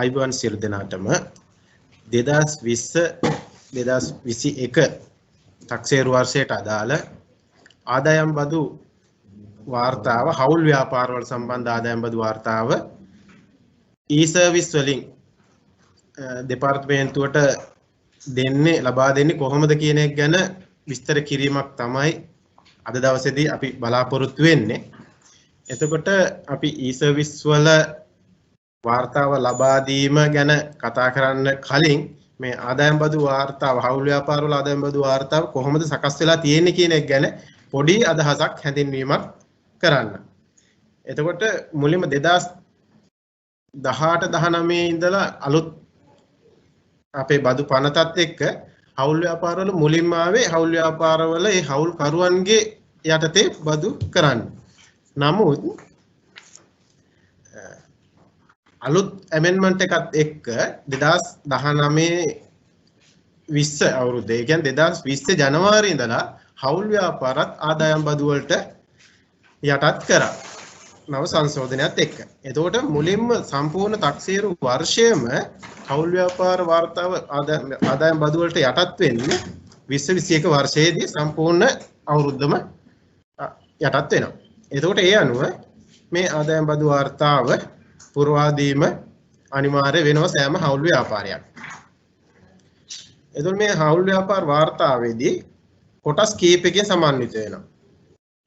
ආයුබෝවන් සියලු දෙනාටම 2020 2021 taxeru වර්ෂයට අදාළ ආදායම් බදු වාර්තාව හවුල් ව්‍යාපාරවල සම්බන්ධ ආදායම් බදු වාර්තාව e-service වලින් දෙපාර්තමේන්තුවට ලබා දෙන්නේ කොහොමද කියන එක ගැන විස්තර කිරීමක් තමයි අද දවසේදී අපි බලාපොරොත්තු වෙන්නේ. එතකොට අපි e-service වල වාර්තාව ලබා දීම ගැන කතා කරන්න කලින් මේ ආදායම් බදු වාර්තාව හවුල් ව්‍යාපාරවල ආදායම් බදු වාර්තාව කොහොමද සකස් වෙලා තියෙන්නේ කියන එක ගැන පොඩි අදහසක් හැඳින්වීමක් කරන්න. එතකොට මුලින්ම 2018-19 ඉඳලා අලුත් අපේ බදු පනතත් එක්ක හවුල් ව්‍යාපාරවල මුලින්ම ආවේ හවුල් ව්‍යාපාරවල ඒ හවුල් කරුවන්ගේ යටතේ බදු කරන්න. නමුත් අලුත් ඇමෙන්ඩ්මන්ට් එකත් එක්ක 2019-20 අවුරුද්දේ ඒ කියන්නේ 2020 ජනවාරි ඉඳලා හවුල් ව්‍යාපාරත් ආදායම් බදු වලට යටත් කරා. නව සංශෝධනයත් එක්ක. එතකොට මුලින්ම සම්පූර්ණ taxeru වර්ෂයේම හවුල් ව්‍යාපාර වාර්තාව ආදායම් බදු වලට යටත් වෙන්නේ 2021 වර්ෂයේදී සම්පූර්ණ අවුරුද්දම යටත් වෙනවා. එතකොට ඒ අනුව මේ ආදායම් බදු වාර්තාව පුරවා දීම අනිවාර්ය වෙනවා සෑම හවුල් ව්‍යාපාරයක්. එතකොට මේ හවුල් ව්‍යාපාර වාර්තාවේදී කොටස් කීපයකින් සමන්විත වෙනවා.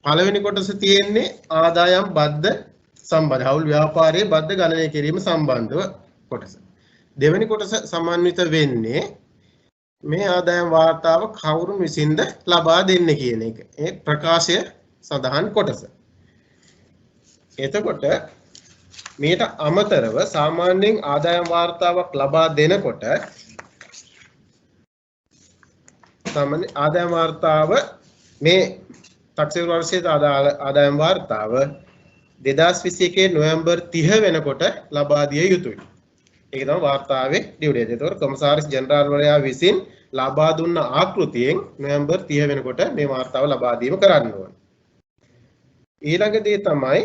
පළවෙනි කොටස තියෙන්නේ ආදායම් බද්ධ සම්බන්ධ හවුල් ව්‍යාපාරයේ බද්ධ ගණනය කිරීම සම්බන්ධව කොටස. දෙවෙනි කොටස සමන්විත වෙන්නේ මේ ආදායම් වාර්තාව කවුරුන් විසින්ද ලබා දෙන්නේ කියන එක. ඒ ප්‍රකාශය සඳහන් කොටස. එතකොට මේට අමතරව සාමාන්‍යයෙන් ආදායම් වාර්තාවක් ලබා දෙනකොට සාමාන්‍ය ආදායම් වාර්තාව මේ taxeru වර්ෂයේ ආදායම් වාර්තාව 2021 නොවැම්බර් 30 වෙනකොට ලබා දිය යුතුයි. ඒක තමයි වාර්තාවේ ඩියු ඩේට්. ඒතකොට කොමසාරිස් ජෙනරාල් වරයා විසින් ලබා දුන්න ආකෘතියෙන් නොවැම්බර් 30 වෙනකොට මේ වාර්තාව ලබා දීම කරන්න ඕන. ඊළඟ දේ තමයි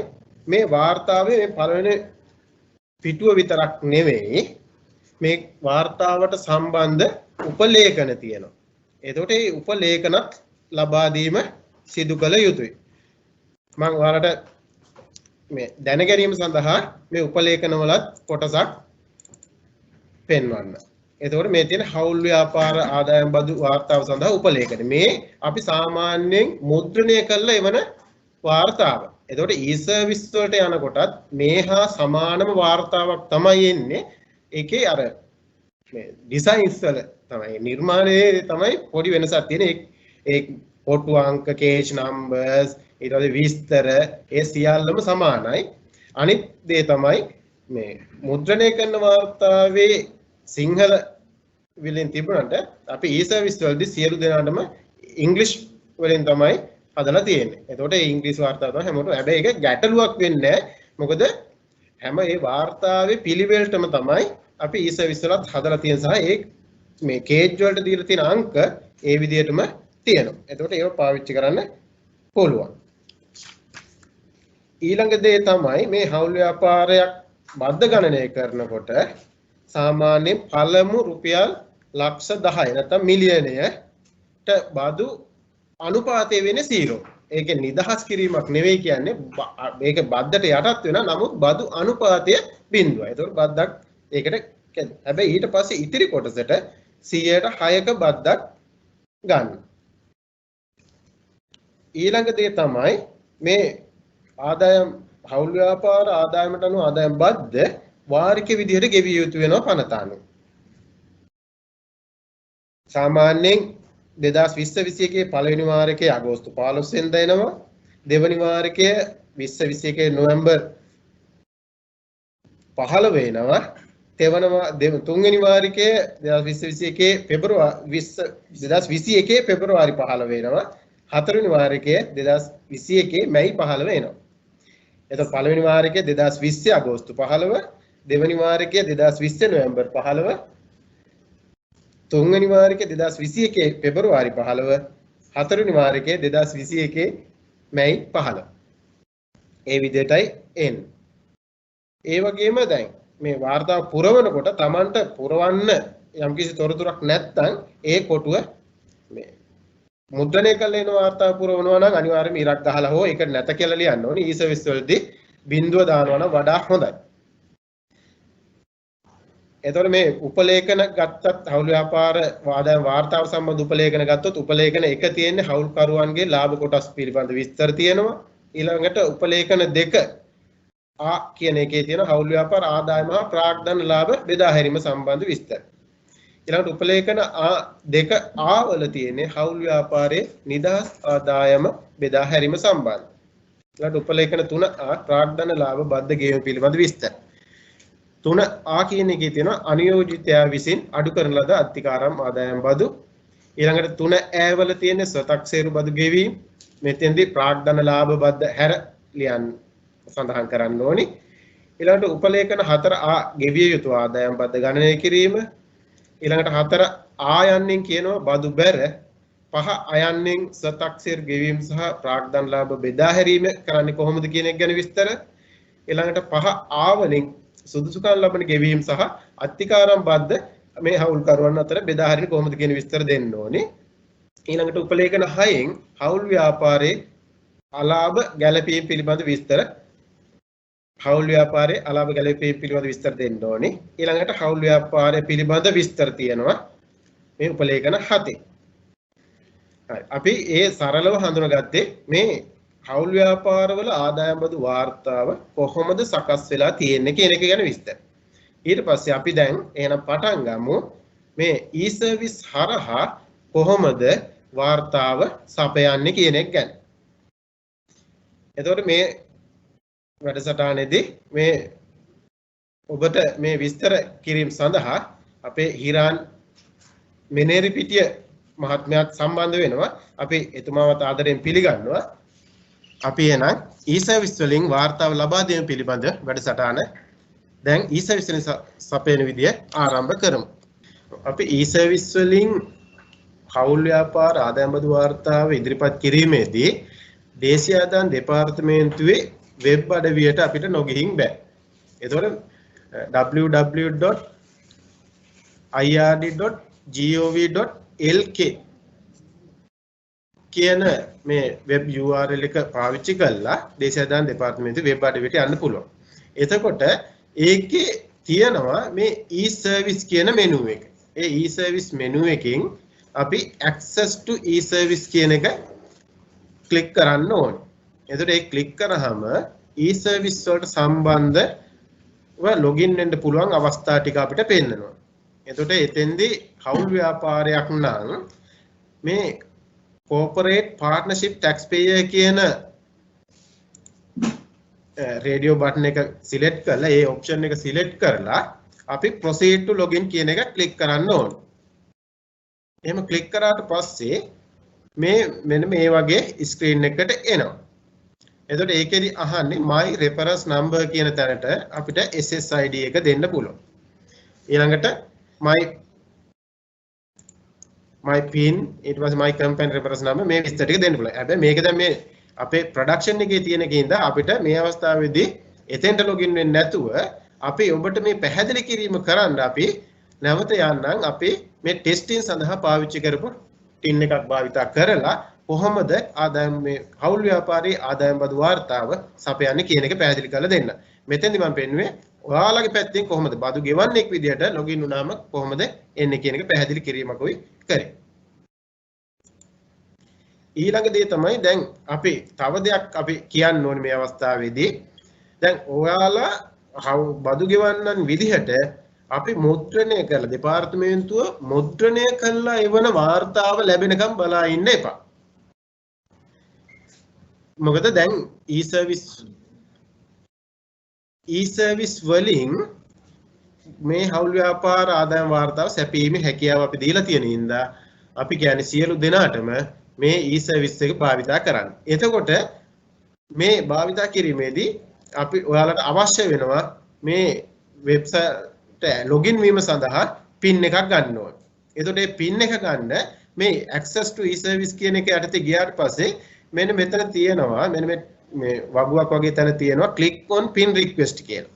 මේ වාර්තාවේ මේ පළවෙනි පිටුව විතරක් නෙවෙයි මේ වාර්තාවට සම්බන්ධ උපලේඛන තියෙනවා. එතකොට මේ උපලේඛනත් ලබා දීම සිදු කළ යුතුයි. මම ඔයාලට මේ දැන ගැනීම සඳහා මේ උපලේඛන වලත් කොටසක් පෙන්වන්න. එතකොට මේ තියෙන හවුල් ව්‍යාපාර ආදායම් බදු වාර්තාව සඳහා උපලේඛන. මේ අපි සාමාන්‍යයෙන් මුද්‍රණය කරලා එවන වාර්තාව. එතකොට e-service වලට යනකොටත් මේ හා සමානම වාර්තාවක් තමයි එන්නේ. ඒකේ අර මේ ඩිසයින්ස් වල තමයි නිර්මාණයේ තමයි පොඩි වෙනසක් තියෙන්නේ. ඒ කොටු අංක කේජ් නම්බර්ස් ඊට පස්සේ විස්තර ඒ සියල්ලම සමානයි. අනිත් දේ තමයි මේ මුද්‍රණය කරන වාර්තාවේ සිංහල වලින් තිබුණාට අපි e-service වලදී සියලු දෙනාටම ඉංග්‍රීසි වලින් තමයි හදලා තියෙන්නේ. එතකොට ඒ ඉංග්‍රීසි වාර්තාව තමයි හැමෝටම. හැබැයි ඒක ගැටලුවක් වෙන්නේ නැහැ. මොකද හැම ඒ වාර්තාවේ පිළිවෙලටම තමයි අපි e-service වලත් හදලා තියෙන සහ ඒ මේ කේජ් වලට දීලා තියෙන අංක ඒ විදිහටම තියෙනවා. එතකොට ඒක පාවිච්චි කරන්න පුළුවන්. ඊළඟ දේ තමයි මේ හවුල් ව්‍යාපාරයක් බද්ධ ගණනය කරනකොට සාමාන්‍යයෙන් පළමු රුපියල් ලක්ෂ 10 නැත්නම් මිලියනයට බදු අනුපාතය වෙන්නේ 0. ඒකේ නිදහස් කිරීමක් නෙවෙයි කියන්නේ මේක බද්දට යටත් වෙන නමුත් බදු අනුපාතය 0. ඒතකොට බද්දක් ඒකට හැබැයි ඊට පස්සේ ඉතිරි කොටසට 100%ක බද්දක් ගන්න. ඊළඟ දේ තමයි මේ ආදායම් හවුල් ව්‍යාපාර ආදායමට අනුව ආදායම් බද්ද වාරික විදිහට ගෙවිය යුතු වෙනවා පනත අනුව. සාමාන්‍යයෙන් 2020-21 පළවෙනි වාරකයේ අගෝස්තු 15 වෙනිදා එනවා. දෙවෙනි වාරකයේ 2021 නොවැම්බර් 15 වෙනවා. තුන්වෙනි වාරිකයේ 2021 පෙබරවාරි 15 වෙනවා. හතරවෙනි වාරකයේ 2021 මැයි 15 වෙනවා. එතකොට පළවෙනි වාරකයේ 2020 අගෝස්තු 15, දෙවෙනි වාරකයේ 2020 නොවැම්බර් 15, තුන්වෙනි වාරකයේ 2021 පෙබරවාරි 15, හතරවෙනි වාරකයේ 2021 මැයි 15. ඒ විදිහටයි එන්නේ. ඒ වගේම දැන් මේ වාර්තාව පුරවනකොට Tamanට පුරවන්න යම්කිසි තොරතුරක් නැත්නම් ඒ කොටුව මේ මුද්‍රණය කළ එන වාර්තාව පුරවනවා නම් අනිවාර්යයෙන්ම ඉරක් ගහලා හෝ ඒක නැත කියලා ලියන්න ඕනේ. ඊ-සර්විස් වලදී බිඳුව දානවා නම් වඩා හොඳයි. එතකොට මේ උපලේඛන ගත්තත් හවුල් ව්‍යාපාර වාර්තාව සම්බන්ධ උපලේඛන ගත්තොත් උපලේඛන එක තියෙන්නේ හවුල්කරුවන්ගේ ලාභ කොටස් පිළිබඳ විස්තර තියෙනවා. ඊළඟට උපලේඛන දෙක ආ කියන එකේ තියෙන හවුල් ව්‍යාපාර ආදායම හා ප්‍රාග්ධන ලාභ බෙදා හැරීම සම්බන්ධ විස්තර. ඊළඟට උපලේඛන දෙක ආ වල තියෙන්නේ හවුල් ව්‍යාපාරයේ නිදහස් ආදායම බෙදා හැරීම සම්බන්ධ. ඊළඟට උපලේඛන 3 ප්‍රාග්ධන ලාභ බද්ධ ගෙවීම පිළිබඳ විස්තර. 3 කියන එකේ තියෙනවා අනියෝජිතයා විසින් අඩු කරන ලද අත්තිකාරම් ආදායම් බදු. ඊළඟට 3 වල තියෙන්නේ ස්වතක්සේරු බදු ගෙවීම. මෙතෙන්දී ප්‍රාග්ධන ලාභ බද්ධ හැර ලියන්න සඳහන් කරන්න ඕනි. ඊළඟට උපලේඛන 4 ගෙවිය යුතු ආදායම් බද්ධ ගණනය කිරීම. ඊළඟට 4 යන්නෙන් කියනවා බදු බැර 5 අයන්නෙන් ස්වතක්සේරු ගෙවීම සහ ප්‍රාග්ධන ලාභ බෙදා හැරීම කරන්නේ කොහොමද කියන එක ගැන විස්තර. ඊළඟට 5 වලින් සුදුසුකම් ලබන ගෙවීම සහ අත්තිකාරම් බද්ධ මේ හවුල්කරුවන් අතර බෙදා හරින කොහොමද කියන විස්තර දෙන්න ඕනේ. ඊළඟට උපලේඛන 6න් හවුල් ව්‍යාපාරයේ අලාභ ගැලපීම් පිළිබඳ විස්තර හවුල් ව්‍යාපාරයේ අලාභ ගැලපීම් පිළිබඳ විස්තර දෙන්න ඕනේ. ඊළඟට හවුල් ව්‍යාපාරය පිළිබඳ විස්තර තියෙනවා මේ උපලේඛන 7. හරි. අපි ඒ සරලව හඳුනාගත්තේ මේ හවුල් ව්‍යාපාරවල ආදායම් බදු වාර්තාව කොහොමද සකස් වෙලා තියෙන්නේ කියන එක ගැන විස්තර. ඊට පස්සේ අපි දැන් එහෙනම් පටන් ගමු මේ ඊ-සර්විස් හරහා කොහොමද වාර්තාව සපයන්නේ කියන එක ගැන. එතකොට මේ වැඩසටහනේදී මේ ඔබට මේ විස්තර කිරීම සඳහා අපේ හිරාන් මෙනේරිපිටිය මහත්මයාත් සම්බන්ධ වෙනවා. අපි එතුමාවත් ආදරයෙන් පිළිගන්නවා. අපි එනම් ඊ-සර්විස් වලින් වාර්තාව ලබා දීම පිළිබඳ වැඩසටහන දැන් ඊ-සර්විස් වලින් සපයන විදිය ආරම්භ කරමු. අපි ඊ-සර්විස් වලින් හවුල් ව්‍යාපාර ආදායම් බදු වාර්තාව ඉදිරිපත් කිරීමේදී දේශීය ආදායම් දෙපාර්තමේන්තුවේ වෙබ් අඩවියට අපිට නොගිහින් බෑ. එතකොට www.ird.gov.lk කියන මේ වෙබ් URL එක පාවිච්චි කරලා දේශීය ආදායම් දෙපාර්තමේන්තුවේ වෙබ් අඩවියට යන්න පුළුවන්. එතකොට ඒකේ තියෙනවා මේ e-service කියන මෙනු එක. ඒ e-service මෙනු එකෙන් අපි access to e-service කියන එක ක්ලික් කරන්න ඕනේ. එතකොට ඒ ක්ලික් කරාම e-service වලට සම්බන්ධව login වෙන්න පුළුවන් අවස්ථා ටික අපිට පෙන්නනවා. එතකොට එතෙන්දී හවුල් ව්‍යාපාරයක් නම් මේ corporate partnership taxpayer කියන රේඩියෝ බටන් එක සිලෙක්ට් කරලා ඒ ඔප්ෂන් එක සිලෙක්ට් කරලා අපි proceed to login කියන එක ක්ලික් කරන්න ඕනේ. එහෙම ක්ලික් කරාට පස්සේ මේ මෙන්න මේ වගේ ස්ක්‍රීන් එකකට එනවා. එතකොට ඒකෙදි අහන්නේ my reference number කියන තැනට අපිට SSID එක දෙන්න පුළුවන්. ඊළඟට my pin ඊට පස්සේ my company reference number මේ විස්තර ටික දෙන්න පුළුවන්. හැබැයි මේක දැන් මේ අපේ ප්‍රොඩක්ෂන් එකේ තියෙන කින්ද අපිට මේ අවස්ථාවේදී එතෙන්ට login වෙන්නේ නැතුව අපි ඔබට මේ පැහැදිලි කිරීම කරන්න අපි නැවත යන්නම් අපි මේ ටෙස්ටිං සඳහා පාවිච්චි කරපු ටින් එකක් භාවිතා කරලා කොහොමද ආදායම් මේ හවුල් ව්‍යාපාරයේ ආදායම් බදු වාර්තාව සපයන්නේ කියන එක පැහැදිලි කරලා දෙන්න. මෙතෙන්දි මම පෙන්නුවේ ඔයාලගේ පැත්තෙන් කොහොමද බදු ගෙවන්නෙක් විදියට login වුණාම කොහොමද එන්නේ කියන එක පැහැදිලි කිරීමකුයි කරේ. ඊළඟ දේ තමයි දැන් අපි තව දෙයක් අපි කියන්න ඕනේ මේ අවස්ථාවේදී. දැන් ඔයාලා බදු ගෙවන්නන් විදිහට අපි මුද්‍රණය කරලා දෙපාර්තමේන්තුව මුද්‍රණය කළා එවන වාර්තාව ලැබෙනකම් බලා ඉන්න එපා. මොකද දැන් e-service වලින් මේ හවුල් ව්‍යාපාර ආදායම් වාර්තාව සැපීමේ හැකියාව අපි දීලා තියෙන හින්දා අපි කියන්නේ සියලු දෙනාටම මේ e-service එක භාවිතා කරන්න. එතකොට මේ භාවිතා කිරීමේදී අපි ඔයාලට අවශ්‍ය වෙනවා මේ වෙබ්සයිට් login වීම සඳහා pin එකක් ගන්න ඕනේ. එතකොට මේ pin එක ගන්න මේ access to e-service කියන එක යටතේ ගියාට පස්සේ මෙන්න මෙතන තියෙනවා මෙන්න මේ වගුවක් වගේ තැන තියෙනවා click on pin request කියලා.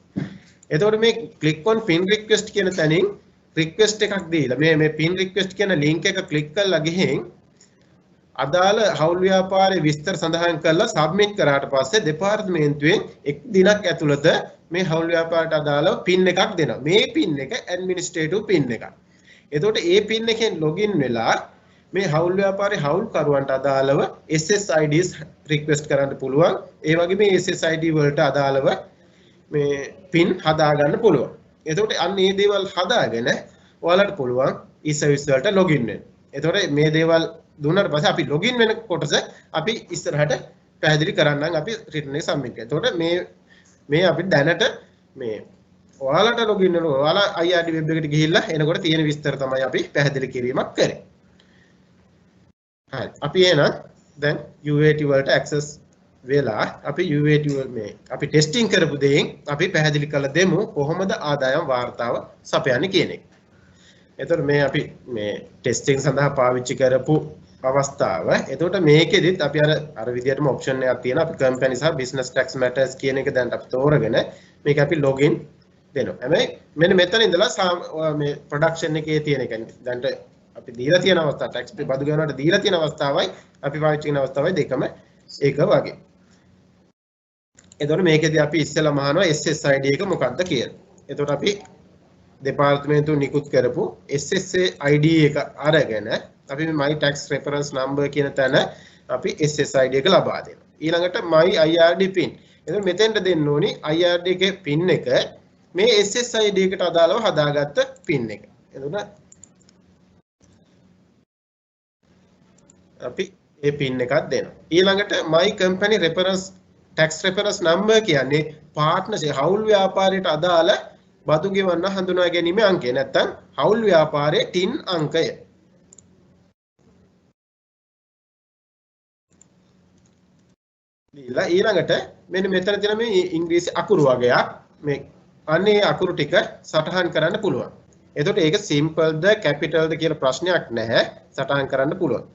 එතකොට මේ click on pin request කියන තැනින් request එකක් දීලා මේ pin request කියන link එක click කරලා ගිහින් අදාළ හවුල් ව්‍යාපාරයේ විස්තර සඳහන් කරලා සබ්මිට් කරාට පස්සේ දෙපාර්තමේන්තුවෙන් එක් දිනක් ඇතුළත මේ හවුල් ව්‍යාපාරයට අදාළව පින් එකක් දෙනවා. මේ පින් එක ඇඩ්මිනිස්ට්‍රේටිව් පින් එකක්. එතකොට ඒ පින් එකෙන් ලොගින් වෙලා මේ හවුල් ව්‍යාපාරයේ හවුල්කරුවන්ට අදාළව SSIDs රික්වෙස්ට් කරන්න පුළුවන්. ඒ වගේ මේ SSID වලට අදාළව මේ පින් හදා ගන්න පුළුවන්. එතකොට අන්න මේ දේවල් හදාගෙන ඔයාලට පුළුවන් e-service වලට ලොගින් වෙන්න. එතකොට මේ දේවල් දුන්නාට පස්සේ අපි ලොගින් වෙන කොටස අපි ඉස්සරහට පැහැදිලි කරන්නම් අපි රිටර්න් එක සබ්මිට් කරලා. එතකොට මේ අපි දැනට මේ ඔයාලට ලොගින් වෙනකොට ඔයාලා IRD වෙබ් එකට ගිහිල්ලා එනකොට තියෙන විස්තර තමයි අපි පැහැදිලි කිරීමක් කරේ. හරි. අපි එහෙනම් දැන් UAT වලට access වෙලා අපි UAT මේ අපි ටෙස්ටිං කරපු දෙයින් අපි පැහැදිලි කරලා දෙමු කොහොමද ආදායම් වාර්තාව සපයන්නේ කියන එක. එතකොට මේ අපි මේ ටෙස්ටිං සඳහා පාවිච්චි කරපු අවස්ථාව. එතකොට මේකෙදිත් අපි අර විදිහටම ඔප්ෂන් එකක් තියෙනවා. අපි කම්පැනි සහ බිස්නස් ටැක්ස් මැටර්ස් කියන එක දැන් අපි තෝරගෙන මේක අපි ලොගින් දෙනවා. හැබැයි මෙන්න මෙතන ඉඳලා මේ ප්‍රොඩක්ෂන් එකේ තියෙන එක දැන්ට අපි දීලා තියෙන අවස්ථාව ටැක්ස් බදු ගෙවනට දීලා තියෙන අවස්ථාවයි අපි පාවිච්චි කරන අවස්ථාවයි දෙකම එක වගේ. එතකොට මේකෙදී අපි ඉස්සෙල්ලාම අහනවා SSID එක මොකක්ද කියලා. එතකොට අපි දෙපාර්තමේන්තුව නිකුත් කරපු SSID එක අරගෙන අපි my tax reference number කියන තැන අපි SSID එක ලබා දෙනවා. ඊළඟට my IRD pin. එතකොට මෙතෙන්ට දෙන්න ඕනි IRD එකේ pin එක මේ SSID එකට අදාළව හදාගත්ත pin එක. එතකොට අපි ඒ pin එකක් දෙනවා. ඊළඟට my company reference tax reference number කියන්නේ partnership හවුල් ව්‍යාපාරයට අදාළ බදු ගෙවන්න හඳුනා ගැනීම අංකය. නැත්නම් හවුල් ව්‍යාපාරයේ TIN අංකය. ඊළඟට මෙන්න මෙතන තියෙන මේ ඉංග්‍රීසි අකුරු වගයක් මේ අන්නේ අකුරු ටික සටහන් කරන්න පුළුවන්. එතකොට ඒක සිම්පල්ද කැපිටල්ද කියලා ප්‍රශ්නයක් නැහැ. සටහන් කරන්න පුළුවන්.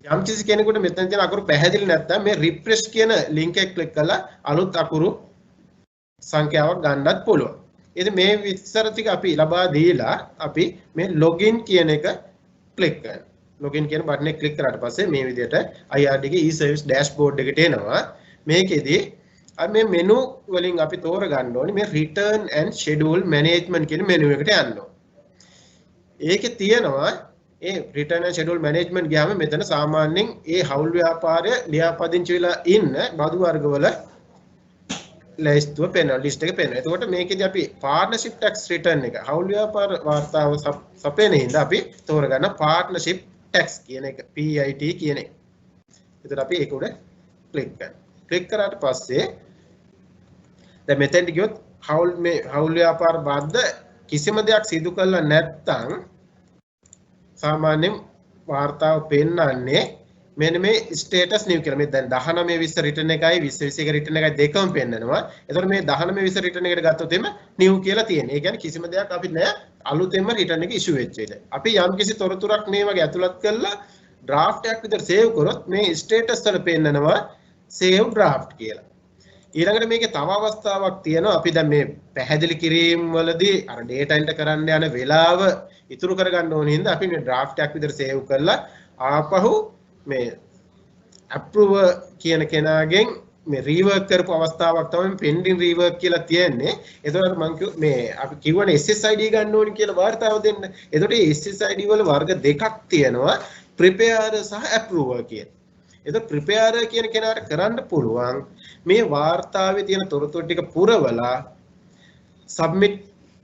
යම් කිසි කෙනෙකුට මෙතන තියෙන අකුරු පැහැදිලි නැත්නම් මේ රිෆ්‍රෙෂ් කියන ලින්ක් එක ක්ලික් කරලා අලුත් අකුරු සංඛ්‍යාවක් ගන්නත් පුළුවන්. ඉතින් මේ විස්තර ටික අපි ලබා දීලා අපි මේ login කියන එක ක්ලික් කරනවා. login කියන බටන් එක ක්ලික් කරාට පස්සේ මේ විදිහට IRD ගේ e-service dashboard එකට එනවා. මේකෙදී මේ menu වලින් අපි තෝරගන්න ඕනේ මේ return and schedule management කියන menu එකට යන්න ඕනේ. ඒකේ තියෙනවා ඒ return and schedule management ගියාම මෙතන සාමාන්‍යයෙන් ඒ හවුල් ව්‍යාපාරය ලියාපදිංචි වෙලා ඉන්න බදු වර්ගවල ලයිස්තුව පේනවා ලිස්ට් එක පේනවා. එතකොට මේකෙදී අපි partnership tax return එක හවුල් ව්‍යාපාර වාර්තාව සපයන හින්දා අපි තෝරගන්න partnership tax කියන එක PIT කියන එක. එතකොට අපි ඒක උඩ ක්ලික් කරනවා. ක්ලික් කරාට පස්සේ දැන් මෙතෙන්ට ගියොත් හවුල් ව්‍යාපාර බද්ද කිසිම දෙයක් සිදු කළා නැත්නම් සාමාන්‍යයෙන් වාර්තාව පෙන්නන්නේ මෙන්න මේ ස්ටේටස් නිව් කියලා. මේ දැන් 19 20 රිටර්න් එකයි 20 21 රිටර්න් එකයි දෙකම පෙන්නනවා. එතකොට මේ 19 20 රිටර්න් එකට ගත්තොත් එimhe නිව් කියලා තියෙනවා. ඒ කියන්නේ කිසිම දෙයක් අපි නෑ අලුතෙන්ම රිටර්න් එක ඉෂුව වෙච්ච එක. අපි යම් කිසි තොරතුරක් මේ වගේ ඇතුළත් කරලා ඩ්‍රාෆ්ට් එකක් විතර සේව් කරොත් මේ ස්ටේටස් වල පෙන්නනවා සේව් ඩ්‍රාෆ්ට් කියලා. ඊළඟට මේකේ තව අවස්ථාවක් තියෙනවා. අපි දැන් මේ පැහැදිලි කිරීම වලදී අර data enter කරන්න යන වෙලාව ඉතුරු කරගන්න ඕන හින්දා අපි මේ ඩ්‍රාෆ්ට් එකක් විතර සේව් කරලා ආපහු මේ approve කියන කෙනාගෙන් මේ රීවර්ක් කරපු අවස්ථාවක් තමයි pending rework කියලා තියෙන්නේ. එතකොට මම මේ අපි කියවනේ SSID ගන්න ඕනි කියලා වාර්තාව දෙන්න. එතකොට මේ SSID වල වර්ග දෙකක් තියෙනවා preparer සහ approver කියන. එතකොට preparer කියන කෙනාට කරන්න පුළුවන් මේ වාර්තාවේ තියෙන තොරතුරු ටික පුරවලා submit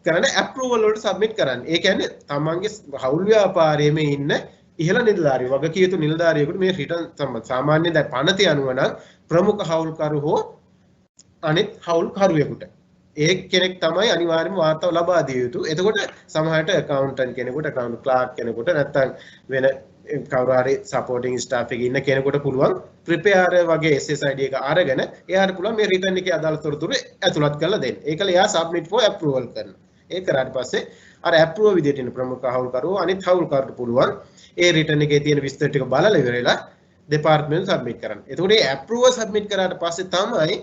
කරන approval වලට submit කරන්න. ඒ කියන්නේ තමන්ගේ හවුල් ව්‍යාපාරයේම ඉන්න ඉහළ නිලධාරියෙකු වගකීතු නිලධාරියෙකුට මේ රිටර්න් සාමාන්‍යයෙන් දැන් පනතේ අනුව නම් ප්‍රමුඛ හවුල්කරු හෝ අනිත් හවුල්කරුවෙකුට ඒ කෙනෙක් තමයි අනිවාර්යයෙන්ම වාර්තාව ලබා දිය යුතු. එතකොට සමහරට accountant කෙනෙකුට account clerk කෙනෙකුට නැත්නම් වෙන කවුරු හරි supporting staff එකේ ඉන්න කෙනෙකුට පුළුවන් preparer වගේ SSID එක අරගෙන එයාට පුළුවන් මේ රිටර්න් එකේ අදාළ තොරතුරු ඇතුළත් කරලා දෙන්න. ඒකල එයා submit for approval කරනවා. ඒක කරාට පස්සේ අර approve විදිහට ඉන්න ප්‍රමුඛ හවුල්කරුවෝ අනිත් හවුල්කරුට පුළුවන් ඒ රිටර්න් එකේ තියෙන විස්තර ටික බලලා ඉවරලා දෙපාර්තමේන්තුව සබ්මිට් කරන්න. එතකොට මේ approval සබ්මිට් කරාට පස්සේ තමයි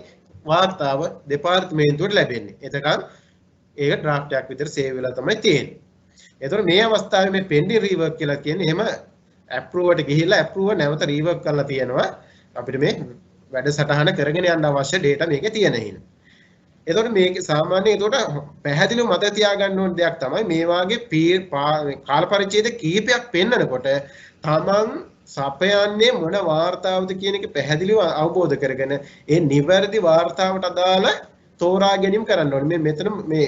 වාර්තාව දෙපාර්තමේන්තුවට ලැබෙන්නේ. එතකන් ඒක ඩ්‍රාෆ්ට් එකක් විතර සේව් වෙලා තමයි තියෙන්නේ. එතකොට මේ අවස්ථාවේ මේ pending rework කියලා කියන්නේ එහෙම approve එකට ගිහිල්ලා approve නැවත rework කරලා තියෙනවා. අපිට මේ වැඩසටහන කරගෙන යන්න අවශ්‍ය data මේකේ තියෙන හින. එතකොට මේක සාමාන්‍යයෙන් එතකොට පැහැදිලිව මතක තියාගන්න ඕන දෙයක් තමයි මේ වාගේ කාල පරිච්ඡේද කීපයක් පෙන්නකොට තමන් සපයන්නේ මොන වාර්තාවද කියන එක පැහැදිලිව අවබෝධ කරගෙන ඒ නිවැරදි වාර්තාවට අදාළ තෝරා ගැනීම කරන්න ඕනේ. මේ මෙතන මේ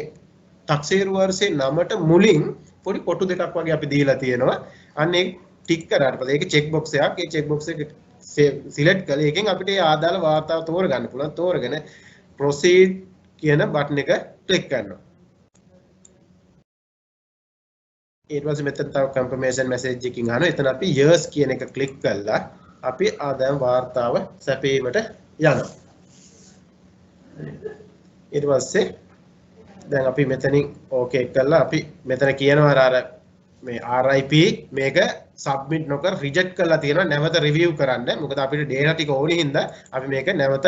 තක්සේරු වර්ෂයේ 9ට මුලින් පොඩි කොටු දෙකක් වගේ අපි දීලා තියෙනවා. අන්න ඒක ටික් කරාට පස්සේ ඒක චෙක් බොක්ස් එකක්. ඒ චෙක් බොක්ස් එක සිලෙක්ට් කළා. ඒකෙන් අපිට ඒ ආදාළ වාර්තාව තෝරගන්න පුළුවන්. තෝරගෙන proceed කියන බටන් එක ක්ලික් කරනවා. ඊට පස්සේ මෙතන තව confirmation message එකකින් අහනවා. එතන අපි yes කියන එක ක්ලික් කළා. අපි ආදායම් වාර්තාව සැපීමට යනවා. ඊට පස්සේ දැන් අපි මෙතනින් ඕකේ කළා. අපි මෙතන කියනවා අර මේ RIP මේක සබ්මිට් නොකර රිජෙක්ට් කරලා තියෙනවා. නැවත රිවිව් කරන්න. මොකද අපිට data ටික ඕනේ හින්දා අපි මේක නැවත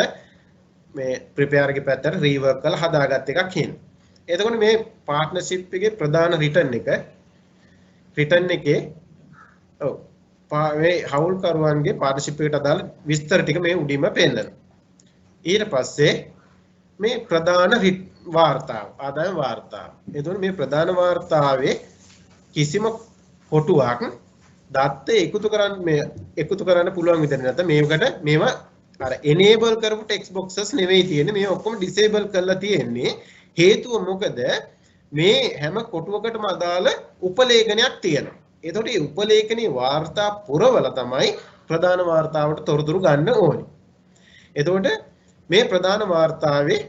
මේ ප්‍රිපෙයාර් එකේ පැත්තට රීවර්ක් කරලා හදාගත් එකක් හින්න. එතකොට මේ පාර්ට්නර්ෂිප් එකේ ප්‍රධාන රිටර්න් එකේ ඔව් මේ හවුල්කරුවන්ගේ පාර්ට්නර්ෂිප් එකට අදාළ විස්තර ටික මේ උඩින්ම පෙන්නනවා. ඊට පස්සේ මේ ප්‍රධාන වාර්තාව ආදායම් වාර්තාව. එතකොට මේ ප්‍රධාන වාර්තාවේ කිසිම කොටුවක් දත්ත එකතු කරන්න පුළුවන් විදිහට නැත්නම් මේකට මේවා අර enable කරපු text boxes නෙවෙයි තියෙන්නේ. මේ ඔක්කොම disable කරලා තියෙන්නේ. හේතුව මොකද? මේ හැම කොටුවකටම අදාළ උපලේඛනයක් තියෙනවා. එතකොට මේ උපලේඛනයේ වාර්තා පුරවල තමයි ප්‍රධාන වාර්තාවට තොරතුරු ගන්න ඕනේ. එතකොට මේ ප්‍රධාන වාර්තාවේ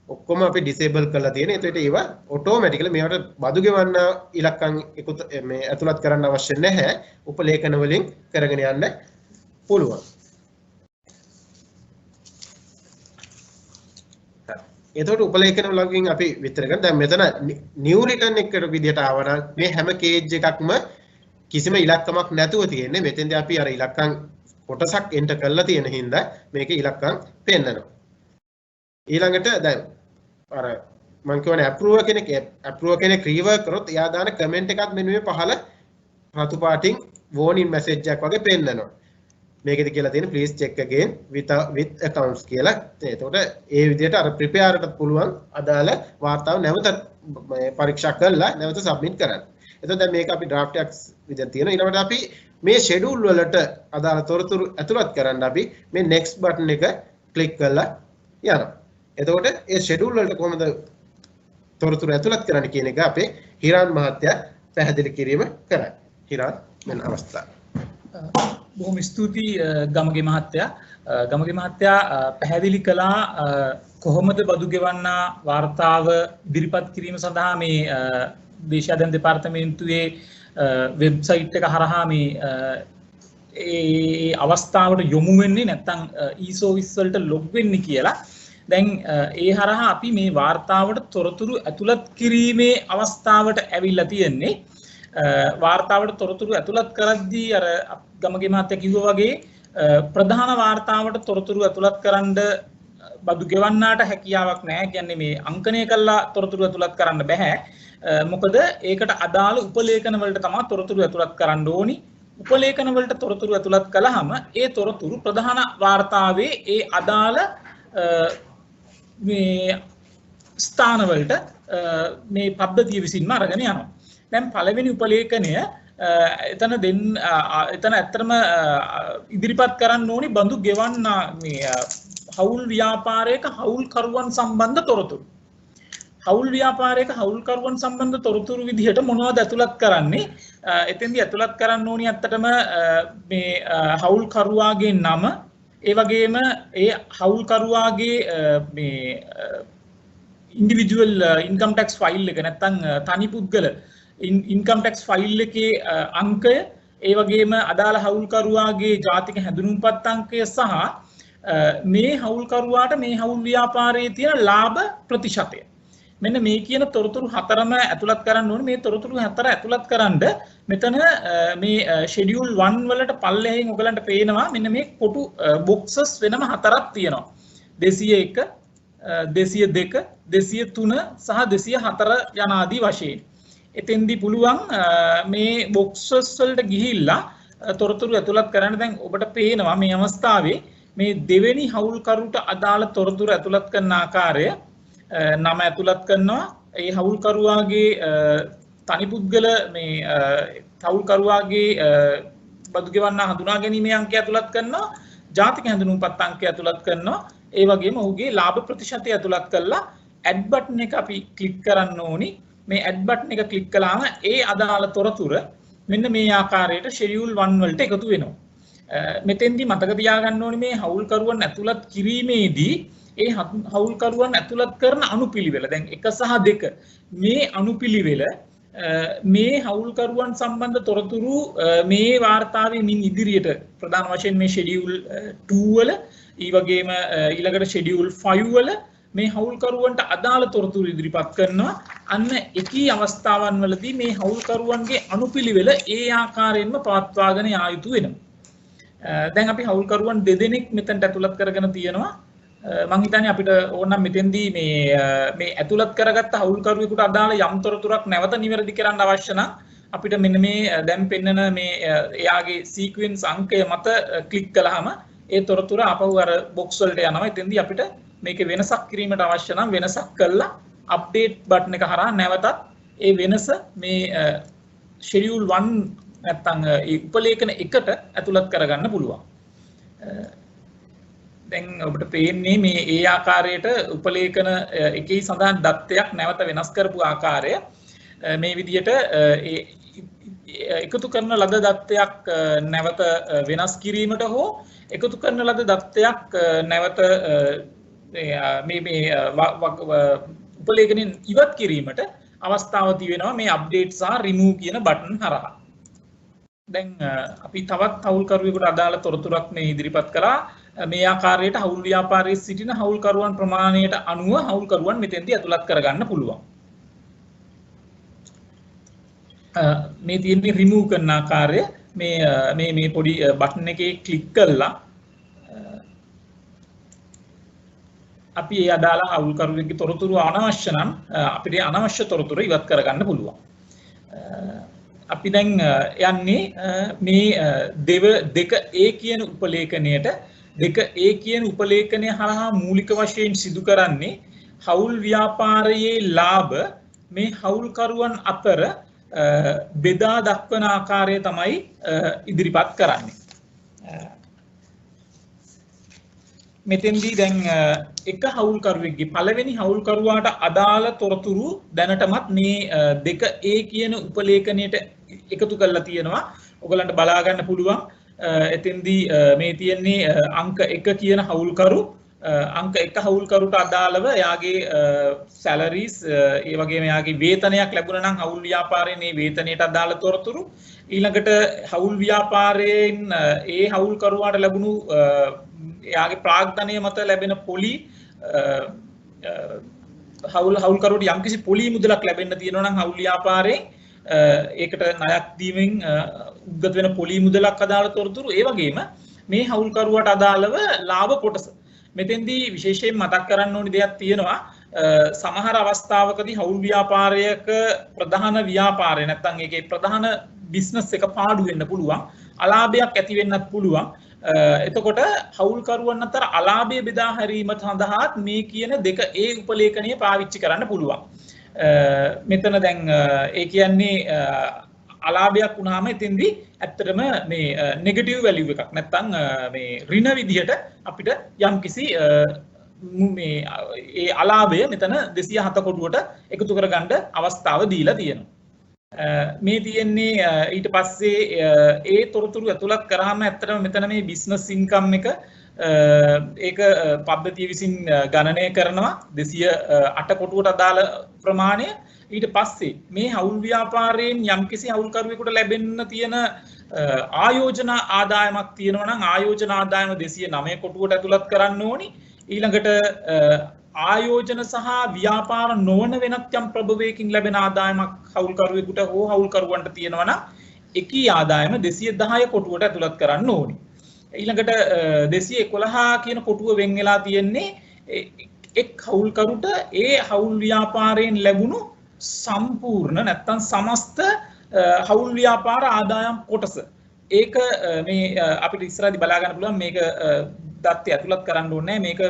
ඔක්කොම අපි disable කරලා තියෙනවා. එතකොට ඒවා automatically මේවට බදු ගෙවන්න ඉලක්කම් මේ ඇතුළත් කරන්න අවශ්‍ය නැහැ. උපලේඛන වලින් කරගෙන යන්න පුළුවන්. එතකොට උපලේඛන වලින් අපි විතර ගන්න. දැන් මෙතන new return එකට විදියට ආවනම් මේ හැම කේජ් එකක්ම කිසිම ඉලක්කමක් නැතුව තියෙන්නේ. මෙතෙන්දී අපි අර ඉලක්කම් කොටසක් එන්ටර් කරලා තියෙන හින්දා මේකේ ඉලක්කම් පෙන්නනවා. ඊළඟට දැන් අර මම කියවනේ approver කෙනෙක් රීවර්ක් කරොත් එයා දාන කමෙන්ට් එකක් මෙන්න මේ පහළ රතු පාටින් warning message එකක් වගේ පෙන්නනවා. මේකෙදි කියලා තියෙන please check again with accounts කියලා. එතකොට ඒ විදිහට අර prepare එකටත් පුළුවන් අදාළ වාර්තාව නැවත පරීක්ෂා කරලා නැවත submit කරන්න. එතකොට දැන් මේක අපි draft එකක් විදිහට තියෙනවා. ඊළඟට අපි මේ schedule වලට අදාළ තොරතුරු ඇතුළත් කරන්න අපි මේ next button එක click කරලා යනවා. එතකොට ඒ schedule වලට කොහොමද තොරතුරු ඇතුළත් කරන්න කියන එක අපේ හිරාන් මහත්තයා පැහැදිලි කිරීම කරයි. හිරාන් මෙන්න අවස්ථාව. බොහොම ස්තුතියි ගමගේ මහත්තයා. ගමගේ මහත්තයා පැහැදිලි කළා කොහොමද බදු ගෙවන්න වාර්තාව ඉදිරිපත් කිරීම සඳහා මේ දේශාධන දෙපාර්තමේන්තුවේ වෙබ්සයිට් එක හරහා මේ ඒ අවස්ථාවට යොමු වෙන්නේ නැත්නම් e-service වලට log වෙන්නේ කියලා. දැන් ඒ හරහා අපි මේ වාර්තාවට තොරතුරු ඇතුළත් කිරීමේ අවස්ථාවට ඇවිල්ලා තියෙන්නේ. වාර්තාවට තොරතුරු ඇතුළත් කරද්දී අර ගමගේ මහත්තයා කිව්වා වගේ ප්‍රධාන වාර්තාවට තොරතුරු ඇතුළත් කරන්න බදු ගෙවන්නාට හැකියාවක් නැහැ. කියන්නේ මේ අංකණය කළා තොරතුරු ඇතුළත් කරන්න බෑ. මොකද ඒකට අදාළ උපලේඛන වලට තමයි තොරතුරු ඇතුළත් කරන්න ඕනි. උපලේඛන වලට තොරතුරු ඇතුළත් කළාම ඒ තොරතුරු ප්‍රධාන වාර්තාවේ ඒ අදාළ මේ ස්ථාන වලට මේ පද්ධතිය විසින්ම අරගෙන යනවා. දැන් පළවෙනි උපලේඛනය එතන ඇත්තටම ඉදිරිපත් කරන්න ඕනි බඳු ගෙවන්න මේ හවුල් ව්‍යාපාරයක හවුල්කරුවන් සම්බන්ධ තොරතුරු. හවුල් ව්‍යාපාරයක හවුල්කරුවන් සම්බන්ධ තොරතුරු විදිහට මොනවද ඇතුළත් කරන්නේ? එතෙන්දී ඇතුළත් කරන්න ඕනි ඇත්තටම මේ හවුල්කරුවාගේ නම, ඒ වගේම ඒ හවුල්කරුවාගේ මේ ඉන්ඩිවිජුවල් ඉන්කම් ටැක්ස් ෆයිල් එක නැත්නම් තනි පුද්ගල ඉන්කම් ටැක්ස් ෆයිල් එකේ අංකය, ඒ වගේම අදාළ හවුල්කරුවාගේ ජාතික හැඳුනුම්පත් අංකය සහ මේ හවුල්කරුවාට මේ හවුල් ව්‍යාපාරයේ තියෙන ලාභ ප්‍රතිශතය. මෙන්න මේ කියන තොරතුරු හතරම ඇතුළත් කරන්න ඕනේ. මේ තොරතුරු හතර ඇතුළත් කරන්ඩ මෙතන මේ schedule 1 වලට පල්ලෙහින් ඔයගලන්ට පේනවා මෙන්න මේ කොටු boxes වෙනම හතරක් තියෙනවා. 201 202 203 සහ 204 යන ආදී වශයෙන්. එතෙන්දී පුළුවන් මේ boxes වලට ගිහිල්ලා තොරතුරු ඇතුළත් කරන්න. දැන් ඔබට පේනවා මේ අවස්ථාවේ මේ දෙවෙනි හවුල්කරුට අදාළ තොරතුරු ඇතුළත් කරන ආකාරය නම ඇතුළත් කරනවා. ඒ හවුල්කරුවාගේ තනිපුද්ගල මේ හවුල්කරුවාගේ බදු ගෙවන්න හඳුනා ගැනීමේ අංකය ඇතුළත් කරනවා. ජාතික හැඳුනුම්පත් අංකය ඇතුළත් කරනවා. ඒ වගේම ඔහුගේ ලාභ ප්‍රතිශතය ඇතුළත් කරලා ඇඩ් බටන් එක අපි ක්ලික් කරන්න ඕනි. මේ ඇඩ් බටන් එක ක්ලික් කළාම ඒ අදාළ තොරතුර මෙන්න මේ ආකාරයට schedule 1 වලට එකතු වෙනවා. මෙතෙන්දී මතක තියාගන්න ඕනේ මේ හවුල්කරුවන් ඇතුළත් කිරීමේදී ඒ හවුල්කරුවන් ඇතුළත් කරන අනුපිළිවෙල. දැන් 1 සහ 2 මේ අනුපිළිවෙල මේ හවුල්කරුවන් සම්බන්ධ තොරතුරු මේ වාර්තාවේ මින් ඉදිරියට ප්‍රධාන වශයෙන් මේ schedule 2 වල ඊ වගේම ඊළඟට schedule 5 වල මේ හවුල්කරුවන්ට අදාළ තොරතුරු ඉදිරිපත් කරනවා. අන්න එකී අවස්ථාවන් වලදී මේ හවුල්කරුවන්ගේ අනුපිළිවෙල ඒ ආකාරයෙන්ම පවත්වාගෙන යා යුතු වෙනවා. දැන් අපි හවුල්කරුවන් දෙදෙනෙක් මෙතනට ඇතුළත් කරගෙන තියෙනවා. මම හිතන්නේ අපිට ඕනනම් මෙතෙන්දී මේ ඇතුළත් කරගත්ත හවුල්කරුවෙකුට අදාළ යම් තොරතුරක් නැවත නිවැරදි කරන්න අවශ්‍ය නම් අපිට මෙන්න මේ දැන් පෙන්නන මේ එයාගේ සීක්වෙන්ස් අංකය මත ක්ලික් කළාම ඒ තොරතුර ආපහු අර බොක්ස් වලට යනවා. එතෙන්දී අපිට මේකේ වෙනසක් කිරීමට අවශ්‍ය නම් වෙනසක් කළා අප්ඩේට් බටන් එක හරහා නැවතත් ඒ වෙනස මේ schedule 1 නැත්තම් ඒ උපලේඛන එකට ඇතුළත් කරගන්න පුළුවන්. දැන් ඔබට පේන්නේ මේ ඒ ආකාරයට උපලේඛන එකේ සඳහන් දත්තයක් නැවත වෙනස් කරපු ආකාරය මේ විදිහට එකතු කරන ලද දත්තයක් නැවත වෙනස් කිරීමට හෝ එකතු කරන ලද දත්තයක් නැවත මේ උපලේඛනෙන් ඉවත් කිරීමට අවස්ථාව තියෙනවා මේ අප්ඩේට් සහ රිමූව් කියන බටන් හරහා. දැන් අපි තවත් හවුල්කරුවෙකුට අදාළ තොරතුරක් මේ ඉදිරිපත් කළා. මේ ආකාරයට හවුල් ව්‍යාපාරයේ සිටින හවුල්කරුවන් ප්‍රමාණයට අනුව හවුල්කරුවන් මෙතෙන්දී ඇතුළත් කරගන්න පුළුවන්. මේ තියෙන්නේ රිමූව් කරන ආකාරය. මේ පොඩි බටන් එකේ ක්ලික් කළා අපි ඒ අදාළ හවුල්කරුවෙකුගේ තොරතුරු අනවශ්‍ය නම් අපිට අනවශ්‍ය තොරතුරු ඉවත් කරගන්න පුළුවන්. අපි දැන් යන්නේ මේ 2A කියන උපලේඛනයට 2A කියන උපලේඛනය හරහා මූලික වශයෙන් සිදු කරන්නේ හවුල් ව්‍යාපාරයේ ලාභ මේ හවුල්කරුවන් අතර බෙදා දක්වන ආකාරය තමයි ඉදිරිපත් කරන්නේ. මෙතෙන්දී දැන් එක හවුල්කරුවෙක්ගේ පළවෙනි හවුල්කරුවාට අදාළ තොරතුරු දැනටමත් මේ 2A කියන උපලේඛනයට එකතු කරලා තියෙනවා. ඔයගලන්ට බලා ගන්න පුළුවන්. එතෙන්දී මේ තියෙන්නේ අංක 1 කියන හවුල්කරු අංක 1 හවුල්කරුට අදාළව එයාගේ සැලරිස් ඒ වගේම එයාගේ වේතනයක් ලැබුණා නම් හවුල් ව්‍යාපාරයේ මේ වේතනයට අදාළ තොරතුරු ඊළඟට හවුල් ව්‍යාපාරයෙන් ඒ හවුල්කරුවාට ලැබුණු එයාගේ ප්‍රාග්ධනය මත ලැබෙන පොලි හවුල්කරුවට යම්කිසි පොලි මුදලක් ලැබෙන්න තියෙනවා නම් හවුල් ව්‍යාපාරයෙන් ඒකට ණයක් දීමෙන් උද්ගත වෙන පොලි මුදලක් අදාළ තොරතුරු ඒ වගේම මේ හවුල්කරුවාට අදාළව ලාභ කොටස මෙතෙන්දී විශේෂයෙන් මතක් කරන්න ඕනි දෙයක් තියෙනවා. සමහර අවස්ථාවකදී හවුල් ව්‍යාපාරයක ප්‍රධාන ව්‍යාපාරය නැත්නම් ඒකේ ප්‍රධාන බිස්නස් එක පාඩු වෙන්න පුළුවන්. අලාභයක් ඇති වෙන්නත් පුළුවන්. එතකොට හවුල්කරුවන් අතර අලාභය බෙදා හැරීම සඳහා මේ කියන 2A උපලේඛනය පාවිච්චි කරන්න පුළුවන්. මෙතන දැන් ඒ කියන්නේ අලාභයක් වුණාම එතෙන්දී ඇත්තටම මේ නෙගටිව් වැලියු එකක් නැත්නම් මේ ඍණ විදිහට අපිට යම්කිසි මේ ඒ අලාභය මෙතන 207 කොටුවට එකතු කරගන්න අවස්ථාව දීලා තියෙනවා. මේ තියෙන්නේ ඊට පස්සේ ඒ තොරතුරු ඇතුළත් කරාම ඇත්තටම මෙතන මේ බිස්නස් ඉන්කම් එක ඒක පද්ධතිය විසින් ගණනය කරනවා 208 කොටුවට අදාළ ප්‍රමාණය. ඊට පස්සේ මේ හවුල් ව්‍යාපාරයෙන් යම්කිසි හවුල්කරුවෙකුට ලැබෙන්න තියෙන ආයෝජන ආදායමක් තියෙනවා නම් ආයෝජන ආදායම 209 කොටුවට ඇතුළත් කරන්න ඕනි. ඊළඟට ආයෝජන සහ ව්‍යාපාර නොවන වෙනත් යම් ප්‍රභවයකින් ලැබෙන ආදායමක් හවුල්කරුවෙකුට හෝ හවුල්කරුවන්ට තියෙනවා නම් එකී ආදායම 210 කොටුවට ඇතුළත් කරන්න ඕනේ. ඊළඟට 211 කියන කොටුව වෙන් වෙලා තියෙන්නේ එක් හවුල්කරුට ඒ හවුල් ව්‍යාපාරයෙන් ලැබුණු සම්පූර්ණ නැත්තම් සමස්ත හවුල් ව්‍යාපාර ආදායම් කොටස. ඒක මේ අපිට ඉස්සරහදී බලා ගන්න පුළුවන් මේක දත්තය ඇතුළත් කරන්න ඕනේ මේක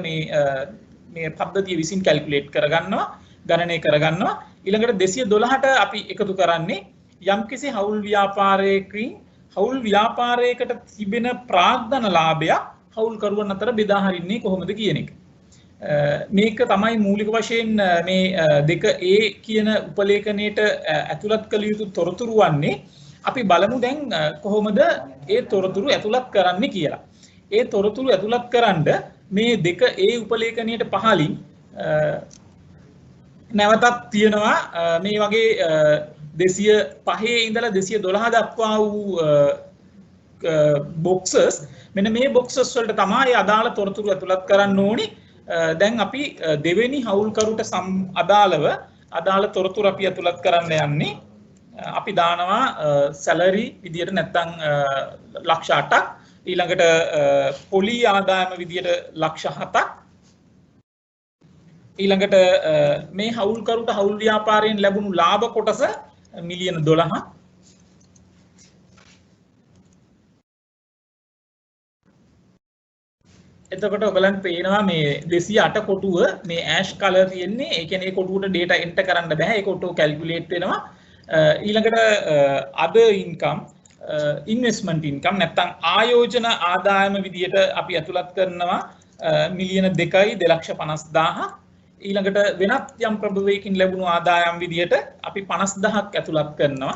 මේ පද්ධතිය විසින් කැල්කියුලේට් කරගන්නවා ගණනය කරගන්නවා. ඊළඟට 212ට අපි එකතු කරන්නේ යම්කිසි හවුල් ව්‍යාපාරයකින් හවුල් ව්‍යාපාරයකට තිබෙන ප්‍රාග්ධන ලාභයක් හවුල්කරුවන් අතර බෙදා හරින්නේ කොහොමද කියන එක. මේක තමයි මූලික වශයෙන් මේ 2A කියන උපලේඛනයේට ඇතුළත් කළ යුතු තොරතුරු වන්නේ. අපි බලමු දැන් කොහොමද ඒ තොරතුරු ඇතුළත් කරන්නේ කියලා. ඒ තොරතුරු ඇතුළත් කරන්න මේ 2A උපලේඛනයට පහලින් නැවතත් තියෙනවා මේ වගේ 205 ඉඳලා 212 දක්වා වූ බොක්සස්. මෙන්න මේ බොක්සස් වලට තමයි අදාළ තොරතුරු ඇතුළත් කරන්න ඕනේ. දැන් අපි දෙවෙනි හවුල්කරුට අදාළ තොරතුරු අපි ඇතුළත් කරන්න යන්නේ. අපි දානවා සැලරි විදියට නැත්නම් ලක්ෂ 8ක්, ඊළඟට පොලි ආදායම විදියට ලක්ෂ 7ක්, ඊළඟට මේ හවුල්කරුට හවුල් ව්‍යාපාරයෙන් ලැබුණු ලාභ කොටස මිලියන 12ක්. එතකොට ඔයගලන්ට පේනවා මේ 208 කොටුව මේ ඇෂ් කලර් තියෙන්නේ. ඒ කියන්නේ ඒ කොටුවට data enter කරන්න බෑ. ඒ කොටුව කැල්කියුලේට් වෙනවා. ඊළඟට other income, investment income නැත්නම් ආයෝජන ආදායම විදියට අපි ඇතුළත් කරනවා මිලියන 2,250,000. ඊළඟට වෙනත් යම් ප්‍රභවයකින් ලැබුණු ආදායම් විදියට අපි 50,000ක් ඇතුළත් කරනවා.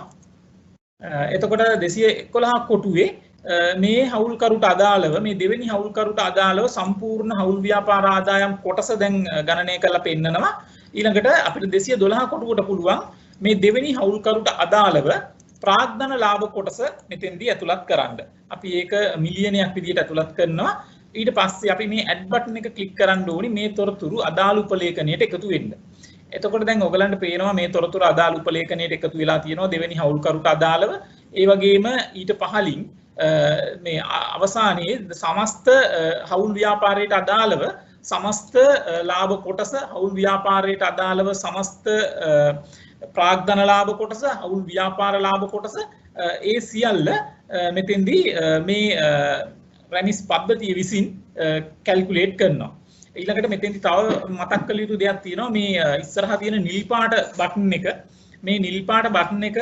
එතකොට 211 කොටුවේ මේ හවුල්කරුට අදාළව මේ දෙවෙනි හවුල්කරුට අදාළව සම්පූර්ණ හවුල් ව්‍යාපාර ආදායම් කොටස දැන් ගණනය කරලා පෙන්නනවා. ඊළඟට අපිට 212 කොටුවට පුළුවන් මේ දෙවෙනි හවුල්කරුට අදාළව ප්‍රාග්ධන ලාභ කොටස මෙතෙන්දී ඇතුළත් කරන්න. අපි ඒක මිලියනයක් විදියට ඇතුළත් කරනවා. ඊට පස්සේ අපි මේ ඇඩ් බටන් එක ක්ලික් කරන්න ඕනි මේ තොරතුරු අදාළ උපලේඛනයට එකතු වෙන්න. එතකොට දැන් ඔයගලන්ට පේනවා මේ තොරතුරු අදාළ උපලේඛනයට එකතු වෙලා තියෙනවා දෙවෙනි හවුල්කරුට අදාළව. ඒ වගේම ඊට පහලින් මේ අවසානයේ සමස්ත හවුල් ව්‍යාපාරයට අදාළව සමස්ත ලාභ කොටස, හවුල් ව්‍යාපාරයට අදාළව සමස්ත ප්‍රාග්ධන ලාභ කොටස, හවුල් ව්‍යාපාර ලාභ කොටස, ඒ සියල්ල මෙතෙන්දී මේ රැමිස් පද්ධතිය විසින් කැල්කියුලේට් කරනවා. ඊළඟට මෙතෙන්දී තව මතක් කළ යුතු දෙයක් තියෙනවා. මේ ඉස්සරහා තියෙන නිල් පාට බටන් එක, මේ නිල් පාට බටන් එක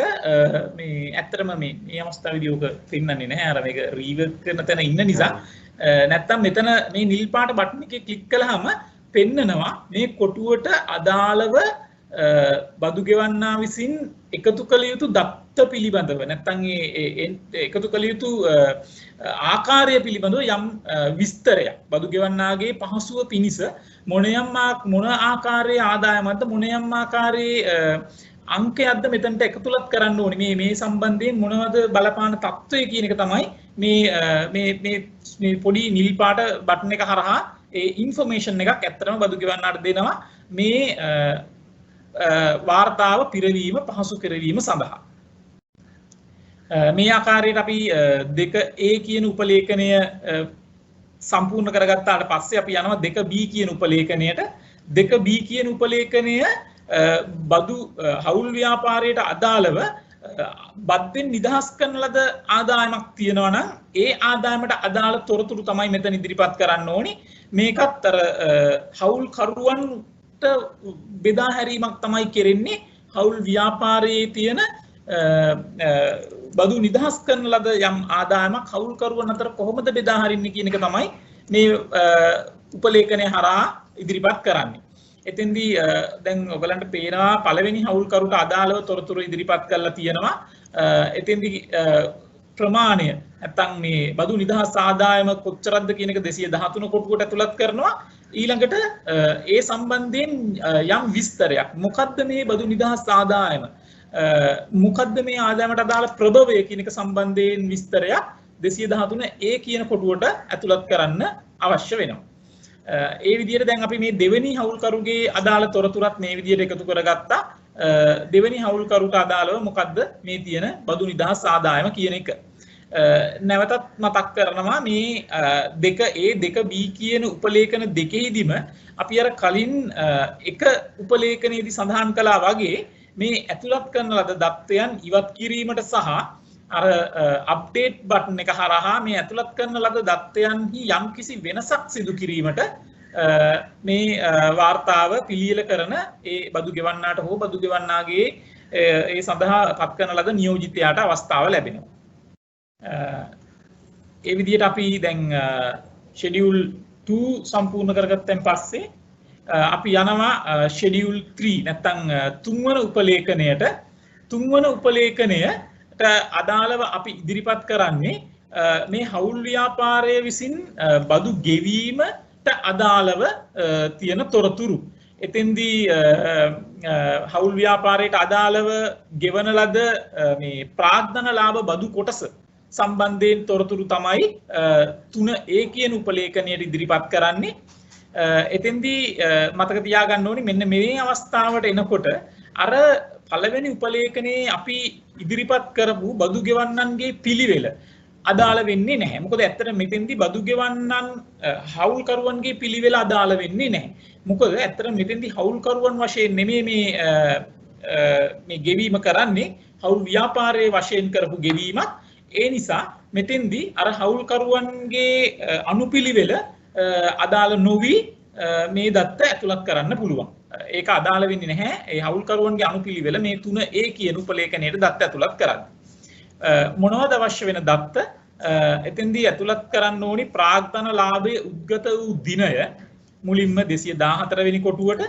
මේ ඇත්තටම මේ අවස්ථාවේදී ඔක පෙන්වන්නේ නැහැ. අර මේක රීවර්ක් කරන තැන ඉන්න නිසා. නැත්තම් මෙතන මේ නිල් පාට බටන් එකේ ක්ලික් කළාම පෙන්නනවා මේ කොටුවට අදාළව බදු ගෙවන්නා විසින් එකතු කළ යුතු දත්ත පිළිබඳව නැත්නම් එකතු කළ යුතු ආකාරය පිළිබඳව යම් විස්තරයක් බදු ගෙවන්නාගේ පහසුව පිණිස මොන ආකාරයේ ආදායමක්ද මොන යම් ආකාරයේ අංකයක්ද මෙතනට එකතුලත් කරන්න ඕනේ. මේ සම්බන්ධයෙන් මොනවද බලපාන තත්ත්වය කියන එක තමයි මේ පොඩි නිල් පාට බටන් එක හරහා ඒ ඉන්ෆර්මේෂන් එකක් ඇත්තටම බදු ගෙවන්නාට දෙනවා මේ වාර්තාව පිරවීම පහසු කරවීම සඳහා. මේ ආකාරයට අපි 2A කියන උපලේඛනය සම්පූර්ණ කරගත්තාට පස්සේ අපි යනවා 2B කියන උපලේඛනයට. 2B කියන උපලේඛනය බදු හවුල් ව්‍යාපාරයට අදාළව බද්දෙන් නිදහස් කරන ලද ආදායමක් තියෙනවා නම් ඒ ආදායමට අදාළ තොරතුරු තමයි මෙතන ඉදිරිපත් කරන්න ඕනේ. මේකත් අර හවුල් කරුවන්ට බෙදා හැරීමක් තමයි කෙරෙන්නේ. හවුල් ව්‍යාපාරයේ තියෙන බදු නිදහස් කරන ලද යම් ආදායමක් හවුල් කරුවන් අතර කොහොමද බෙදා හරින්නේ කියන එක තමයි මේ උපලේඛනය හරහා ඉදිරිපත් කරන්නේ. එතෙන්දී දැන් ඔයගලන්ට පේනවා පළවෙනි හවුල්කරුට අදාළව තොරතුරු ඉදිරිපත් කරලා තියෙනවා. එතෙන්දී ප්‍රමාණය නැත්තම් මේ බදු නිදහස් ආදායම කොච්චරද කියන එක 213 කොටුවට ඇතුළත් කරනවා. ඊළඟට ඒ සම්බන්ධයෙන් යම් විස්තරයක් මොකද්ද මේ බදු නිදහස් ආදායම, මොකද්ද මේ ආදායමට අදාළ ප්‍රභවය කියන එක සම්බන්ධයෙන් විස්තරයක් 213 ඒ කියන කොටුවට ඇතුළත් කරන්න අවශ්‍ය වෙනවා. ඒ විදිහට දැන් අපි මේ දෙවෙනි හවුල්කරුගේ අදාළ තොරතුරත් මේ විදිහට එකතු කරගත්තා. දෙවෙනි හවුල්කරුට අදාළව මොකද්ද මේ තියෙන බදු නිදහස් ආදායම කියන එක. නැවතත් මතක් කරනවා මේ දෙක A දෙක B කියන උපලේඛන දෙකෙහිදීම අපි අර කලින් එක උපලේඛනයේදී සඳහන් කළා වගේ මේ ඇතුළත් කරන ලද දත්තයන් ඉවත් කිරීමට සහ අර අප්ඩේට් බටන් එක හරහා මේ ඇතුළත් කරන ලද දත්තයන්හි යම්කිසි වෙනසක් සිදු කිරීමට මේ වාර්තාව පිළියෙල කරන ඒ බදු ගෙවන්නාට හෝ බදු ගෙවන්නාගේ ඒ සඳහා පත් කරන ලද නියෝජිතයාට අවස්ථාව ලැබෙනවා. ඒ විදිහට අපි දැන් ෂෙඩියුල් 2 සම්පූර්ණ කරගත්තන් පස්සේ අපි යනවා ෂෙඩියුල් 3 නැත්නම් තුන්වන උපලේඛනයට. තුන්වන උපලේඛනයට අදාළව අපි ඉදිරිපත් කරන්නේ මේ හවුල් ව්‍යාපාරය විසින් බදු ගෙවීමට අදාළව තියෙන තොරතුරු. එතෙන්දී හවුල් ව්‍යාපාරයට අදාළව ගෙවන ලද මේ ප්‍රාග්ධන ලාභ බදු කොටස සම්බන්ධයෙන් තොරතුරු තමයි 3A කියන උපලේඛනයට ඉදිරිපත් කරන්නේ. එතෙන්දී මතක තියාගන්න ඕනි මෙන්න මේ අවස්ථාවට එනකොට අර පළවෙනි උපලේඛනයේ අපි ඉදිරිපත් කරපු බදු ගෙවන්නන්ගේ පිළිවෙල අදාළ වෙන්නේ නැහැ. මොකද ඇත්තට මෙතෙන්දී බදු ගෙවන්නන් හවුල්කරුවන්ගේ පිළිවෙල අදාළ වෙන්නේ නැහැ. මොකද ඇත්තට මෙතෙන්දී හවුල්කරුවන් වශයෙන් නෙමෙයි මේ ගෙවීම කරන්නේ හවුල් ව්‍යාපාරයේ වශයෙන් කරපු ගෙවීමක්. ඒ නිසා මෙතෙන්දී අර හවුල්කරුවන්ගේ අනුපිළිවෙල අදාළ නොවි මේ දත්ත ඇතුළත් කරන්න පුළුවන්. ඒක අදාළ වෙන්නේ නැහැ. ඒ හවුල්කරුවන්ගේ අනුපිළිවෙල මේ 3A කියන උපලේඛනයේ දත්ත ඇතුළත් කරන්න. මොනවද අවශ්‍ය වෙන දත්ත? එතෙන්දී ඇතුළත් කරන්න ඕනි ප්‍රාග්ධන ලාභයේ උද්ගත වූ දිනය මුලින්ම 214 වෙනි කොටුවට.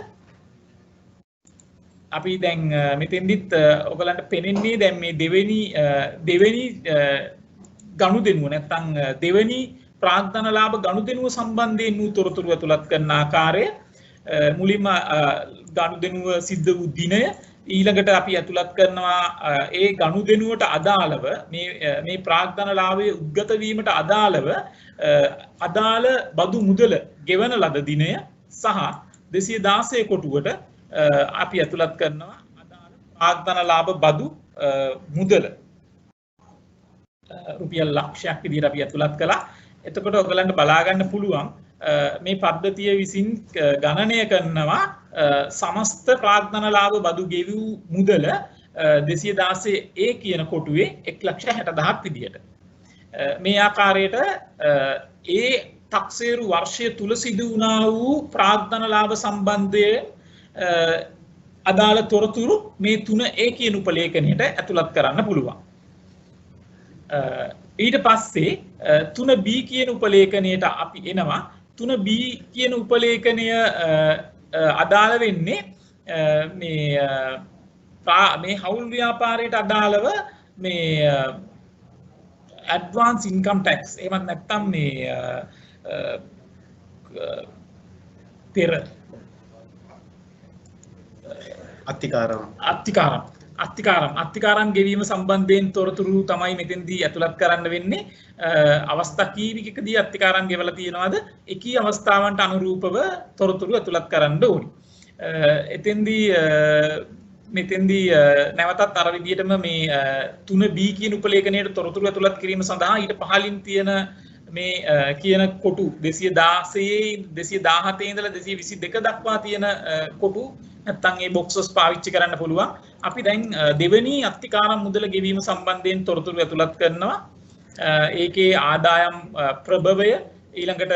අපි දැන් මෙතෙන්දිත් ඔයගලන්ට පෙනෙන්නේ දැන් මේ දෙවෙනි ගනුදෙනුව නැත්නම් දෙවෙනි ප්‍රාග්ධන ලාභ ගනුදෙනුව සම්බන්ධයෙන් වූ තොරතුරු ඇතුළත් කරන ආකාරය, මුලින්ම ගනුදෙනුව සිද්ධ වූ දිනය, ඊළඟට අපි ඇතුළත් කරනවා ඒ ගනුදෙනුවට අදාළව මේ ප්‍රාග්ධන ලාභයේ උද්ගත වීමට අදාළව අදාළ බදු මුදල ගෙවන ලද දිනය සහ 216 කොටුවට අපි ඇතුළත් කරනවා අදාළ ප්‍රාග්ධන ලාභ බදු මුදල රුපියල් ලක්ෂයක් විදිහට අපි ඇතුළත් කළා. එතකොට ඔයගලන්ට බලා ගන්න පුළුවන් මේ පද්ධතිය විසින් ගණනය කරනවා සමස්ත ප්‍රාග්ධන ලාභ බදු ගෙවූ මුදල 216A කියන කොටුවේ 1,60,000ක් විදිහට. මේ ආකාරයට ඒ තක්සේරු වර්ෂය තුල සිදු වුණා වූ ප්‍රාග්ධන ලාභ සම්බන්ධයෙන් අදාළ තොරතුරු මේ 3A කියන උපලේඛනයට ඇතුළත් කරන්න පුළුවන්. ඊට පස්සේ 3B කියන උපලේඛනයට අපි එනවා. 3B කියන උපලේඛනය අදාළ වෙන්නේ මේ හවුල් ව්‍යාපාරයට අදාළව මේ advance income tax එහෙමත් නැත්නම් මේ පෙර අත්තිකාරම් ගෙවීම සම්බන්ධයෙන් තොරතුරු තමයි මෙතෙන්දී ඇතුළත් කරන්න වෙන්නේ. අවස්ථා කීපයකදී අත්තිකාරම් ගෙවලා තියෙනවාද? එකී අවස්ථාවන්ට අනුරූපව තොරතුරු ඇතුළත් කරන්න ඕනි. මෙතෙන්දී නැවතත් අර විදිහටම මේ 3B කියන උපලේඛනයේ තොරතුරු ඇතුළත් කිරීම සඳහා ඊට පහළින් තියෙන මේ කියන කොටු 216 217 ඉඳලා 222 දක්වා තියෙන කොටු නැත්නම් ඒ බොක්සස් පාවිච්චි කරන්න පුළුවන්. අපි දැන් දෙවෙනි අත්තිකාරම් මුදල ගෙවීම සම්බන්ධයෙන් තොරතුරු ඇතුළත් කරනවා. ඒකේ ආදායම් ප්‍රභවය ඊළඟට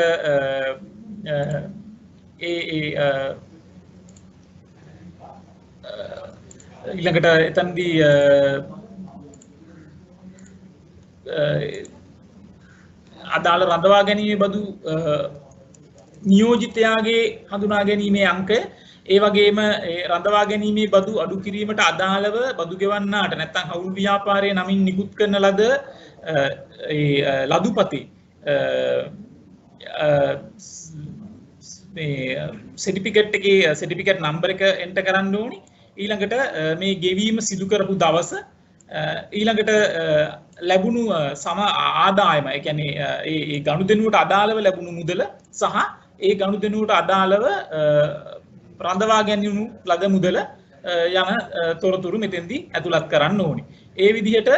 ඊළඟට එතනදී අදාළ රඳවා ගැනීමේ බදු නියෝජිතයාගේ හඳුනා ගැනීමේ අංකය, ඒ වගේම රඳවා ගැනීමේ බදු අඩු කිරීමට අදාළව බදු ගෙවන්නාට නැත්නම් හවුල් ව්‍යාපාරයේ නමින් නිකුත් කරන ලද ලදුපතේ මේ සර්ටිෆිකේට් නම්බර එක එන්ටර් කරන්න ඕනි. ඊළඟට මේ ගෙවීම සිදු කරපු දවස, ඊළඟට ලැබුණු සම ආදායම, ඒ කියන්නේ ඒ ගනුදෙනුවට අදාළව ලැබුණු මුදල සහ ඒ ගනුදෙනුවට අදාළව රඳවා ගැනීමු ලද මුදල යන තොරතුරු මෙතෙන්දී ඇතුළත් කරන්න ඕනි. ඒ විදිහට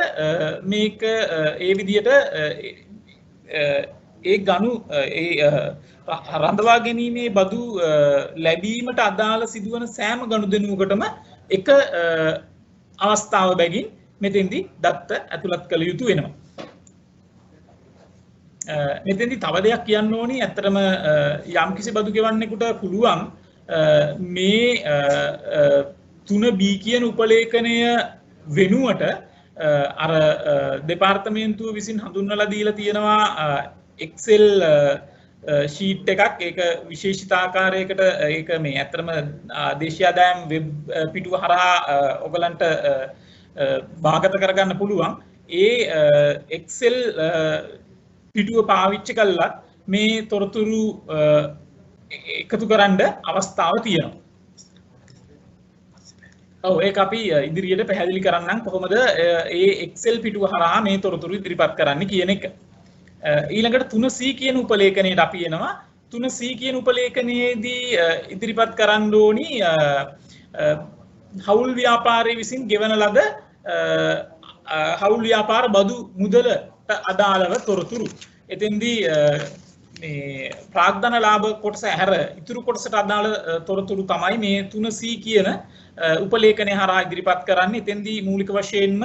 මේක ඒ විදිහට ඒ ගනු රඳවා ගැනීමේ බදු ලැබීමට අදාළ සිදුවන සෑම ගනුදෙනුවකටම එක අවස්ථාව බැගින් මෙතෙන්දී දත්ත ඇතුළත් කළ යුතු වෙනවා. මෙතෙන්දී තව දෙයක් කියන්න ඕනි. ඇත්තටම යම්කිසි බදු ගෙවන්නෙකුට පුළුවන් මේ 3B කියන උපලේඛනය වෙනුවට අර දෙපාර්තමේන්තුව විසින් හඳුන්වලා දීලා තියෙනවා Excel ෂීට් එකක්. ඒක විශේෂිත ආකාරයකට ඒක මේ ඇත්තටම දේශීය ආදායම් වෙබ් පිටුව හරහා ඔයගලන්ට භාගත කරගන්න පුළුවන්. ඒ Excel පිටුව පාවිච්චි කළා මේ තොරතුරු එකතු කරන්න අවස්ථාව තියෙනවා. ඔව් ඒක අපි ඉදිරියට පැහැදිලි කරන්නම් කොහොමද ඒ Excel පිටුව හරහා මේ තොරතුරු ඉදිරිපත් කරන්න කියන එක. ඊළඟට 3C කියන උපලේඛනයට අපි එනවා. 3C කියන උපලේඛනයේදී ඉදිරිපත් කරන්න ඕනි හවුල් ව්‍යාපාරයේ විසින් ගෙවන ලද හවුල් ව්‍යාපාර බදු මුදලට අදාළව තොරතුරු. එතෙන්දී මේ ප්‍රාග්ධන ලාභ කොටස හැර ඉතුරු කොටසට අදාළ තොරතුරු තමයි මේ 3C කියන උපලේඛනය හරහා ඉදිරිපත් කරන්නේ. එතෙන්දී මූලික වශයෙන්ම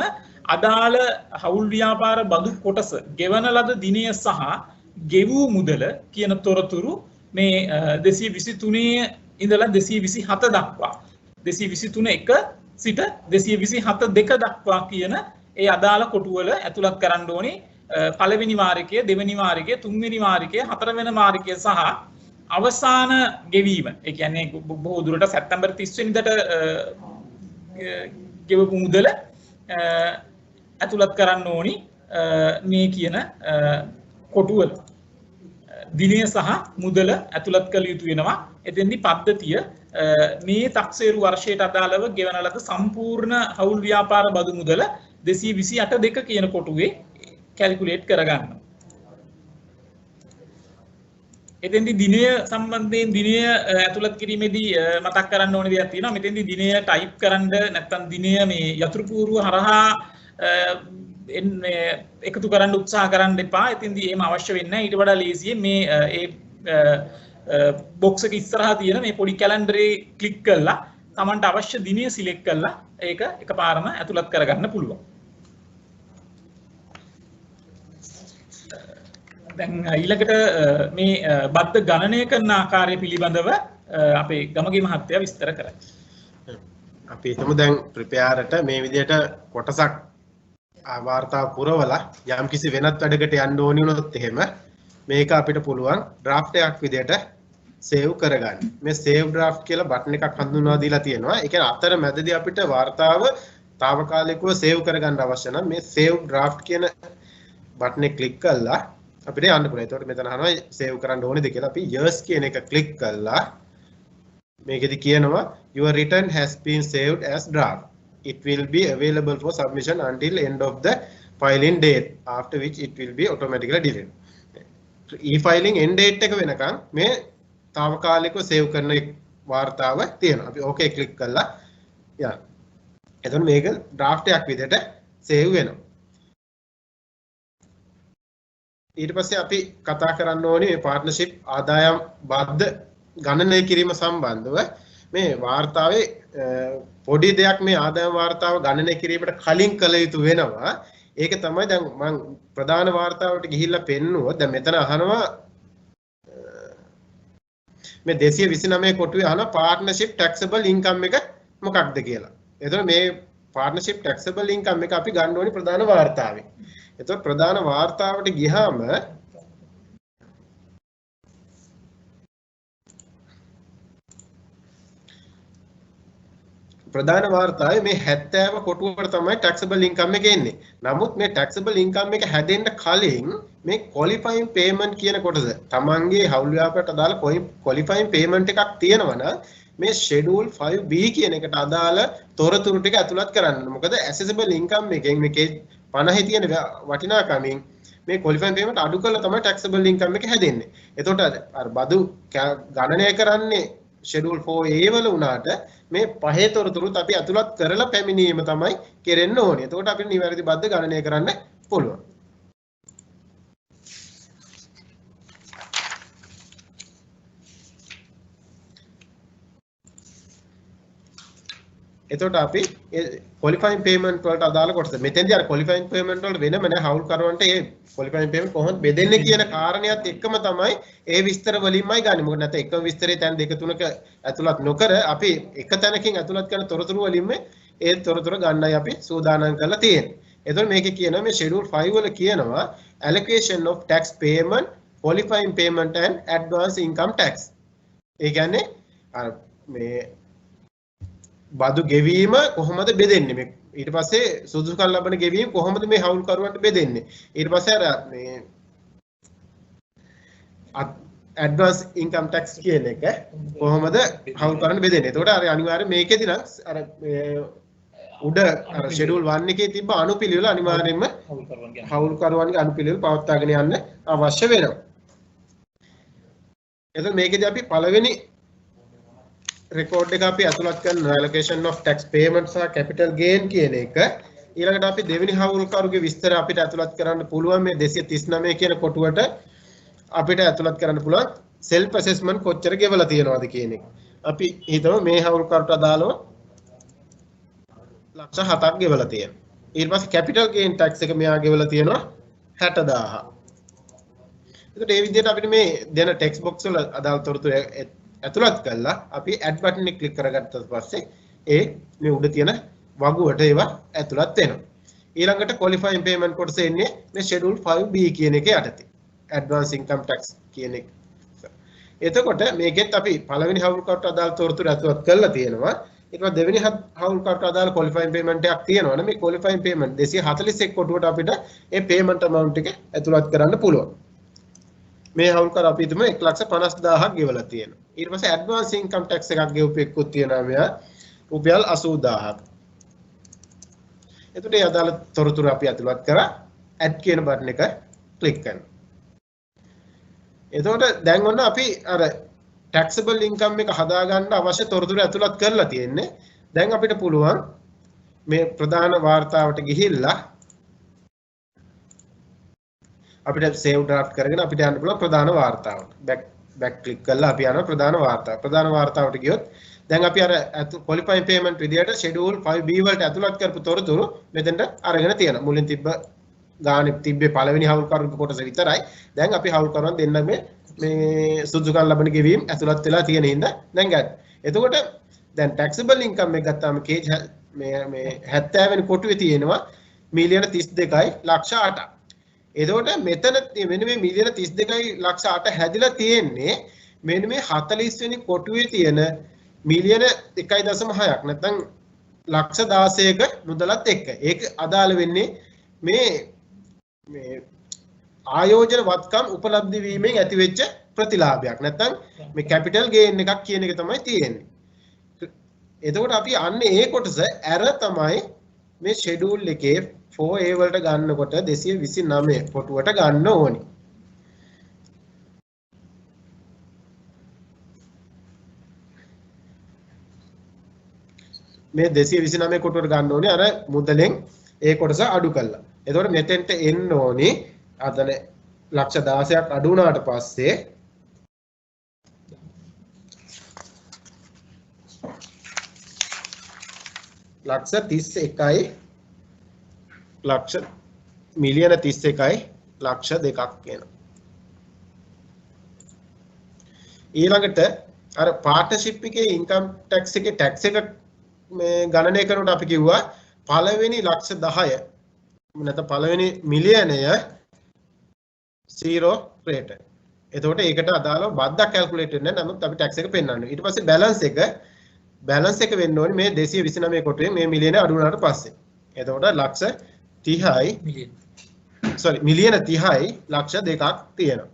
අදාළ හවුල් ව්‍යාපාර බදු කොටස ගෙවන ලද දිනය සහ ගෙවූ මුදල කියන තොරතුරු මේ 223 ඉඳලා 227 දක්වා 223 1 සිට 227 2 දක්වා කියන ඒ අදාළ කොටුවල ඇතුළත් කරන්න ඕනේ. පළවෙනි වාරිකය, දෙවෙනි වාරිකය, තුන්වෙනි වාරිකය, හතරවෙනි වාරිකය සහ අවසාන ගෙවීම. ඒ කියන්නේ බොහෝ දුරට සැප්තැම්බර් 30 වෙනිදාට ගෙවපු මුදල ඇතුළත් කරන්න ඕනි මේ කියන කොටුවල. දිනය සහ මුදල ඇතුළත් කළ යුතු වෙනවා. එතෙන්දී පද්ධතිය මේ තක්සේරු වර්ෂයට අදාළව ගෙවන ලද සම්පූර්ණ හවුල් ව්‍යාපාර බදු මුදල 228 2 කියන කොටුවේ කැල්කියුලේට් කරගන්න. එතෙන්දී දිනය සම්බන්ධයෙන් දිනය ඇතුළත් කිරීමේදී මතක් කරන්න ඕන දෙයක් තියෙනවා. මෙතෙන්දී දිනය ටයිප් කරන්න නැත්නම් දිනය මේ යතුරු පූර්ව හරහා එකතු කරන්න උත්සාහ කරන්න එපා. එතෙන්දී එහෙම අවශ්‍ය වෙන්නේ නැහැ. ඊට වඩා ලේසියෙන් මේ බොක්ස් එක ඉස්සරහා තියෙන මේ පොඩි කැලෙන්ඩරේ ක්ලික් කරලා Tamanට අවශ්‍ය දිනය සිලෙක්ට් කරලා ඒක එකපාරම ඇතුළත් කරගන්න පුළුවන්. දැන් ඊළඟට මේ බද්ද ගණනය කරන ආකාරය පිළිබඳව අපේ ගමගේ මහත්තයා විස්තර කරයි. අපි හිතමු දැන් ප්‍රිපෙයාරට මේ විදිහට කොටසක් වාර්තාව පුරවලා යම් කිසි වෙනත් වැඩකට යන්න ඕනි වුණොත් එහෙම මේක අපිට පුළුවන් ඩ්‍රාෆ්ට් එකක් විදිහට සේව් කරගන්න. මේ සේව් ඩ්‍රාෆ්ට් කියලා බටන් එකක් හඳුන්වා දීලා තියෙනවා. ඒ කියන්නේ අතර මැදදී අපිට වාර්තාව తాවකාලිකව සේව් කරගන්න අවශ්‍ය නම් මේ සේව් ඩ්‍රාෆ්ට් කියන බටන් එක ක්ලික් කරලා අපිට යන්න පුළුවන්. ඒතකොට මෙතන අහනවා සේව් කරන්න ඕනේද කියලා. අපි yes කියන එක ක්ලික් කළා. මේකෙදි කියනවා your return has been saved as draft. It will be available for submission until end of the filing date, after which it will be automatically deleted. e-filing end date එක වෙනකන් මේ తాවකාලිකව save කරන වාර්තාව තියෙනවා. අපි okay ක්ලික් කළා. යන්න. එතකොට මේක draft එකක් විදිහට සේව් වෙනවා. ඊට පස්සේ අපි කතා කරන්න ඕනේ මේ පාර්ට්නර්ෂිප් ආදායම් බද්ධ ගණනය කිරීම සම්බන්ධව. මේ වාර්තාවේ පොඩි දෙයක් මේ ආදායම් වාර්තාව ගණනය කිරීමට කලින් කළ යුතු වෙනවා. ඒක තමයි දැන් මම ප්‍රධාන වාර්තාවට ගිහිල්ලා පෙන්නුවොත් දැන් මෙතන අහනවා මේ 229 කොටුවේ අහන පාර්ට්නර්ෂිප් ටැක්සබල් ඉන්කම් එක මොකක්ද කියලා. එතකොට මේ පාර්ට්නර්ෂිප් ටැක්සබල් ඉන්කම් එක අපි ගන්න ඕනේ ප්‍රධාන වාර්තාවේ. එතකොට ප්‍රධාන වාර්තාවට ගියාම ප්‍රධාන වාර්තාවේ මේ 70 කොටුවට තමයි taxable income එක එන්නේ. නමුත් මේ taxable income එක හැදෙන්න කලින් මේ qualifying payment කියන කොටස තමන්ගේ හවුල් ව්‍යාපාරයට අදාළ qualifying payment එකක් තියෙනවා නම් මේ schedule 5B කියන එකට අදාළ තොරතුරු ටික ඇතුළත් කරන්න. මොකද assessable income එකෙන් මේකේ 50 තියෙන වටිනාකමින් මේ qualifying payment අඩු කරලා තමයි taxable income එක හැදෙන්නේ. එතකොට අර බදු ගණනය කරන්නේ schedule 4A වල උනාට මේ පහේ තොරතුරුත් අපි අතුලත් කරලා පැමිණීම තමයි කෙරෙන්න ඕනේ. එතකොට අපිට නිවැරදි බද්ද ගණනය කරන්න පුළුවන්. එතකොට අපි qualifying payment වලට අදාළ කොටස මෙතෙන්දී අර qualifying payment වලට වෙනම නෑ හවුල් කරවන්ට ඒ qualifying payment කොහොමද බෙදෙන්නේ කියන කාරණියත් එක්කම තමයි ඒ විස්තර වලින්මයි ගන්න. මොකද නැත්නම් එකම විස්තරේ තැන් දෙක තුනක ඇතුළත් නොකර අපි එක තැනකින් ඇතුළත් කරන තොරතුරු වලින්ම ඒ තොරතුරු ගන්නයි අපි සූදානම් කරලා තියෙන්නේ. එතකොට මේකේ කියනවා මේ schedule 5 වල කියනවා allocation of tax payment, qualifying payment and advance income tax. ඒ කියන්නේ අර මේ බදු ගෙවීම කොහොමද බෙදෙන්නේ මේ ඊට පස්සේ සුදුසුකම් ලබන ගෙවීම කොහොමද මේ හවුල් කරුවන්ට බෙදෙන්නේ ඊට පස්සේ අර මේ ඇඩ්වාන්ස් ඉන්කම් ටැක්ස් කියන එක කොහොමද හවුල් කරන්න බෙදෙන්නේ එතකොට අර අනිවාර්යයෙන් මේකෙදි නම් අර උඩ අර ෂෙඩියුල් 1 එකේ තිබ්බ අනුපිළිවෙල අනිවාර්යයෙන්ම හවුල් කරුවන්ගේ අනුපිළිවෙල පවත්වාගෙන යන්න අවශ්‍ය වෙනවා එතකොට මේකෙදි අපි පළවෙනි record එක අපි අතුලත් කරන allocation of tax payments සහ capital gain කියන එක ඊළඟට අපි දෙවෙනි හවුල්කරුගේ විස්තර අපිට අතුලත් කරන්න පුළුවන් මේ 239 කියන කොටුවට අපිට අතුලත් කරන්න පුළුවන් self assessment කොච්චර ගෙවලා තියෙනවද කියන එක. අපි හිතමු මේ හවුල්කරුට අදාළව ලක්ෂ 7ක් ගෙවලා තියෙනවා. ඊට පස්සේ capital gain tax එක මෙයා ගෙවලා තියෙනවා 60000. එතකොට මේ විදිහට අපිට මේ දෙන text box වල අදාළ තොරතුරු ඇතුළත් කළා අපි add button එක click කරගත්තට පස්සේ ඒ මේ උඩ තියෙන වගුවට ඒවා ඇතුළත් වෙනවා ඊළඟට qualifying payment කොටස එන්නේ මේ schedule 5B කියන එකේ යටතේ advance income tax කියන එක. එතකොට මේකෙත් අපි පළවෙනි හවුල්කරුට අදාළ තොරතුරු ඇතුළත් කරලා තියෙනවා ඊට පස්සේ දෙවෙනි හවුල්කරුට අදාළ qualifying payment එකක් තියෙනවනේ මේ qualifying payment 241 කොටුවට අපිට ඒ payment amount එක ඇතුළත් කරන්න පුළුවන්. මේ හවුල්කර අපි හිතමු 1,50,000ක් ගෙවලා තියෙනවා. ඊට පස්සේ ඇඩ්වාන්ස් ඉන්කම් ටැක්ස් එකක් ගෙවපු එක්කුත් තියෙනවා මෙයා රුපියල් 80000ක්. එතකොට ඒ අදාළ තොරතුරු අපි ඇතුළත් කරා ඇඩ් කියන බටන් එක ක්ලික් කරනවා. එතකොට දැන් ඔන්න අපි අර taxable income එක හදාගන්න අවශ්‍ය තොරතුරු ඇතුළත් කරලා තියෙන්නේ. දැන් අපිට පුළුවන් මේ ප්‍රධාන වාර්තාවට ගිහිල්ලා අපිට save draft කරගෙන අපිට යන්න පුළුවන් ප්‍රධාන වාර්තාවට. back click කරලා අපි යනවා ප්‍රධාන වාර්තාව. ප්‍රධාන වාර්තාවට ගියොත් දැන් අපි අර qualifying payment විදියට schedule 5B වලට ඇතුළත් කරපු තොරතුරු මෙතෙන්ට අරගෙන තියෙනවා. මුලින් තිබ්බ ගානේ තිබ්බේ පළවෙනි හවුල්කරුගේ කොටස විතරයි. දැන් අපි හවුල්කරුවන් දෙන්න මේ සුදුසුකම් ලබන ගෙවීම් ඇතුළත් වෙලා තියෙන හින්දා දැන් ගන්න. එතකොට දැන් taxable income එක ගත්තාම මේ 70 වෙනි කොටුවේ තියෙනවා මිලියන 32යි ලක්ෂ 8ක්. එතකොට මෙතන මෙන්න මේ මිලියන 32යි ලක්ෂ 8 හැදිලා තියෙන්නේ මෙන්න මේ 40 වෙනි කොටුවේ තියෙන මිලියන 1.6ක් නැත්නම් ලක්ෂ 16ක මුදලත් එක්ක. ඒක අදාළ වෙන්නේ මේ ආයෝජන වත්කම් උපලබ්ධ වීමෙන් ඇතිවෙච්ච ප්‍රතිලාභයක්. නැත්නම් මේ කැපිටල් ගේන් එකක් කියන එක තමයි තියෙන්නේ. එතකොට අපි අන්නේ ඒ කොටස ඇර තමයි මේ ෂෙඩියුල් එකේ 4A වලට ගන්නකොට 229 කොටුවට ගන්න ඕනි. මේ 229 කොටුවට ගන්න ඕනේ අර මුදලෙන් ඒ කොටස අඩු කළා. එතකොට මෙතෙන්ට එන්න ඕනේ අතන ලක්ෂ 16ක් අඩු වුණාට පස්සේ ලක්ෂ 31යි ලක්ෂ මිලියන 31යි ලක්ෂ 2ක් වෙනවා. ඊළඟට අර පාර්ට්නර්ෂිප් එකේ ඉන්කම් ටැක්ස් එකේ ටැක්ස් එක මේ ගණනය කරනකොට අපි කිව්වා පළවෙනි ලක්ෂ 10 නැත්නම් පළවෙනි මිලියනය 0 රේට්. එතකොට ඒකට අදාළව බද්දක් කැල්කියුලේට් වෙන්නේ නැහැ. නමුත් අපි ටැක්ස් එක පෙන්වන්නේ. ඊට පස්සේ බැලන්ස් එක වෙන්න ඕනේ මේ 229 කොටුවෙන් මේ මිලියන අඩු වුණාට පස්සේ. එතකොට ලක්ෂ 30යි මිලියන 30යි ලක්ෂ 2ක් තියෙනවා.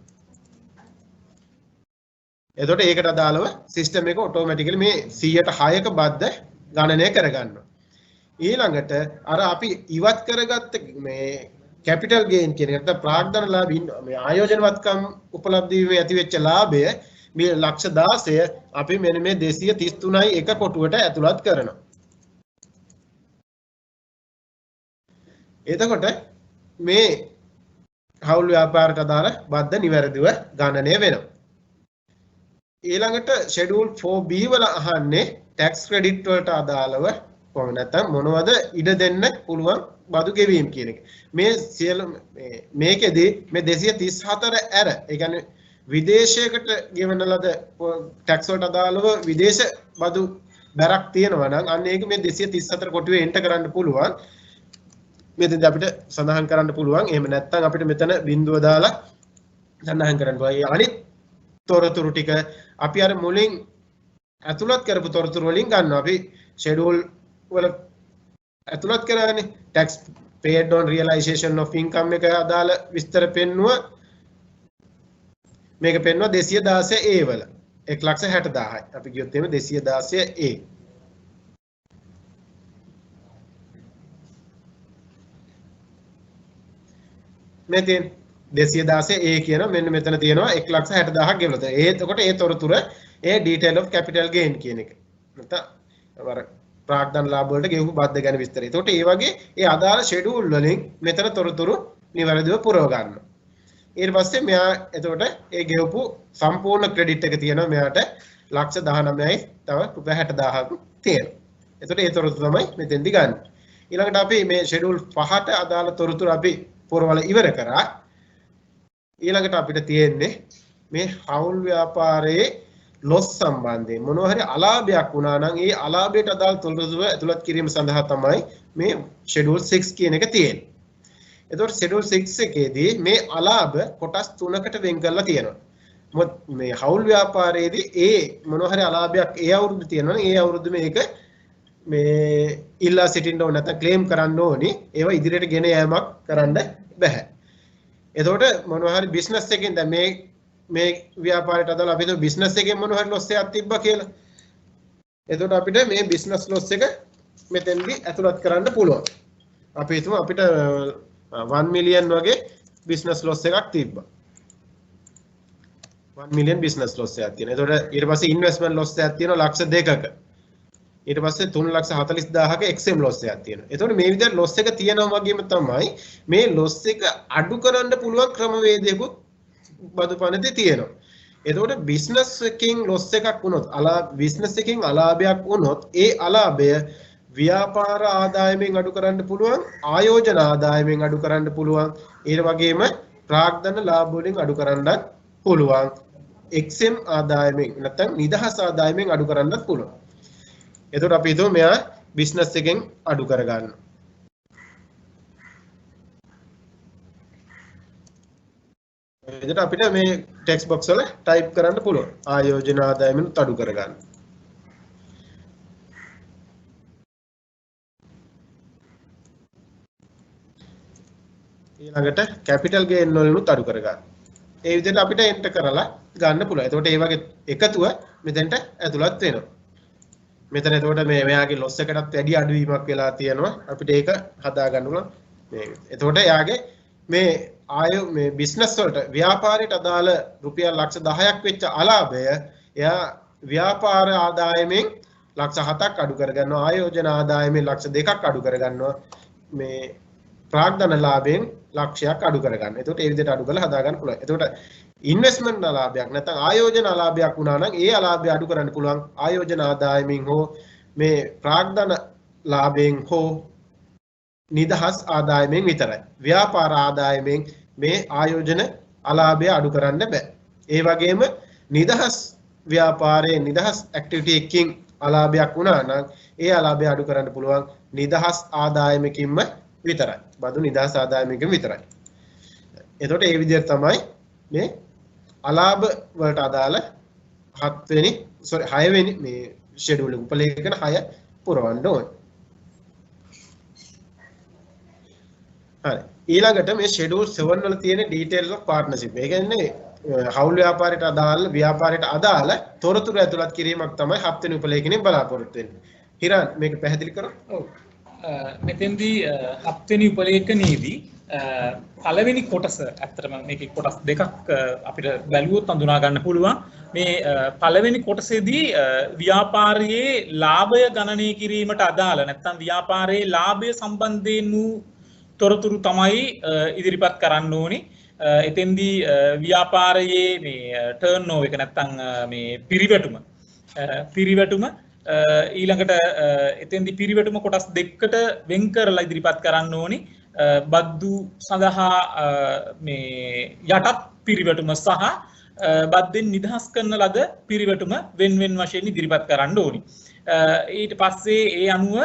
එතකොට ඒකට අදාළව සිස්ටම් එක ඔටෝමැටිකලි මේ 106ක බද්ද ගණනය කරගන්නවා. ඊළඟට අර අපි ඉවත් කරගත්ත මේ කැපිටල් ගේන් කියන එක නැත්නම් ප්‍රාග්ධන ලාභ මේ ආයෝජනවත්කම් උපලබ්ධ වීමේ ඇති වෙච්ච ලාභය මේ ලක්ෂ 16 අපි මෙන්න මේ 233යි එක කොටුවට ඇතුළත් කරනවා. එතකොට මේ හවුල් ව්‍යාපාරයට අදාළ බද්ද නිවැරදිව ගණනය වෙනවා. ඊළඟට ෂෙඩියුල් 4B වල අහන්නේ ටැක්ස් ක්‍රෙඩිට් වලට අදාළව කොහොමද නැත්නම් මොනවද ඉඩ දෙන්න පුළුවන් බදු ගෙවීම කියන එක. මේ සියලු මේකෙදී මේ 234 ඇර ඒ කියන්නේ විදේශයකට ගෙවන ලද ටැක්ස් වලට අදාළව විදේශ බදු බැරක් තියෙනවා නම් අන්න ඒක මේ 234 කොටුවේ එන්ටර් කරන්න පුළුවන්. මෙතෙන්ද අපිට සඳහන් කරන්න පුළුවන්. එහෙම නැත්නම් අපිට මෙතන බිඳුව දාලා සඳහන් කරන්න පුළුවන්. අනිත් තොරතුරු ටික අපි අර මුලින් ඇතුළත් කරපු තොරතුරු වලින් ගන්නවා. අපි ෂෙඩියුල් වල ඇතුළත් කරානේ tax paid on realization of income එක අදාළ විස්තර පෙන්නුවා. මේක පෙන්නුවා 216 A වල 1,60,000යි. අපි කියොත් එහෙම 216 A. මෙතෙන් 216 A කියන මෙන්න මෙතන තියෙනවා 1,60,000ක් ගෙවලා තියෙනවා. එතකොට ඒ තොරතුර ඒ detail of capital gain කියන එක. නැත්නම් අර ප්‍රාග්ධන ලාභ වලට ගෙවපු බද්ද ගැන විස්තරය. එතකොට ඒ වගේ ඒ අදාළ ෂෙඩියුල් වලින් මෙතන තොරතුරු නිවැරදිව පුරව ගන්නවා. ඊට පස්සේ මෙයා එතකොට ඒ ගෙවපු සම්පූර්ණ ක්‍රෙඩිට් එක තියෙනවා මෙයාට ලක්ෂ 19යි තව රුපියල් 60,000ක් තියෙනවා. එතකොට ඒ තොරතුරු තමයි මෙතෙන්දි ගන්න. ඊළඟට අපි මේ ෂෙඩියුල් 5ට අදාළ තොරතුරු අපි පුරවල ඉවර කරා. ඊළඟට අපිට තියෙන්නේ මේ හවුල් ව්‍යාපාරයේ ලොස් සම්බන්ධයෙන් මොනවා හරි අලාභයක් වුණා නම් ඒ අලාභයට අදාළ තොරතුරු ඇතුළත් කිරීම සඳහා තමයි මේ ෂෙඩියුල් 6 කියන එක තියෙන්නේ. එතකොට ෂෙඩියුල් 6 එකේදී මේ අලාභ කොටස් 3කට වෙන් කරලා තියෙනවා. මොකද මේ හවුල් ව්‍යාපාරයේදී ඒ මොනවා හරි අලාභයක් ඒ අවුරුද්ද තියෙනවා නම් ඒ අවුරුද්ද මේක මේ ඉල්ලා සිටින්න ඕන නැත්නම් ක්ලේම් කරන්න ඕනි. ඒවා ඉදිරියට ගෙන යෑමක් කරන්න බෑ. එතකොට මොනවා හරි බිස්නස් එකකින් දැන් මේ ව්‍යාපාරයට අදාළ අපි හිතමු බිස්නස් එකෙන් මොනවා හරි ලොස් එකක් තිබ්බා කියලා. එතකොට අපිට මේ බිස්නස් ලොස් එක මෙතෙන්දි ඇතුළත් කරන්න පුළුවන්. අපි හිතමු අපිට 1 මිලියන් වගේ බිස්නස් ලොස් එකක් තිබ්බා. 1 මිලියන් බිස්නස් ලොස් එකක් තියෙනවා. එතකොට ඊට පස්සේ ඉන්වෙස්ට්මන්ට් ලොස් එකක් තියෙනවා ලක්ෂ 2ක. ඊට පස්සේ 3,40,000ක XM ලොස් එකක් තියෙනවා. එතකොට මේ විදිහට ලොස් එක තියෙනවා වගේම තමයි මේ ලොස් එක අඩු කරන්න පුළුවන් ක්‍රමවේදයකුත් බදු පනතේ තියෙනවා. එතකොට බිස්නස් එකකින් ලොස් එකක් වුණොත් බිස්නස් එකකින් අලාභයක් වුණොත් ඒ අලාභය ව්‍යාපාර ආදායමෙන් අඩු කරන්න පුළුවන්, ආයෝජන ආදායමෙන් අඩු කරන්න පුළුවන්, ඊට වගේම ප්‍රාග්ධන ලාභ වලින් අඩු කරන්නත් පුළුවන්. XM ආදායමෙන් නැත්නම් නිදහස් ආදායමෙන් අඩු කරන්නත් පුළුවන්. එතකොට අපි හිතුව මෙයා බිස්නස් එකෙන් අඩු කරගන්න. එතකොට අපිට මේ ටෙක්ස්ට් බොක්ස් වල ටයිප් කරන්න පුළුවන්. ආයෝජන ආදායමෙන් අඩු කරගන්න. ඊළඟට කැපිටල් ගේන් වලිනුත් අඩු කරගන්න. ඒ විදිහට අපිට එන්ටර් කරලා ගන්න පුළුවන්. එතකොට මේ වගේ එකතුව මෙතෙන්ට ඇතුළත් වෙනවා. මෙතන එතකොට මේ මෙයාගේ ලොස් එකටත් වැඩි අඩුවීමක් වෙලා තියෙනවා. අපිට ඒක හදා ගන්න පුළුවන්. මේ එතකොට එයාගේ මේ බිස්නස් වලට ව්‍යාපාරයට අදාළ රුපියල් ලක්ෂ 10ක් වෙච්ච අලාභය එයා ව්‍යාපාර ආදායමෙන් ලක්ෂ 7ක් අඩු කරගන්නවා. ආයෝජන ආදායමෙන් ලක්ෂ 2ක් අඩු කරගන්නවා. මේ ප්‍රාග්ධන ලාභයෙන් ලක්ෂයක් අඩු කරගන්න. එතකොට ඒ විදිහට අඩු කරලා හදා ගන්න පුළුවන්. එතකොට ඉන්වෙස්ට්මන්ට් අලාභයක් නැත්නම් ආයෝජන අලාභයක් වුණා නම් ඒ අලාභය අඩු කරන්න පුළුවන් ආයෝජන ආදායමෙන් හෝ මේ ප්‍රාග්ධන ලාභයෙන් හෝ නිදහස් ආදායමෙන් විතරයි. ව්‍යාපාර ආදායමෙන් මේ ආයෝජන අලාභය අඩු කරන්න බෑ. ඒ වගේම නිදහස් ව්‍යාපාරයේ නිදහස් ඇක්ටිවිටි එකකින් අලාභයක් වුණා නම් ඒ අලාභය අඩු කරන්න පුළුවන් නිදහස් ආදායමකින්ම විතරයි. බදු නිදහස් ආදායමකින් විතරයි. එතකොට ඒ විදිහට තමයි මේ අලාභ වලට අදාළ 6 වෙනි මේ ෂෙඩියුල් එක උපලේඛන 6 පුරවන්න ඕනේ. හරි. ඊළඟට මේ ෂෙඩියුල් 7 වල තියෙන ඩීටේල්ස් ඔෆ් පාර්ට්නර්ෂිප්. ඒ කියන්නේ හවුල් ව්‍යාපාරයට අදාළ තොරතුරු ඇතුළත් කිරීමක් තමයි 7 වෙනි උපලේඛනයෙන් බලාපොරොත්තු වෙන්නේ. හිරන් මේක පැහැදිලි කරන්න. ඔව්. මෙතෙන්දී හත්වෙනි උපලේඛනයේදී පළවෙනි කොටස ඇත්තටම මේකේ කොටස් දෙකක් අපිට බැලුවොත් හඳුනා ගන්න පුළුවන්. මේ පළවෙනි කොටසේදී ව්‍යාපාරයේ ලාභය ගණනය කිරීමට අදාළ නැත්නම් ව්‍යාපාරයේ ලාභය සම්බන්ධයෙන් වූ තොරතුරු තමයි ඉදිරිපත් කරන්න ඕනේ. එතෙන්දී ව්‍යාපාරයේ මේ ටර්න් ඕවර් එක නැත්නම් මේ පිරිවැටුම ඊළඟට එතෙන්දී පිරිවැටුම කොටස් දෙකකට වෙන් කරලා ඉදිරිපත් කරන්න ඕනි. බද්දු සඳහා මේ යටත් පිරිවැටුම සහ බද්දෙන් නිදහස් කරන ලද පිරිවැටුම වෙන වෙන වශයෙන් ඉදිරිපත් කරන්න ඕනි. ඊට පස්සේ ඒ අනුව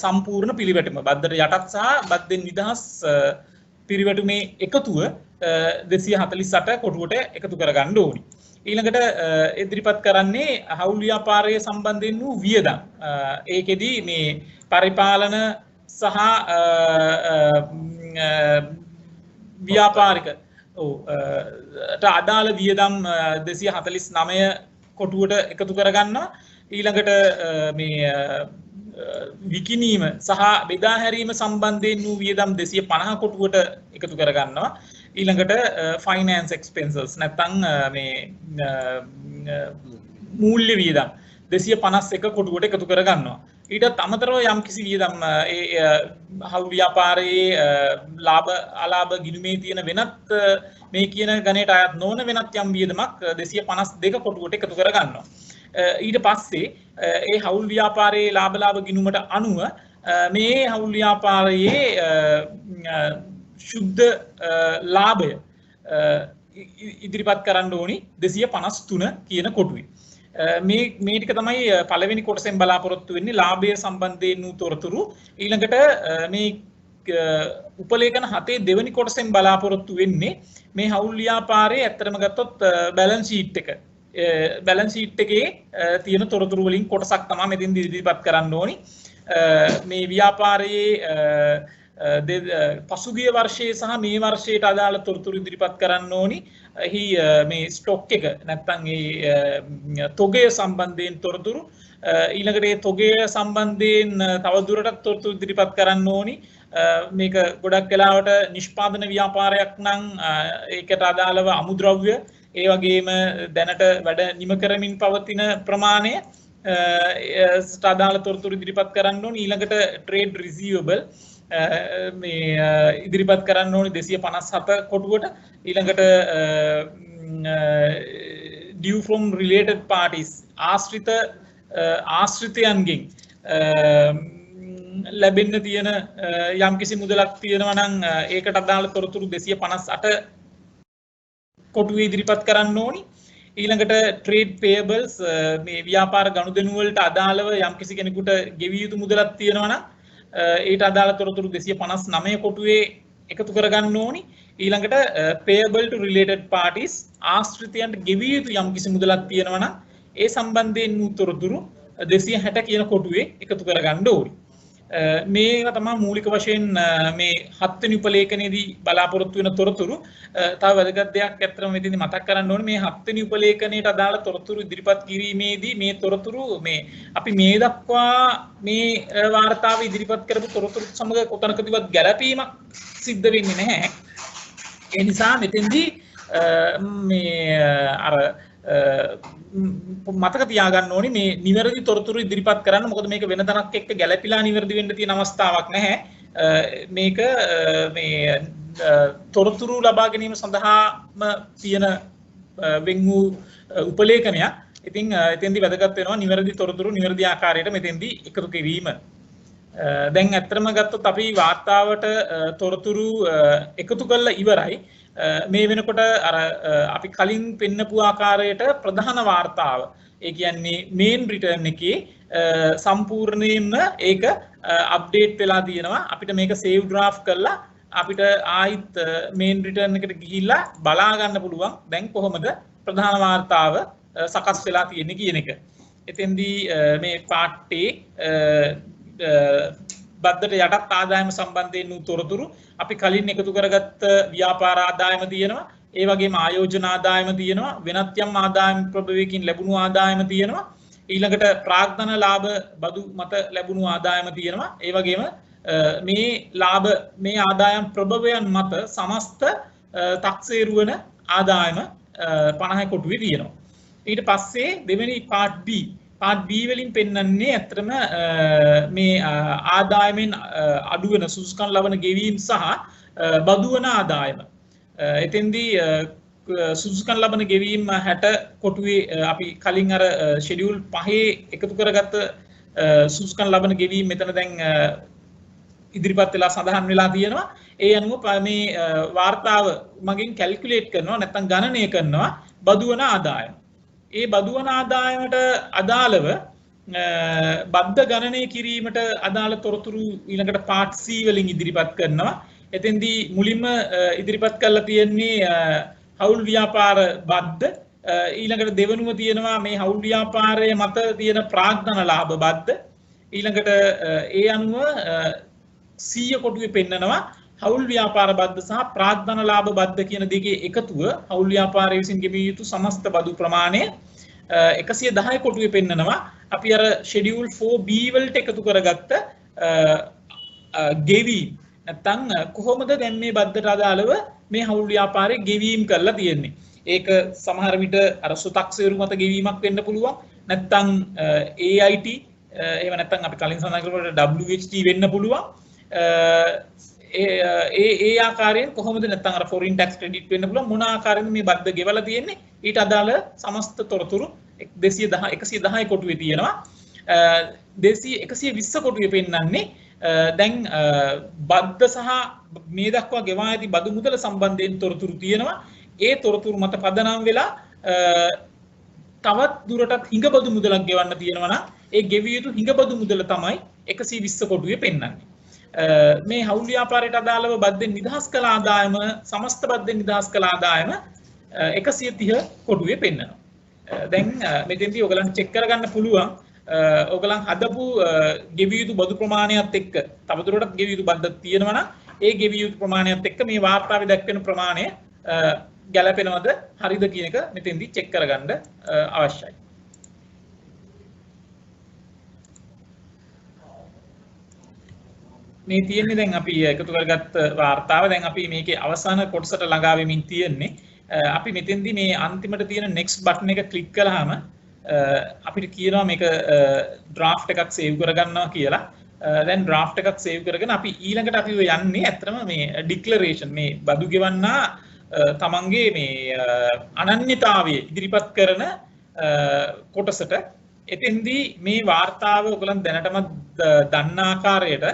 සම්පූර්ණ පිරිවැටුම බද්දට යටත් සහ බද්දෙන් නිදහස් පිරිවැටුමේ එකතුව 248 කොටුවට එකතු කරගන්න ඕනි. ඊළඟට ඉදිරිපත් කරන්නේ හවුල් ව්‍යාපාරයේ සම්බන්ධයෙන් වූ වියදම්. ඒකෙදී මේ පරිපාලන සහ ව්‍යාපාරික අදාළ වියදම් 249 කොටුවට එකතු කරගන්නවා. ඊළඟට මේ විකිණීම සහ බෙදා හැරීම සම්බන්ධයෙන් වූ වියදම් 250 කොටුවට එකතු කරගන්නවා. ඊළඟට ෆයිනෑන්ස් එක්ස්පෙන්සස් නැත්නම් මේ මූල්‍ය වියදම් 251 කොටුවට එකතු කරගන්නවා. ඊටත් අමතරව යම් කිසි වියදම් ඒ හවුල් ව්‍යාපාරයේ ලාභ අලාභ ගිණුමේ තියෙන වෙනත් මේ කියන ගණයට අයත් නොවන වෙනත් යම් වියදමක් 252 කොටුවට එකතු කරගන්නවා. ඊට පස්සේ ඒ හවුල් ව්‍යාපාරයේ ලාභ ගිණුමට අනුව මේ හවුල් ව්‍යාපාරයේ ශුද්ධ ලාභය ඉදිරිපත් කරන්න ඕනි 253 කියන කොටුවේ. මේ ටික තමයි පළවෙනි කොටසෙන් බලාපොරොත්තු වෙන්නේ ලාභය සම්බන්ධයෙන් වූ තොරතුරු. ඊළඟට මේ උපලේඛන 7 දෙවෙනි කොටසෙන් බලාපොරොත්තු වෙන්නේ මේ හවුල් ව්‍යාපාරයේ ඇත්තටම ගත්තොත් බැලන්ස් ෂීට් එක. බැලන්ස් ෂීට් එකේ තියෙන තොරතුරු වලින් කොටසක් තමයි මෙතෙන් ඉදිරිපත් කරන්න ඕනි. මේ ව්‍යාපාරයේ පසුගිය වර්ෂයේ සහ මේ වර්ෂයට අදාළ තොරතුරු ඉදිරිපත් කරන්න ඕනි. එහි මේ ස්ටොක් එක නැත්නම් ඒ තොගය සම්බන්ධයෙන් තොරතුරු ඊළඟට ඒ තොගය සම්බන්ධයෙන් තවදුරටත් තොරතුරු ඉදිරිපත් කරන්න ඕනි. මේක ගොඩක් වෙලාවට නිෂ්පාදන ව්‍යාපාරයක් නම් ඒකට අදාළව අමුද්‍රව්‍ය ඒ වගේම දැනට වැඩ නිම කරමින් පවතින ප්‍රමාණය අදාළ තොරතුරු ඉදිරිපත් කරන්න ඕනි. ඊළඟට ට්‍රේඩ් රිසීවබල් මේ ඉදිරිපත් කරන්න ඕනි 257 කොටුවට. ඊළඟට due from related parties ආශ්‍රිතයන්ගෙන් ලැබෙන්න තියෙන යම්කිසි මුදලක් තියෙනවා නම් ඒකට අදාළ තොරතුරු 258 කොටුවේ ඉදිරිපත් කරන්න ඕනි. ඊළඟට trade payables මේ ව්‍යාපාර ගනුදෙනු වලට අදාළව යම්කිසි කෙනෙකුට ගෙවිය යුතු මුදලක් තියෙනවා නම් ඊට අදාළ තොරතුරු 259 කොටුවේ එකතු කරගන්න ඕනි. ඊළඟට payable to related parties ආශ්‍රිතයන්ට ගෙවිය යුතු යම්කිසි මුදලක් තියෙනවා නම් ඒ සම්බන්ධයෙන් වූ තොරතුරු 260 කියන කොටුවේ එකතු කරගන්න ඕනි. මේවා තමයි මූලික වශයෙන් මේ 7 වෙනි උපලේඛනයේදී බලාපොරොත්තු වෙන තොරතුරු. තව වැදගත් දෙයක් අත්‍තරම මෙතනදී මතක් කරන්න ඕනේ මේ 7 වෙනි උපලේඛනයට අදාළ තොරතුරු ඉදිරිපත් කිරීමේදී මේ තොරතුරු මේ අපි මේ දක්වා මේ වාර්තාව ඉදිරිපත් කරපු තොරතුරු සමග කොතනකදීවත් ගැළපීමක් සිද්ධ වෙන්නේ නැහැ. ඒ නිසා මෙතෙන්දී මේ අර මතක තියාගන්න ඕනේ මේ නිවැරදි තොරතුරු ඉදිරිපත් කරන්න. මොකද මේක වෙන තැනක් එක්ක ගැළපීලා නිවැරදි වෙන්න තියෙන අවස්ථාවක් නැහැ. මේක මේ තොරතුරු ලබා ගැනීම සඳහාම තියෙන වෙන් වූ උපලේඛනයක්. ඉතින් එතෙන්දී වැදගත් වෙනවා නිවැරදි තොරතුරු නිවැරදි ආකාරයට මෙතෙන්දී එකතු කිරීම. දැන් ඇත්තටම ගත්තොත් අපි වාර්තාවට තොරතුරු එකතු කරලා ඉවරයි. මේ වෙනකොට අර අපි කලින් පෙන්නපු ආකාරයට ප්‍රධාන වාර්තාව ඒ කියන්නේ මේන් රිටර්න් එකේ සම්පූර්ණයෙන්ම ඒක අප්ඩේට් වෙලා තියෙනවා. අපිට මේක සේව් ඩ්‍රාෆ්ට් කරලා අපිට ආයිත් මේන් රිටර්න් එකට ගිහිල්ලා බලා ගන්න පුළුවන් දැන් කොහොමද ප්‍රධාන වාර්තාව සකස් වෙලා තියෙන්නේ කියන එක. එතෙන්දී මේ පාර්ට් බද්දට යටත් ආදායම සම්බන්ධයෙන් වූ තොරතුරු අපි කලින් එකතු කරගත්ත ව්‍යාපාර ආදායම තියෙනවා. ඒ වගේම ආයෝජන ආදායම තියෙනවා. වෙනත් යම් ආදායම් ප්‍රභවයකින් ලැබුණු ආදායම තියෙනවා. ඊළඟට ප්‍රාග්ධන ලාභ බදු මත ලැබුණු ආදායම තියෙනවා. ඒ වගේම මේ ලාභ මේ ආදායම් ප්‍රභවයන් මත සමස්ත තක්සේරු වන ආදායම 50 කොටුවේ තියෙනවා. ඊට පස්සේ දෙවෙනි part B වලින් පෙන්වන්නේ ඇත්තටම මේ ආදායමෙන් අඩු වෙන සුසුකම් ලබන ගෙවීම් සහ බදු වන ආදායම. එතෙන්දී සුසුකම් ලබන ගෙවීම් 60 කොටුවේ අපි කලින් අර ෂෙඩියුල් 5 එකතු කරගත්ත සුසුකම් ලබන ගෙවීම් මෙතන දැන් ඉදිරිපත් වෙලා සඳහන් වෙලා තියෙනවා. ඒ අනුව මේ වාර්තාව මගින් කැල්කියුලේට් කරනවා නැත්නම් ගණනය කරනවා බදු වන ආදායම. ඒ බදු වන ආදායමට අදාළව බද්ධ ගණනය කිරීමට අදාළ තොරතුරු ඊළඟට part C වලින් ඉදිරිපත් කරනවා. එතෙන්දී මුලින්ම ඉදිරිපත් කරලා තියෙන්නේ හවුල් ව්‍යාපාර බද්ධ, ඊළඟට දෙවනුව තියෙනවා මේ හවුල් ව්‍යාපාරයේ මත තියෙන ප්‍රාග්ධන ලාභ බද්ධ, ඊළඟට ඒ අනුව 100 කොටුවේ පෙන්නනවා හවුල් ව්‍යාපාර බද්ධ සහ ප්‍රාග්ධන ලාභ බද්ධ කියන දෙකේ එකතුව හවුල් ව්‍යාපාරය විසින් ගෙවිය යුතු සමස්ත බදු ප්‍රමාණය 110 කොටුවේ පෙන්නනවා. අපි අර ෂෙඩියුල් 4B වලට එකතු කරගත්ත ගෙවීම් නැත්තම් කොහොමද දැන් මේ බද්ධට අදාළව මේ හවුල් ව්‍යාපාරයේ ගෙවීම් කරලා තියෙන්නේ. ඒක සමහර විට අර සුතක්සේරු මත ගෙවීමක් වෙන්න පුළුවන්. නැත්තම් AIT එහෙම නැත්තම් අපි කලින් සඳහන් කරපු WHT වෙන්න පුළුවන්. ඒ ආකාරයෙන් කොහොමද නැත්නම් අර foreign tax credit වෙන්න පුළුවන් මොන ආකාරයෙන්ද මේ බද්ද ගෙවලා තියෙන්නේ ඊට අදාළ සමස්ත තොරතුරු 110 කොටුවේ තියෙනවා. 120 කොටුවේ පෙන්නන්නේ දැන් බද්ද සහ මේ දක්වා ගෙවා ඇති බදු මුදල සම්බන්ධයෙන් තොරතුරු තියෙනවා. ඒ තොරතුරු මත පදනම් වෙලා තවත් දුරටත් හිඟබදු මුදලක් ගෙවන්න තියෙනවා නම් ඒ ගෙවිය යුතු හිඟබදු මුදල තමයි 120 කොටුවේ පෙන්නන්නේ. මේ හවුල් ව්‍යාපාරයට අදාළව බද්දෙන් නිදහස් කළ ආදායම සමස්ත බද්දෙන් නිදහස් කළ ආදායම 130 කොටුවේ පෙන්නනවා. දැන් මෙතෙන්දී ඔයගලන්ට චෙක් කරගන්න පුළුවන් ඔයගලන් හදපු ගෙවිය යුතු බදු ප්‍රමාණයත් එක්ක තවදුරටත් ගෙවිය යුතු බද්දක් තියෙනවා නම් ඒ ගෙවිය යුතු ප්‍රමාණයත් එක්ක මේ වාර්තාවේ දක්වන ප්‍රමාණය ගැලපෙනවද හරිද කියන එක මෙතෙන්දී චෙක් කරගන්න අවශ්‍යයි. මේ තියෙන්නේ දැන් අපි එකතු කරගත්ත වාර්තාව. දැන් අපි මේකේ අවසාන කොටසට ළඟා වෙමින් තියෙන්නේ. අපි මෙතෙන්දී මේ අන්තිමට තියෙන next button එක click කළාම අපිට කියනවා මේක draft එකක් save කරගන්නවා කියලා. දැන් draft එකක් save කරගෙන අපි ඊළඟට අපි යන්නේ ඇත්තටම මේ declaration මේ බදු ගෙවන්නා තමන්ගේ මේ අනන්‍යතාවය ඉදිරිපත් කරන කොටසට. එතෙන්දී මේ වාර්තාව ඔයගලන් දැනටම දන්න ආකාරයට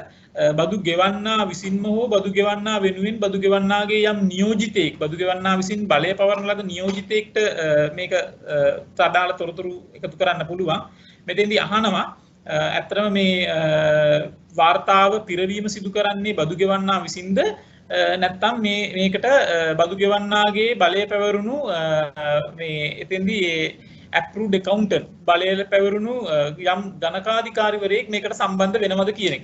බදු ගෙවන්නා විසින්ම හෝ බදු ගෙවන්නා වෙනුවෙන් බදු ගෙවන්නාගේ යම් නියෝජිතයෙක් බදු ගෙවන්නා විසින් බලය පවරන ලද නියෝජිතයෙක්ට මේක අදාළ තොරතුරු එකතු කරන්න පුළුවන්. මෙතෙන්දී අහනවා ඇත්තටම මේ වාර්තාව පිරවීම සිදු කරන්නේ බදු ගෙවන්නා විසින්ද නැත්නම් මේකට බදු ගෙවන්නාගේ බලය පැවරුණු මේ එතෙන්දී approved accountant බලය පැවරුණු යම් ධනකාධිකාරිවරයෙක් මේකට සම්බන්ධ වෙනවද කියන එක.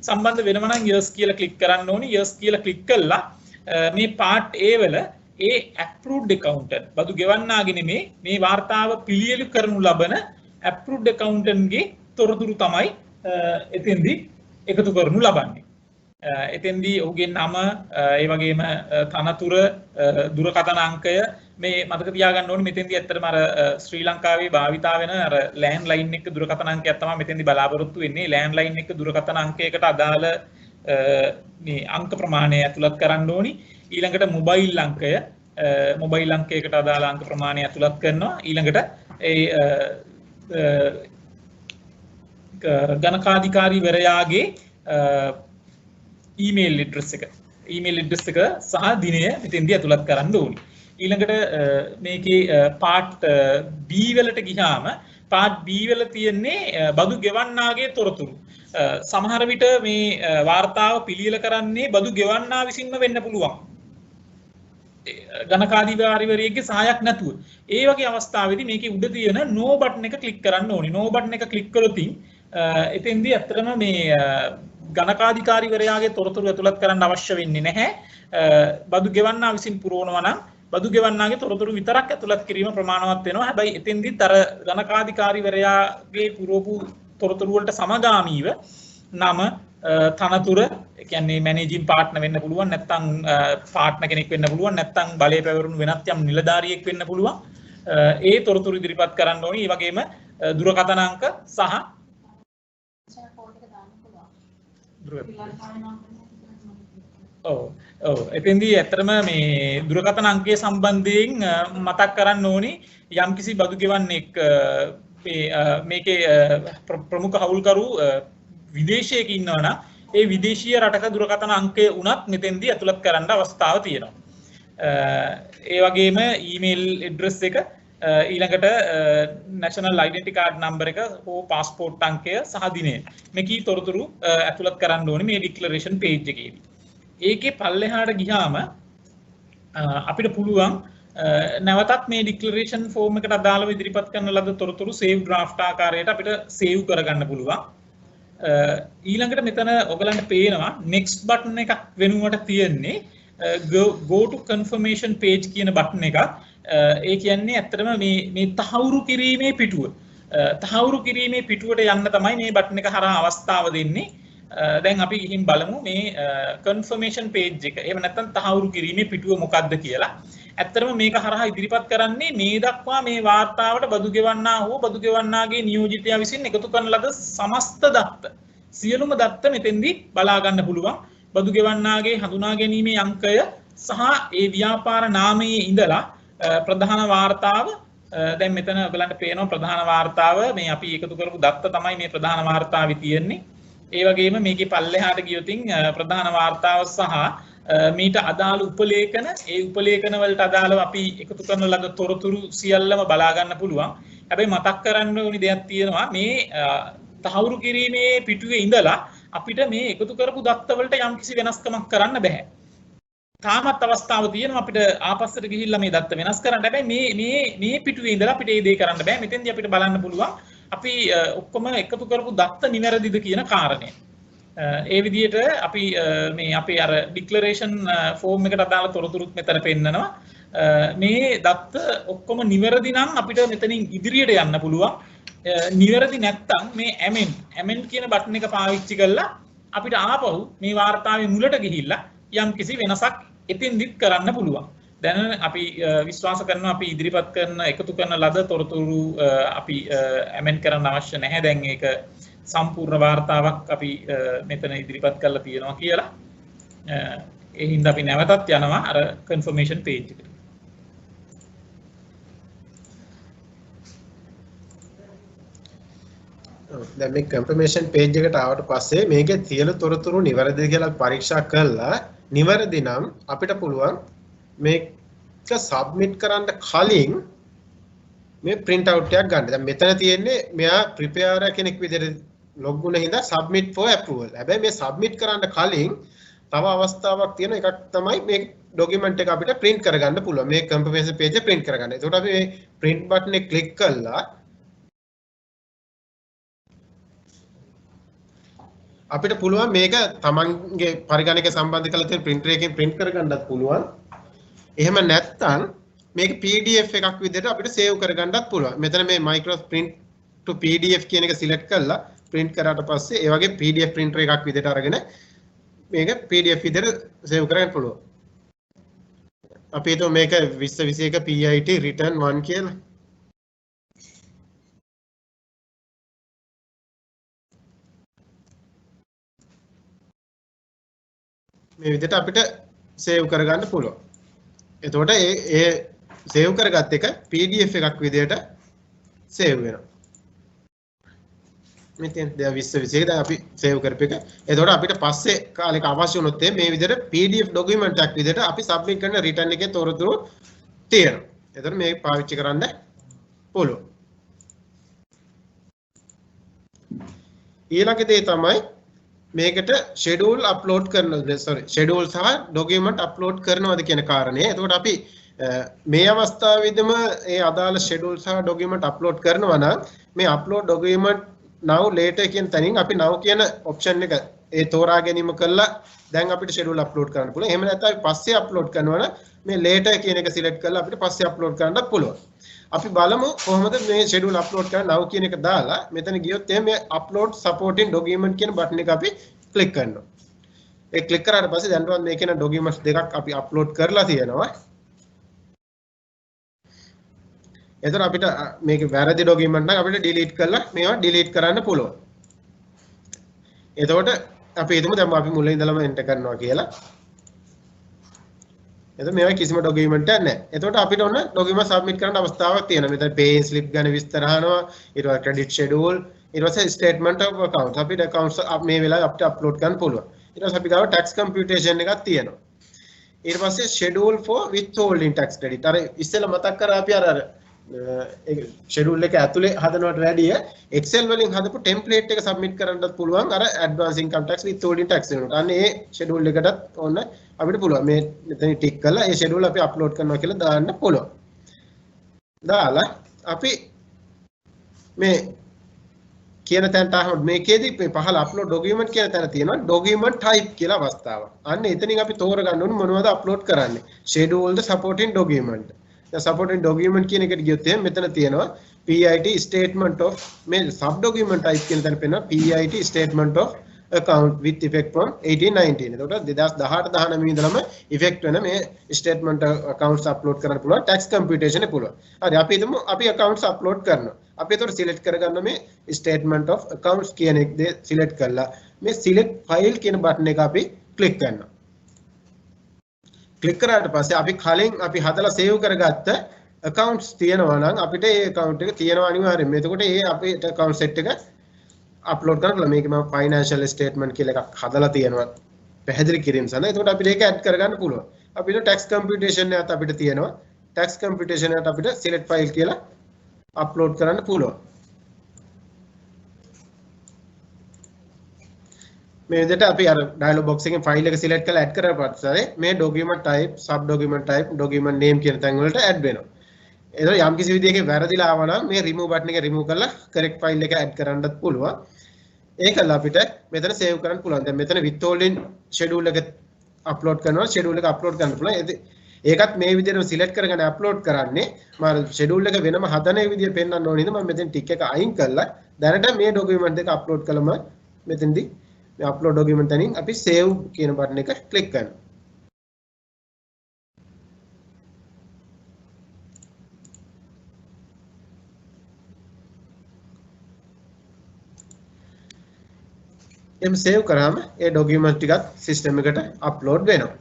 සම්බන්ධ වෙනවා නම් yes කියලා ක්ලික් කරන්න ඕනි. yes කියලා ක්ලික් කළා මේ part A වල ඒ approved accountant බදු ගෙවන්නාගේ නෙමේ මේ වාර්තාව පිළියෙල කරනු ලබන approved accountant ගේ තොරතුරු තමයි එතෙන්දී එකතු කරනු ලබන්නේ. එතෙන්දී ඔහුගේ නම ඒ වගේම තනතුර දුරකථන අංකය මේ මතක තියාගන්න ඕනේ. මෙතෙන්දී ඇත්තටම අර ශ්‍රී ලංකාවේ භාවිතා වෙන අර ලෑන්ඩ් ලයින් එක දුරකථන අංකයක් තමයි මෙතෙන්දී බලාපොරොත්තු වෙන්නේ. ලෑන්ඩ් ලයින් එක දුරකථන අංකයකට අදාළ මේ අංක ප්‍රමාණය ඇතුළත් කරන්න ඕනි. ඊළඟට මොබයිල් අංකය මොබයිල් අංකයකට අදාළ අංක ප්‍රමාණය ඇතුළත් කරනවා. ඊළඟට ඒ ගණකාධිකාරීවරයාගේ ඊමේල් ඇඩ්‍රස් එක සහ දිනය මෙතෙන්දී ඇතුළත් කරන්න ඕනි. ඊළඟට මේකේ part B වලට ගියාම part B වල තියෙන්නේ බදු ගෙවන්නාගේ තොරතුරු. සමහර විට මේ වාර්තාව පිළියෙල කරන්නේ බදු ගෙවන්නා විසින්ම වෙන්න පුළුවන්. ගණකාධිකාරිවරයෙක්ගේ සහායක් නැතුව. ඒ වගේ අවස්ථාවේදී මේකේ උඩ තියෙන no button එක ක්ලික් කරන්න ඕනි. no button එක ක්ලික් කළොත් එතෙන්දී ඇත්තටම මේ ගණකාධිකාරිවරයාගේ තොරතුරු ඇතුළත් කරන්න අවශ්‍ය වෙන්නේ නැහැ. බදු ගෙවන්නා විසින් පුරවනවා නම් බදු ගෙවන්නාගේ තොරතුරු විතරක් ඇතුළත් කිරීම ප්‍රමාණවත් වෙනවා. හැබැයි එතෙන්දිත් අර ගණකාධිකාරිවරයාගේ පුරවපු තොරතුරු වලට සමගාමීව නම, තනතුර ඒ කියන්නේ මැනේජින් පාර්ට්නර් වෙන්න පුළුවන් නැත්නම් පාර්ට්නර් කෙනෙක් වෙන්න පුළුවන් නැත්නම් බලය පැවරුණු වෙනත් යම් නිලධාරියෙක් වෙන්න පුළුවන් ඒ තොරතුරු ඉදිරිපත් කරන්න ඕනි ඒ වගේම දුරකථන අංක සහ ඔව් එතෙන්දී ඇත්තටම මේ දුරකථන අංකය සම්බන්ධයෙන් මතක් කරන්න ඕනි යම්කිසි බදු ගෙවන්නෙක් මේකේ ප්‍රමුඛ හවුල්කරු විදේශයක ඉන්නවා නම් ඒ විදේශීය රටක දුරකථන අංකය උනත් මෙතෙන්දී ඇතුළත් කරන්න අවස්ථාව තියෙනවා. ඒ වගේම ඊමේල් ඇඩ්‍රස් එක ඊළඟට නැෂනල් ඩෙන්ටිටි කාඩ් නම්බර් එක හෝ පාස්පෝර්ට් අංකය සහ දිනය මේකී තොරතුරු ඇතුළත් කරන්න ඕනේ මේ ඩික්ලරේෂන් පේජ් එකේදී. ඒකේ පල්ලෙහාට ගියාම අපිට පුළුවන් නැවතත් මේ ඩික්ලරේෂන් ෆෝම් එකට අදාළව ඉදිරිපත් කරන ලද තොරතුරු සේව් ඩ්‍රාෆ්ට් ආකාරයට අපිට සේව් කරගන්න පුළුවන්. ඊළඟට මෙතන ඔයගලන්ට පේනවා next button එකක් වෙනුවට තියෙන්නේ go to confirmation page කියන button එකක්. ඒ කියන්නේ ඇත්තටම මේ තහවුරු කිරීමේ පිටුව. තහවුරු කිරීමේ පිටුවට යන්න තමයි මේ button එක හරහා අවස්ථාව දෙන්නේ. දැන් අපි ගිහින් බලමු මේ confirmation page එක. එහෙම නැත්නම් තහවුරු කිරීමේ පිටුව මොකක්ද කියලා. ඇත්තටම මේක හරහා ඉදිරිපත් කරන්නේ මේ දක්වා මේ වාර්තාවට බදු ගෙවන්නා හෝ බදු ගෙවන්නාගේ නියෝජිතයා විසින් එකතු කරන ලද සමස්ත දත්ත සියලුම දත්ත මෙතෙන්දී බලා ගන්න පුළුවන්. බදු ගෙවන්නාගේ හඳුනා ගැනීමේ අංකය සහ ඒ ව්‍යාපාර නාමයේ ඉඳලා ප්‍රධාන වාර්තාව දැන් මෙතන ඔයගලන්ට පේනවා ප්‍රධාන වාර්තාව මේ අපි එකතු කරපු දත්ත තමයි මේ ප්‍රධාන වාර්තාවේ තියෙන්නේ. ඒ වගේම මේකේ පල්ලෙහාට ගියොතින් ප්‍රධාන වාර්තාව සහ මීට අදාළ උපලේඛන ඒ උපලේඛන වලට අදාළව අපි එකතු කරන ලද තොරතුරු සියල්ලම බලා ගන්න පුළුවන්. හැබැයි මතක් කරන්න ඕනි දෙයක් තියෙනවා මේ තහවුරු කිරීමේ පිටුවේ ඉඳලා අපිට මේ එකතු කරපු දත්ත වලට යම්කිසි වෙනස්කමක් කරන්න බෑ. තාමත් අවස්ථාව තියෙනවා අපිට ආපස්සට ගිහිල්ලා මේ දත්ත වෙනස් කරන්න. හැබැයි මේ පිටුවේ ඉඳලා අපිට ඒ දේ කරන්න බෑ. මෙතෙන්දී අපිට බලන්න පුළුවන් අපි ඔක්කොම එකතු කරපු දත්ත නිවැරදිද කියන කාරණය. ඒ විදිහට අපි මේ අපේ අර ඩික්ලරේෂන් ෆෝම් එකට අදාළ තොරතුරුත් මෙතන පෙන්නනවා. මේ දත්ත ඔක්කොම නිවැරදි නම් අපිට මෙතනින් ඉදිරියට යන්න පුළුවන්. නිවැරදි නැත්නම් මේ amend කියන බටන් එක පාවිච්චි කරලා අපිට ආපහු මේ වාර්තාවේ මුලට ගිහිල්ලා යම්කිසි වෙනසක් එතෙන්දිත් කරන්න පුළුවන්. දැන් අපි විශ්වාස කරනවා අපි ඉදිරිපත් කරන එකතු කරන ලද තොරතුරු අපි amend කරන්න අවශ්‍ය නැහැ. දැන් ඒක සම්පූර්ණ වාර්තාවක් අපි මෙතන ඉදිරිපත් කරලා තියෙනවා කියලා. ඒ හින්දා අපි නැවතත් යනවා අර confirmation page එකට. දැන් මේ confirmation page එකට ආවට පස්සේ මේකේ සියලු තොරතුරු නිවැරදිද කියලා පරීක්ෂා කළා. නිවැරදි නම් අපිට පුළුවන් මේක සබ්මිට් කරන්න කලින් මේ print out එකක් ගන්න. දැන් මෙතන තියෙන්නේ මෙයා prepare කෙනෙක් විදිහට log වුණ හින්දා submit for approval. හැබැයි මේ submit කරන්න කලින් තව අවස්ථාවක් තියෙන එකක් තමයි මේ document එක අපිට print කරගන්න පුළුවන්. මේ confirmation page එක print කරගන්න. ඒකට අපි මේ print button එක click කළා අපිට පුළුවන් මේක තමන්ගේ පරිගණකය සම්බන්ධ කරලා තියෙන printer එකකින් print කරගන්නත් පුළුවන්. එහෙම නැත්නම් මේක PDF එකක් විදිහට අපිට save කරගන්නත් පුළුවන්. මෙතන මේ Microsoft print to PDF කියන එක select කරලා print කරාට පස්සේ ඒ වගේ PDF printer එකක් විදිහට අරගෙන මේක PDF විදිහට save කරගන්න පුළුවන්. අපි හිතමු මේක 2021 PIT return 1 කියලා. මේ විදිහට අපිට save කරගන්න පුළුවන්. එතකොට ඒ save කරගත් එක PDF එකක් විදිහට save වෙනවා. මෙතෙන් 2021 දැන් අපි save කරපු එක. එතකොට අපිට පස්සේ කාලෙක අවශ්‍ය වුණොත් මේ විදිහට PDF document එකක් විදිහට අපි submit කරන return එකේ තොරතුරු තියෙනවා. එතකොට මේක පාවිච්චි කරන්න පුළුවන්. ඊළඟ දේ තමයි මේකට schedule upload schedule සහ document upload කරනවද කියන කාරණේ. එතකොට අපි මේ අවස්ථාවේදීම ඒ අදාළ schedule සහ document upload කරනවා නම් මේ upload document now later කියන තැනින් අපි now කියන option එක ඒ තෝරා ගැනීම කළා දැන් අපිට schedule upload කරන්න පුළුවන්. එහෙම නැත්නම් අපි පස්සේ upload කරනවා නම් මේ later කියන එක select කරලා අපිට පස්සේ upload කරන්නත් පුළුවන්. අපි බලමු කොහොමද මේ schedule upload කරන්න now කියන එක දාලා මෙතන ගියොත් එහෙනම් මේ upload supporting document කියන බටන් එක අපි ක්ලික් කරනවා. ඒ ක්ලික් කරාට පස්සේ දැන්වත් මේකේ න ඩොකියුමන්ට්ස් දෙකක් අපි අප්ලෝඩ් කරලා තියෙනවා. එතකොට අපිට මේක වැරදි ඩොකියුමන්ට් නම් අපිට ඩිලීට් කරලා මේවා ඩිලීට් කරන්න පුළුවන්. එතකොට අපි හිතමු දැන් අපි මුලින් ඉඳලම එන්ටර් කරනවා කියලා. එතකොට මේවා කිසිම ඩොකියුමන්ට් එකක් නැහැ. එතකොට අපිට ඔන්න ඩොකියුමන්ට් සබ්මිට් කරන්න අවස්ථාවක් තියෙනවා. මෙතන පේ ස්ලිප් ගැන විස්තර අහනවා. ඊට පස්සේ ක්‍රෙඩිට් ෂෙඩියුල්, ඊට පස්සේ ස්ටේට්මන්ට් ඔෆ් අකවුන්ට්ස්. අපිට accounts මේ වෙලාවේ අපිට අප්ලෝඩ් කරන්න පුළුවන්. ඊට පස්සේ අපි ගාව tax computation එකක් තියෙනවා. ඊට පස්සේ schedule for withholding tax credit. අර ඉස්සෙල්ලා මතක් කරා අපි අර schedule එක ඇතුලේ හදනවට වැඩිය Excel වලින් හදපු template එක submit කරන්නත් පුළුවන් අර advance income tax withholding tax වෙනකොට. අන්න ඒ schedule එකටත් ඕන අපිට පුළුවන්. මේ මෙතන ටික් කරලා ඒ schedule අපි upload කරනවා කියලා දාන්න පුළුවන්. දාලා අපි මේ කියන තැනට ආවොත් මේකේදී මේ පහළ upload document කියන තැන තියෙනවා document type කියලා අවස්ථාවක්. අන්න එතනින් අපි තෝරගන්න ඕනේ මොනවද upload කරන්නේ. schedule the supporting document. The supporting document කියන එකට ගියොත් එහෙනම් මෙතන තියෙනවා PIT statement of මේ sub document type කියන තැන පෙන්නනවා PIT statement of account with effect from 1819. එතකොට 2018-19 ඉඳලම effect වෙන මේ statement accounts upload කරන්න පුළුවන් tax computation එක පුළුවන්. හරි අපි හිතමු අපි accounts upload කරනවා. අපි එතකොට select කරගන්න මේ statement of accounts කියන එක select කරලා මේ select file කියන button එක අපි click කරනවා. ක්ලික් කරාට පස්සේ අපි කලින් අපි හදලා සේව් කරගත්ත accounts තියෙනවා නම් අපිට ඒ account එක තියෙනවා අනිවාර්යයෙන්ම. එතකොට ඒ අපේ account set එක අප්ලෝඩ් කරලා මේක මම financial statement කියලා එකක් හදලා තියෙනවා පැහැදිලි කිරීම සඳහා. එතකොට අපිට ඒක add කරගන්න පුළුවන්. අපිට tax computation එකත් අපිට තියෙනවා. tax computation එකට අපිට select file කියලා අප්ලෝඩ් කරන්න පුළුවන්. මේ විදිහට අපි අර dialog box එකෙන් file එක select කරලා add කරලා පස්සේ මේ document type, sub document type, document name කියන තැන් වලට add වෙනවා. එතකොට යම් කිසි විදිහකින් වැරදිලා ආවා නම් මේ remove button එක remove කරලා correct file එක add කරන්නත් පුළුවන්. ඒකල අපිට මෙතන save කරන්න පුළුවන්. දැන් මෙතන withholding schedule එක upload කරනවා. schedule එක upload කරන්න පුළුවන්. ඒකත් මේ විදිහටම select කරගෙන upload කරන්නේ මම schedule එක වෙනම හදන විදිහ පෙන්වන්න ඕනේ. මම මෙතන tick එක අයින් කරලා දැනට මේ document එක upload කළම මෙතනදී මේ upload document තනින් අපි save කියන බටන් එක click කරනවා. එම් save කරාම ඒ document ටිකත් system එකට upload වෙනවා.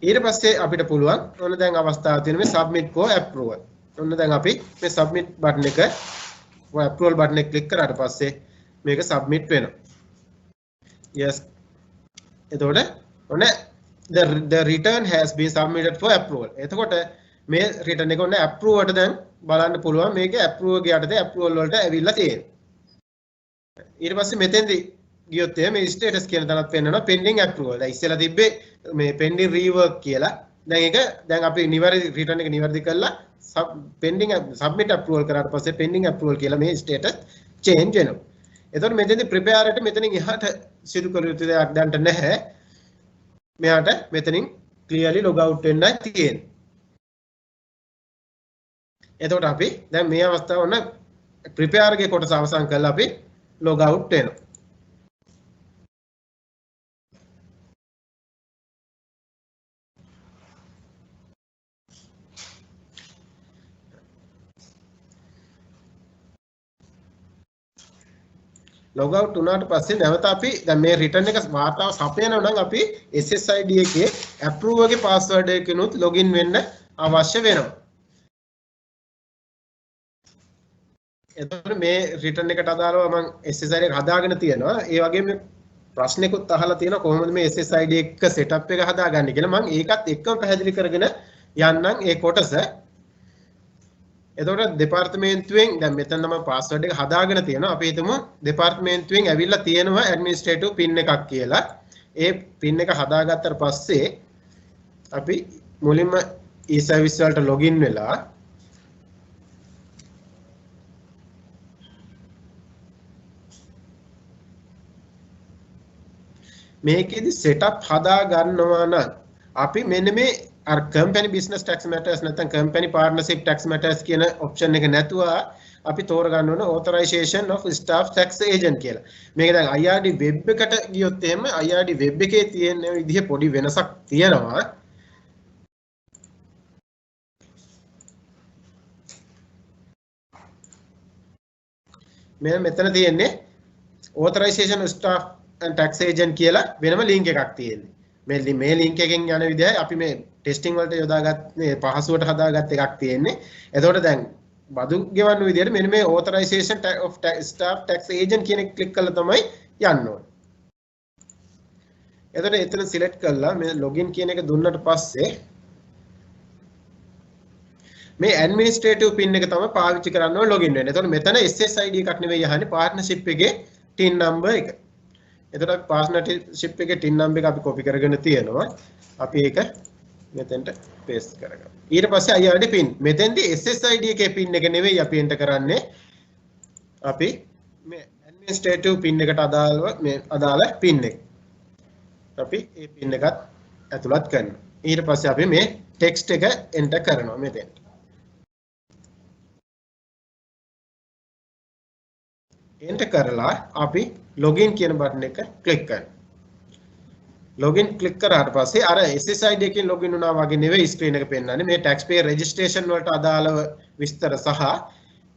ඊට පස්සේ අපිට පුළුවන් ඔන්න දැන් අවස්ථාව තියෙන මේ submit for approval. ඔන්න දැන් අපි මේ submit button එක approval button එක click කරාට පස්සේ මේක submit වෙනවා. Yes. එතකොට ඔන්න the return has been submitted for approval. එතකොට මේ return එක ඔන්න approve වට දැන් බලන්න පුළුවන් මේකේ approve එක යටතේ approval වලට ඇවිල්ලා තියෙනවා. ඊට පස්සේ මෙතෙන්දී ගියොත් මේ status කියන තැනත් පෙන්නනවා pending approval. දැන් ඉස්සෙල්ලා තිබ්බේ මේ pending rework කියලා. දැන් ඒක දැන් අපි නිවැරදි return එක නිවැරදි කරලා pending submit approval කරාට පස්සේ pending approval කියලා මේ status change වෙනවා. එතකොට මෙතනදී prepare එකට මෙතනින් එහාට සිදු කළ යුතු දෙයක් දැන්ට නැහැ. මෙයාට මෙතනින් clearly log out වෙන්නයි තියෙන්නේ. එතකොට අපි දැන් මේ අවස්ථාව ඔන්න prepare ගේ කොටස අවසන් කරලා අපි log out වෙනවා. log out වුණාට පස්සේ නැවත අපි දැන් මේ return එක වාර්තාව සපයනවා නම් අපි SSID එකේ approve එකේ password එකකිනුත් login වෙන්න අවශ්‍ය වෙනවා. එතකොට මේ return එකට අදාළව මම SSID එක හදාගෙන තියෙනවා. ඒ වගේම ප්‍රශ්නෙකුත් අහලා තියෙනවා කොහොමද මේ SSID එක setup එක හදාගන්නේ කියලා. මම ඒකත් එක්කම පැහැදිලි කරගෙන යන්නම් ඒ කොටස. එතකොට දෙපාර්තමේන්තුවෙන් දැන් මෙතන තමයි පාස්වර්ඩ් එක හදාගෙන තියෙනවා. අපි හිතමු දෙපාර්තමේන්තුවෙන් ඇවිල්ලා තියෙනවා ඇඩ්මිනිස්ට්‍රේටිව් පින් එකක් කියලා. ඒ පින් එක හදාගත්තට පස්සේ අපි මුලින්ම e-service වලට login වෙලා මේකෙදි setup හදා ගන්නවා නම් අපි මෙන්න මේ company business tax matters නැත්නම් company partnership tax matters කියන option එක නැතුව අපි තෝරගන්න ඕන authorization of staff tax agent කියලා. මේක දැන් IRD web එකට ගියොත් එහෙම IRD web එකේ තියෙන විදිහ පොඩි වෙනසක් තියෙනවා. මෙතන තියෙන්නේ authorization of staff and tax agent කියලා වෙනම link එකක් තියෙන්නේ. මේ link එකෙන් යන විදිහයි අපි මේ testing වලට යොදාගත් මේ පහසුවට හදාගත් එකක් තියෙන්නේ. එතකොට දැන් බදු ගෙවන්න විදිහට මෙන්න මේ authorization of staff tax agent කියන එක ක්ලික් කරලා තමයි යන්න ඕනේ. එතකොට එතන select කරලා මේ login කියන එක දුන්නට පස්සේ මේ administrative pin එක තමයි පාවිච්චි කරන්න ඕනේ login වෙන්න. එතකොට මෙතන SSID එකක් නෙවෙයි අහන්නේ partnership එකේ TIN number එක. එතකොට partnership එකේ TIN number එක අපි copy කරගෙන තියෙනවා. අපි ඒක මෙතෙන්ට paste කරගමු. ඊට පස්සේ IRD pin. මෙතෙන්දී SSID එකේ pin එක නෙවෙයි අපි enter කරන්නේ. අපි මේ administrative pin එකට අදාළ pin එක. අපි මේ pin එකත් ඇතුළත් කරනවා. ඊට පස්සේ අපි මේ text එක enter කරනවා මෙතෙන්ට. enter කරලා අපි login කියන button එක click කරනවා. login click කරාට පස්සේ අර SSID එකකින් login වුණා වගේ නෙවෙයි screen එක පෙන්නන්නේ. මේ taxpayer registration වලට අදාළව විස්තර සහ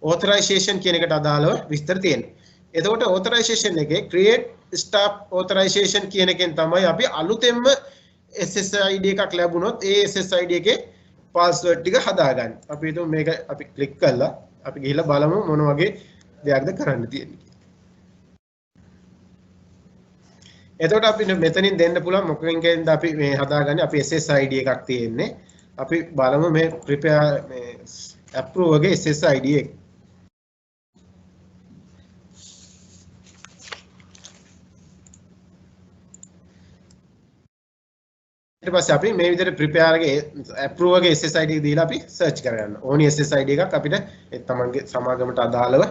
authorization කියන එකට අදාළව විස්තර තියෙනවා. එතකොට authorization එකේ create staff authorization කියන එකෙන් තමයි අපි අලුතෙන්ම SSID එකක් ලැබුණොත් ඒ SSID එකේ password ටික හදාගන්නේ. අපි හිතමු මේක අපි click කළා. අපි ගිහිල්ලා බලමු මොන වගේ දෙයක්ද කරන්න තියෙන්නේ. එතකොට අපි මෙතනින් දෙන්න පුළුවන් මොකකින්ද අපි මේ හදාගන්නේ. අපි SSID එකක් තියෙන්නේ. අපි බලමු මේ prepare මේ approve වගේ SSID එක. ඊට පස්සේ අපි මේ විදිහට prepare එකේ approve වගේ SSID එක දීලා අපි search කරගන්න. ඕනි SSID එකක් අපිට ඒ තමන්ගේ සමාගමට අදාළව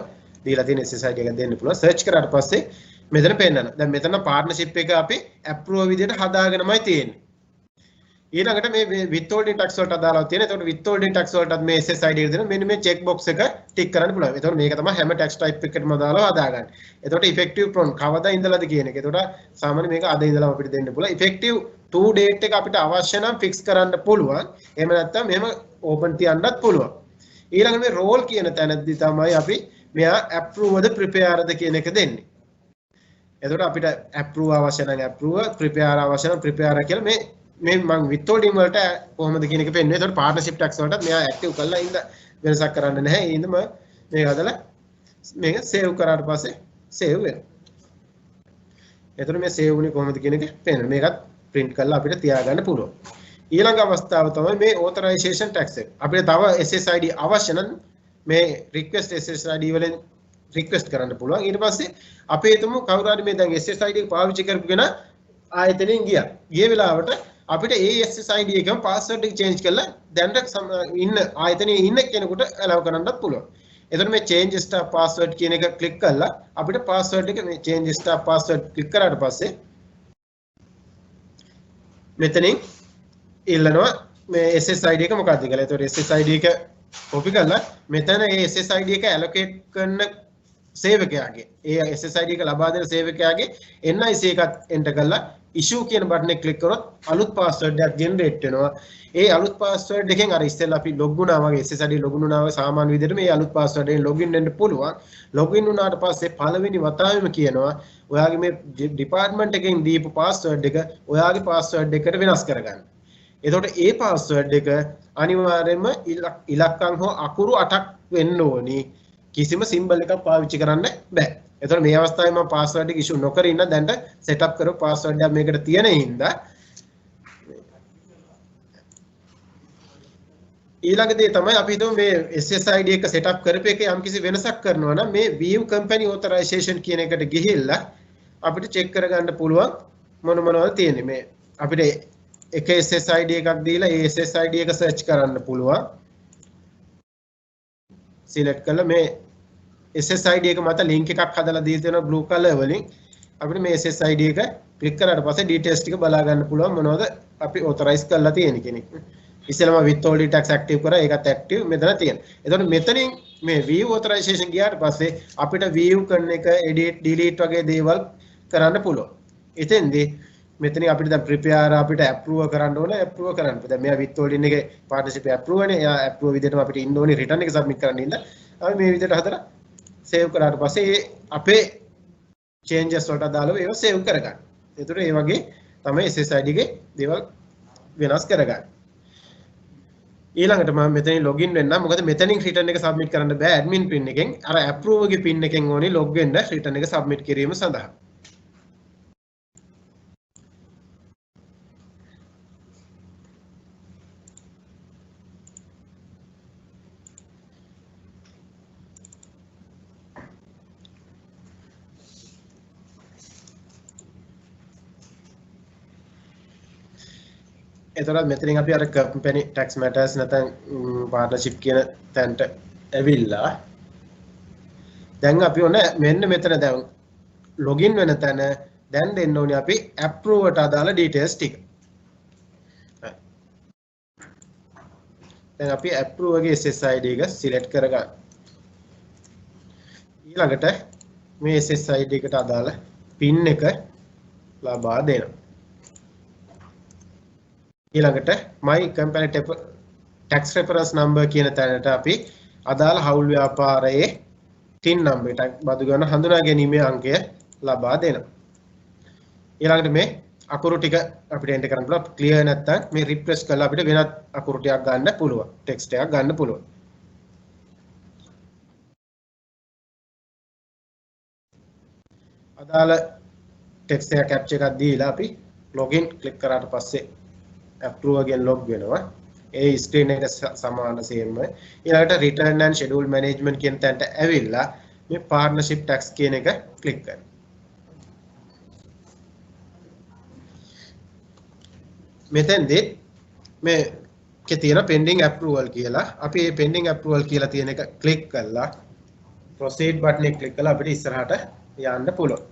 දීලා තියෙන SSID එකක් දෙන්න පුළුවන්. search කරාට පස්සේ මෙතන පෙන්නනවා. දැන් මෙතන partnership එක අපි approve විදිහට හදාගෙනමයි තියෙන්නේ. ඊළඟට මේ withholding tax වලට අදාළව තියෙන. එතකොට withholding tax වලටත් මේ SSID එක දෙනවා. මෙන්න මේ check box එක tick කරන්න පුළුවන්. එතකොට මේක තමයි හැම tax type එකකටම අදාළව හදාගන්නේ. එතකොට effective from කවදා ඉඳලාද කියන එක. එතකොට සාමාන්‍ය මේක අද ඉඳලාම අපිට දෙන්න පුළුවන්. effective to date එක අපිට අවශ්‍ය නම් fix කරන්න පුළුවන්. එහෙම නැත්නම් මෙහෙම open තියන්නත් පුළුවන්. ඊළඟට මේ role කියන තැනදී තමයි අපි මෙයා approve ද prepare ද කියන එක දෙන්නේ. එතකොට අපිට approve අවශ්‍ය නම් approve, prepare අවශ්‍ය නම් prepare කියලා මේ මම withholding වලට කොහොමද කියන එක පෙන්වන්නේ. එතකොට partnership tax වලට මෙයා active කරලා ඉඳ වෙනසක් කරන්න නැහැ. ඒ ඉඳම මේක හදලා මේක save කරාට පස්සේ save වෙනවා. එතකොට මේ save වුණේ කොහොමද කියන එක පෙන්වනවා. මේකත් print කරලා අපිට තියාගන්න පුළුවන්. ඊළඟ අවස්ථාව තමයි මේ authorization tax එක. අපිට තව SSID අවශ්‍ය නම් මේ request SSID වලින් request කරන්න පුළුවන්. ඊට පස්සේ අපි හිතමු කවුරු හරි මේ දැන් SSID එක පාවිච්චි කරපුගෙන ආයතනෙන් ගියා. ගිය වෙලාවට අපිට ඒ SSID එකම password එක change කරලා දැනට ඉන්න ආයතනයේ ඉන්න කෙනෙකුට allow කරන්නත් පුළුවන්. එතකොට මේ change staff password කියන එක click කරලා අපිට password එක මේ change staff password click කරාට පස්සේ මෙතනින් ඉල්ලනවා මේ SSID එක මොකක්ද කියලා. එතකොට SSID එක copy කරලා මෙතන ඒ SSID එක allocate කරන සේවකයාගේ ඒ SSID එක ලබා දෙන සේවකයාගේ NIC එකත් enter කරලා issue කියන බටන් එක click කරොත් අලුත් password එකක් generate වෙනවා. ඒ අලුත් password එකෙන් අර ඉස්සෙල්ලා අපි log වුණා වගේ SSID log වුණා වගේ සාමාන්‍ය විදිහට මේ අලුත් password එකෙන් login වෙන්න පුළුවන්. login වුණාට පස්සේ පළවෙනි වතාවෙම කියනවා ඔයාගේ මේ department එකෙන් දීපු password එක ඔයාගේ password එකට වෙනස් කරගන්න. එතකොට ඒ password එක අනිවාර්යයෙන්ම ඉලක්කම් හෝ අකුරු 8ක් වෙන්න ඕනි. කිසිම symbol එකක් පාවිච්චි කරන්න බෑ. එතකොට මේ අවස්ථාවේ මම password එක issue නොකර ඉන්න දැන්ට setup කරපු password එක මේකට තියෙන හින්දා ඊළඟ දේ තමයි අපි හිතමු මේ SSID එක setup කරපු එකේ යම්කිසි වෙනසක් කරනවා නම් මේ view company authorization කියන එකට ගිහිල්ලා අපිට check කරගන්න පුළුවන් මොනවද තියෙන්නේ. මේ අපිට එක SSID එකක් දීලා ඒ SSID එක search කරන්න පුළුවන්. select කරලා මේ SSID එක මත link එකක් හදලා දී තියෙනවා blue color වලින්. අපිට මේ SSID එක click කරාට පස්සේ details ටික බලා ගන්න පුළුවන් මොනවද අපි authorize කරලා තියෙන්නේ කෙනෙක්. ඉස්සෙල්ලාම withholding tax active කරා ඒකත් active මෙතන තියෙනවා. එතකොට මෙතනින් මේ view authorization ගියාට පස්සේ අපිට view කරන එක edit delete වගේ දේවල් කරන්න පුළුවන්. එතෙන්දී මෙතනින් අපිට දැන් prepare අපිට approve කරන්න ඕනේ approve කරන්න. දැන් මෙයා withholding එකේ partnership approve වෙනේ. එයා approve විදිහටම අපිට ඉන්න ඕනේ return එක submit කරන්න ඉන්න. අපි මේ විදිහට හදලා save කරාට පස්සේ අපේ changes වලට අදාළව ඒව save කරගන්න. ඒතර ඒ වගේ තමයි SSID එකේ දේවල් වෙනස් කරගන්න. ඊළඟට මම මෙතනින් login වෙන්න. මොකද මෙතනින් return එක submit කරන්න බෑ admin pin එකෙන්. අර approve ගේ pin එකෙන් ඕනේ log වෙන්න return එක submit කිරීම සඳහා. එතකොට මෙතනින් අපි අර company tax matters නැත්නම් partnership කියන තැනට ඇවිල්ලා දැන් අපි ඔන්න මෙන්න මෙතන දැන් login වෙන තැන දැන් දෙන්න ඕනේ අපි approve ට අදාළ details ටික. දැන් අපි approve ගේ SSID එක select කරගන්න. ඊළඟට මේ SSID එකට අදාළ pin එක ලබා දෙනවා. ඊළඟට my company tax reference number කියන තැනට අපි අදාළ හවුල් ව්‍යාපාරයේ TIN number එක බදු ගන්න හඳුනා ගැනීමේ අංකය ලබා දෙනවා. ඊළඟට මේ අකුරු ටික අපිට එන්ටර් කරන්න පුළුවන්. ක්ලියර් නැත්නම් මේ රිෆ්‍රෙෂ් කරලා අපිට වෙනත් අකුරු ටිකක් ගන්න පුළුවන්. ටෙක්ස්ට් එකක් ගන්න පුළුවන්. අදාළ ටෙක්ස්ට් එක කැප්චර් එකක් දීලා අපි login ක්ලික් කරාට පස්සේ approve again log වෙනවා. ඒ screen එක සමාන same. ඊළඟට return and schedule management කියන තැනට ඇවිල්ලා මේ partnership tax කියන එක click කරන්න. මෙතෙන්දී මේකේ තියෙන pending approval කියලා අපි මේ pending approval කියලා තියෙන එක click කරලා proceed button එක click කරලා අපිට ඉස්සරහට යන්න පුළුවන්.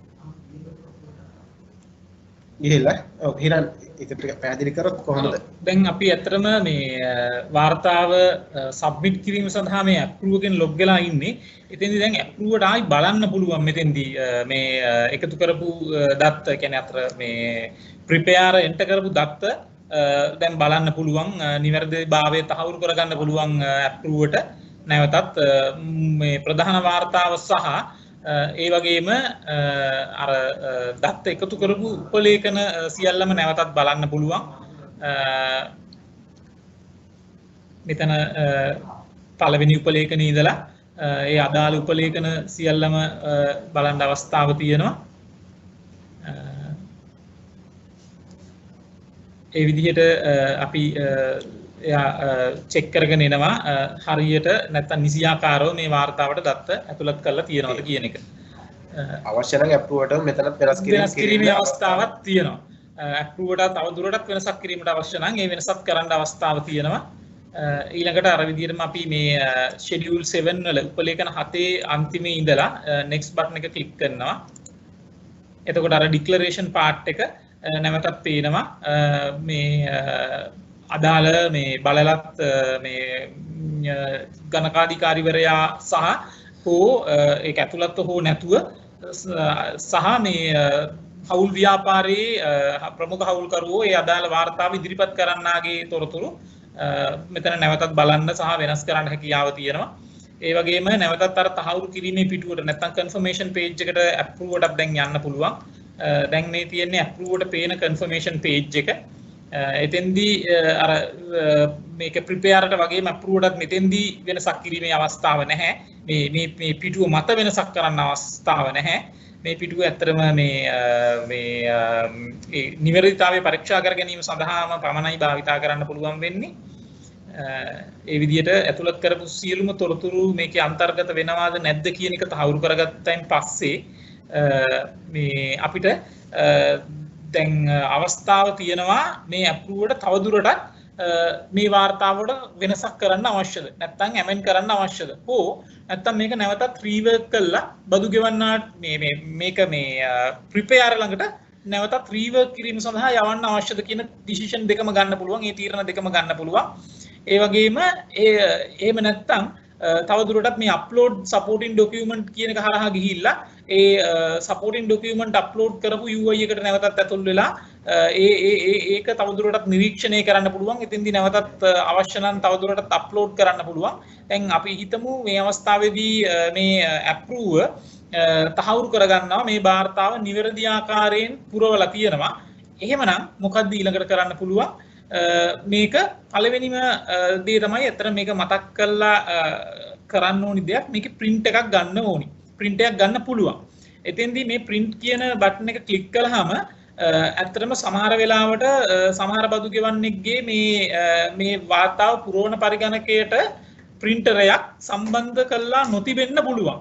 ගිහිල්ලා ඔව් හිරන් ඒක ටික පැහැදිලි කරොත් කොහොමද? දැන් අපි ඇත්තටම මේ වාර්තාව සබ්මිට් කිරීම සඳහා මේ approve එකෙන් log වෙලා ඉන්නේ. එතෙන්දී දැන් approve එකට ආයි බලන්න පුළුවන් මෙතෙන්දී මේ එකතු කරපු දත්ත කියන්නේ අතර මේ prepare enter කරපු දත්ත දැන් බලන්න පුළුවන් නිවැරදිභාවය තහවුරු කරගන්න පුළුවන් approve එකට නැවතත් මේ ප්‍රධාන වාර්තාව සහ ඒ වගේම අර දත්ත එකතු කරපු උපලේඛන සියල්ලම නැවතත් බලන්න පුළුවන්. මෙතන පළවෙනි උපලේඛනේ ඉඳලා ඒ අදාළ උපලේඛන සියල්ලම බලන්න අවස්ථාව තියෙනවා. ඒ විදිහට අපි එයා චෙක් කරගෙන එනවා හරියට නැත්නම් නිසියාකාරව මේ වාර්තාවට දත්ත ඇතුළත් කරලා තියෙනවද කියන එක. අවශ්‍ය නම් approve එකට මෙතනත් වෙනස් කිරීමේ අවස්ථාවක් තියෙනවා. approve එකට තව දුරටත් වෙනසක් කිරීමට අවශ්‍ය නම් ඒ වෙනසත් කරන්න අවස්ථාව තියෙනවා. ඊළඟට අර විදිහටම අපි මේ schedule 7 වල උපලේඛන 7 අන්තිමේ ඉඳලා next button එක click කරනවා. එතකොට අර declaration part එක නැවතත් පේනවා මේ අදාළ මේ බලලත් මේ ගණකාධිකාරිවරයා සහ හෝ ඒක ඇතුළත් හෝ නැතුව සහ මේ හවුල් ව්‍යාපාරයේ ප්‍රමුඛ හවුල්කරුවෝ ඒ අදාළ වාර්තාව ඉදිරිපත් කරන්නාගේ තොරතුරු මෙතන නැවතත් බලන්න සහ වෙනස් කරන්න හැකියාව තියෙනවා. ඒ වගේම නැවතත් අර තහවුරු කිරීමේ පිටුවට නැත්නම් confirmation page එකට approve එකටත් දැන් යන්න පුළුවන්. දැන් මේ තියෙන්නේ approve එකට පේන confirmation page එක. එතෙන්දී අර මේක ප්‍රිපෙයාරට වගේම අප්‍රූව්ඩත් මෙතෙන්දී වෙනසක් කිරීමේ අවස්ථාව නැහැ. මේ පිටුව මත වෙනසක් කරන්න අවස්ථාව නැහැ. මේ පිටුව ඇත්තටම මේ නිවැරදිතාවය පරීක්ෂා කර ගැනීම සඳහාම පමණයි භාවිතා කරන්න පුළුවන් වෙන්නේ. ඒ විදිහට ඇතුළත් කරපු සියලුම තොරතුරු මේකේ අන්තර්ගත වෙනවාද නැද්ද කියන එක තහවුරු කරගත්තයින් පස්සේ මේ අපිට දැන් අවස්ථාව තියෙනවා මේ අප්‍රූව්වට තවදුරටත් මේ වාර්තාවට වෙනසක් කරන්න අවශ්‍යද නැත්නම් ඇමෙන්ඩ් කරන්න අවශ්‍යද හෝ නැත්නම් මේක නැවතත් රීවර්ක් කරලා බදු ගෙවන්නාට මේක මේ ප්‍රිපෙයාර් ළඟට නැවතත් රීවර්ක් කිරීම සඳහා යවන්න අවශ්‍යද කියන ඩිසිෂන් දෙකම ගන්න පුළුවන්. ඒ තීරණ දෙකම ගන්න පුළුවන්. ඒ වගේම එහෙම නැත්නම් තවදුරටත් මේ upload supporting document කියන එක හරහා ගිහිල්ලා ඒ supporting document upload කරපු UI එකට නැවතත් ඇතුල් වෙලා ඒක තවදුරටත් නිරීක්ෂණය කරන්න පුළුවන්. එතෙන්දී නැවතත් අවශ්‍ය නම් තවදුරටත් upload කරන්න පුළුවන්. දැන් අපි හිතමු මේ අවස්ථාවේදී මේ approve තහවුරු කරගන්නවා මේ වාර්තාව නිවැරදි ආකාරයෙන් පුරවලා තියෙනවා. එහෙමනම් මොකක්ද ඊළඟට කරන්න පුළුවන්? මේක පළවෙනිම දේ තමයි අතර මේක මතක් කරලා කරන්න ඕනි දෙයක්. මේකේ print එකක් ගන්න ඕනි. print එකක් ගන්න පුළුවන්. එතෙන්දී මේ print කියන බටන් එක ක්ලික් කළාම ඇත්තටම සමහර වෙලාවට සමහර බදු ගෙවන්නෙක්ගේ මේ වාර්තාව පුරවන පරිගණකයට printerයක් සම්බන්ධ කරලා නොතිබෙන්න පුළුවන්.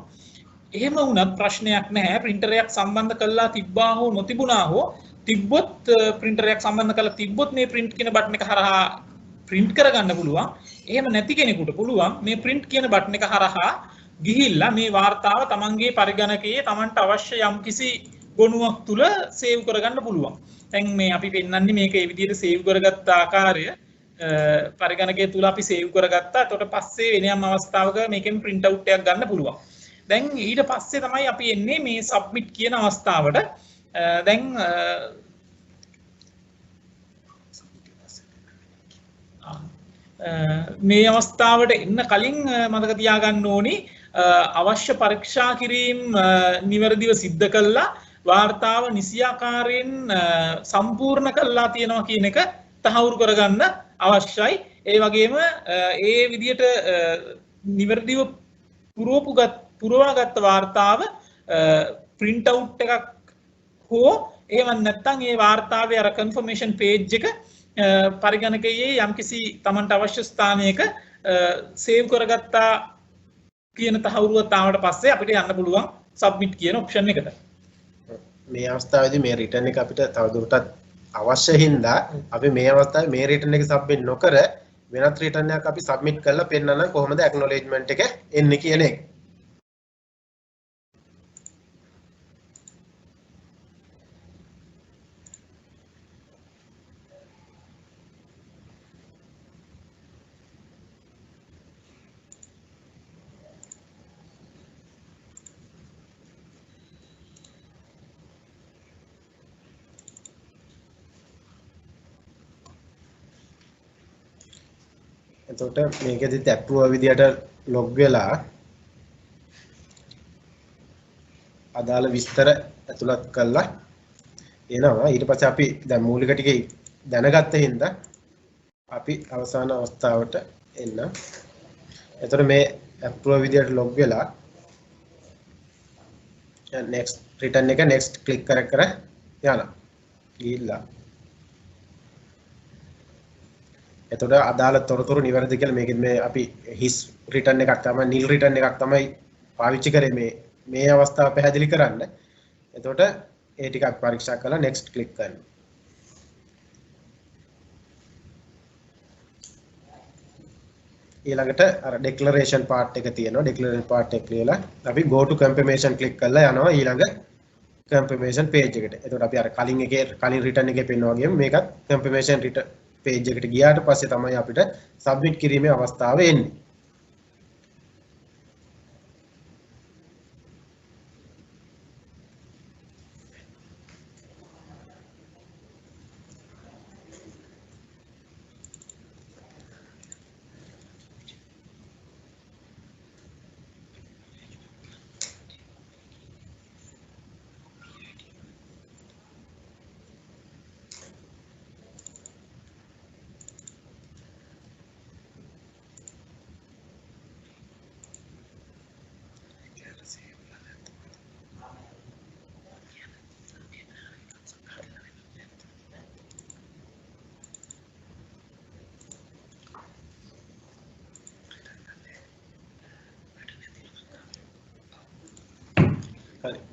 එහෙම වුණත් ප්‍රශ්නයක් නැහැ. printerයක් සම්බන්ධ කරලා තිබ්බා හෝ නොතිබුණා හෝ තිබ්බොත් printerයක් සම්බන්ධ කරලා තිබ්බොත් මේ print කියන බටන් එක හරහා print කරගන්න පුළුවන්. එහෙම නැති කෙනෙකුට පුළුවන් මේ print කියන බටන් එක හරහා ගිහිල්ලා මේ වාර්තාව තමන්ගේ පරිගණකයේ තමන්ට අවශ්‍ය යම්කිසි ගොනුවක් තුල සේව් කරගන්න පුළුවන්. දැන් මේ අපි පෙන්නන්නේ මේක ඒ විදිහට සේව් කරගත්ත ආකාරය පරිගණකයේ තුල අපි සේව් කරගත්තා. එතකොට පස්සේ වෙන යම් අවස්ථාවක මේකෙන් print out එකක් ගන්න පුළුවන්. දැන් ඊට පස්සේ තමයි අපි එන්නේ මේ submit කියන අවස්ථාවට. දැන් මේ අවස්ථාවට එන්න කලින් මතක තියාගන්න ඕනි අවශ්‍ය පරීක්ෂා කිරීම නිවැරදිව සිද්ධ කළා වාර්තාව නිසියාකාරයෙන් සම්පූර්ණ කළා තියෙනවා කියන එක තහවුරු කරගන්න අවශ්‍යයි. ඒ වගේම ඒ විදිහට නිවැරදිව පුරවාගත් වාර්තාව print out එකක් හෝ එහෙම නැත්නම් ඒ වාර්තාවේ අර confirmation page එක පරිගණකයේ යම්කිසි Tamanට අවශ්‍ය ස්ථානයක save කරගත්තා කියන තහවුරුව තාවට පස්සේ අපිට යන්න පුළුවන් submit කියන option එකට. මේ අවස්ථාවේදී මේ return එක අපිට තවදුරටත් අවශ්‍ය හින්දා අපි මේ අවස්ථාවේ මේ return එක submit නොකර වෙනත් return එකක් අපි submit කරලා පෙන්නන්න කොහොමද acknowledgement එක එන්නේ කියන එක. එතකොට මේකෙදිත් approve විදියට log වෙලා අදාළ විස්තර ඇතුළත් කරලා එනවා. ඊට පස්සේ අපි දැන් මූලික ටික දැනගත්ත හින්දා අපි අවසාන අවස්ථාවට එන්න. එතකොට මේ approve විදියට log වෙලා next return එක next click කර යනවා. ගිහිල්ලා එතකොට අදාළ තොරතුරු නිවැරදි කියලා මේකෙත් මේ අපි his return එකක් තමයි nil return එකක් තමයි පාවිච්චි කරේ මේ අවස්ථාව පැහැදිලි කරන්න. එතකොට ඒ ටික අපි පරීක්ෂා කරලා next click කරන්න. ඊළඟට අර declaration part එක තියෙනවා. declaration part එක ලියලා අපි go to confirmation click කරලා යනවා ඊළඟ confirmation page එකට. එතකොට අපි අර කලින් return එකේ පෙන්වනා වගේම මේකත් confirmation return page එකට ගියාට පස්සේ තමයි අපිට submit කිරීමේ අවස්ථාව එන්නේ.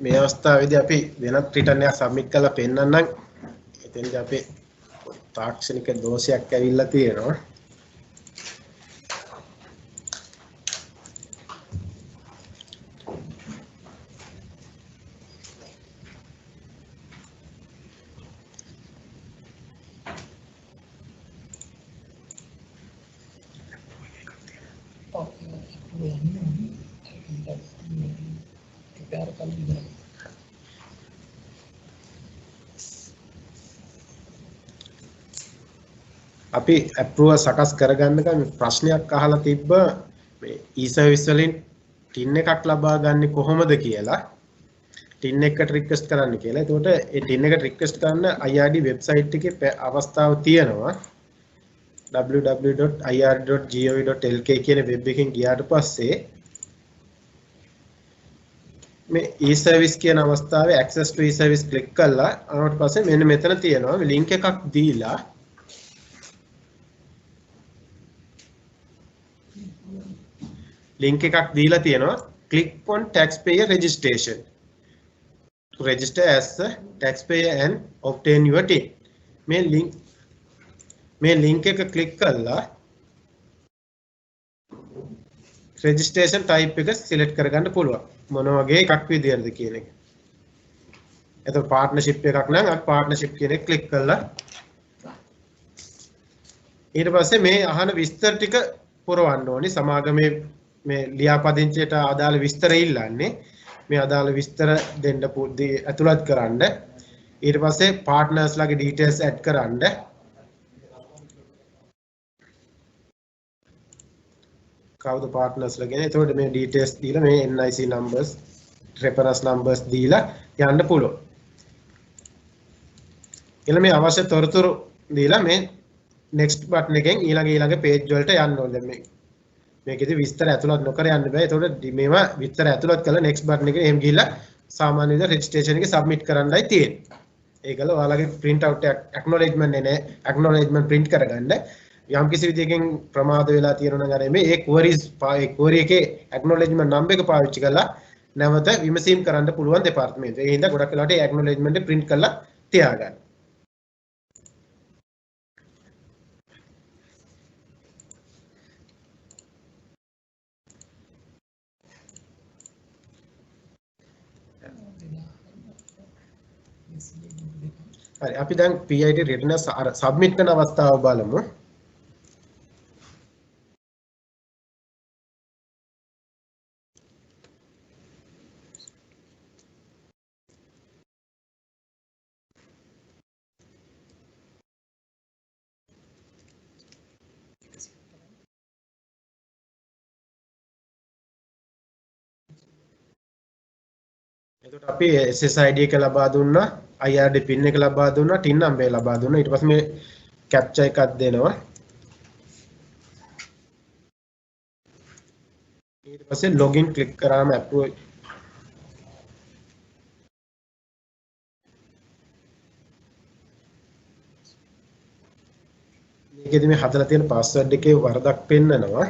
මේ අවස්ථාවේදී අපි වෙනත් රිටර්න් එකක් සබ්මිට් කරලා පෙන්නන්නම්. එතෙන්දී අපි තාක්ෂණික දෝෂයක් ඇවිල්ලා තියෙනවා. අපි approval සකස් කරගන්නකම් ප්‍රශ්නයක් අහලා තිබ්බ මේ e-service වලින් ටින් එකක් ලබා ගන්න කොහොමද කියලා ටින් එකට රික්වෙස්ට් කරන්න කියලා. එතකොට ඒ ටින් එකට රික්වෙස්ට් කරන්න IRD වෙබ්සයිට් එකේ අවස්ථාව තියෙනවා. www.ird.gov.lk කියන වෙබ් එකෙන් ගියාට පස්සේ මේ e-service කියන අවස්ථාවේ access to e-service ක්ලික් කරලා අනවට පස්සේ මෙන්න මෙතන තියෙනවා මේ link එකක් දීලා link එකක් දීලා තියෙනවා click on taxpayer registration to register as a taxpayer and obtain your TIN මේ link එක click කරලා registration type එක select කරගන්න පුළුවන් මොන වගේ එකක් විදියටද කියන එක. එතකොට partnership එකක් නම් අර partnership කියන එක click කරලා ඊට පස්සේ මේ අහන විස්තර ටික පුරවන්න ඕනි සමාගමේ මේ ලියාපදිංචියට අදාළ විස්තර ඉල්ලන්නේ මේ අදාළ විස්තර දෙන්න ඇතුළත් කරන්න ඊට පස්සේ partners ලාගේ details add කරන්න කවුද partners ලා කියන්නේ එතකොට මේ details දීලා මේ NIC numbers reference numbers දීලා යන්න පුළුවන් ඊළඟ මේ අවශ්‍ය තොරතුරු දීලා මේ next button එකෙන් ඊළඟ page වලට යන්න ඕනේ දැන් මේකෙදි විස්තර ඇතුළත් නොකර යන්න බෑ. ඒතකොට මේවා විස්තර ඇතුළත් කරලා next button එකේ එහෙම ගිහිල්ලා සාමාන්‍ය විදිහට registration එකේ submit කරන්නයි තියෙන්නේ. ඒකල ඔයාලගේ print out එක acknowledgement නේ acknowledgement print කරගන්න. යම් කිසි විදිහකින් ප්‍රමාද වෙලා තියෙනවා නම් අර මේ query එකේ acknowledgement number එක පාවිච්චි කරලා නැවත විමසීම් කරන්න පුළුවන් දෙපාර්තමේන්තුව. ඒ හින්දා ගොඩක් වෙලාවට ඒ acknowledgement එක print කරලා තියාගන්න. හරි අපි දැන් PID return submit කරන අවස්ථාව බලමු. එතකොට අපි SSID එක ලබා දුන්නා IRD pin එක ලබා දුන්නා TIN number ලබා දුන්නා ඊට පස්සේ මේ captcha එකක් දෙනවා ඊට පස්සේ login click කරාම approve මේකෙදි මේ හදලා තියෙන password එකේ වරදක් පෙන්නනවා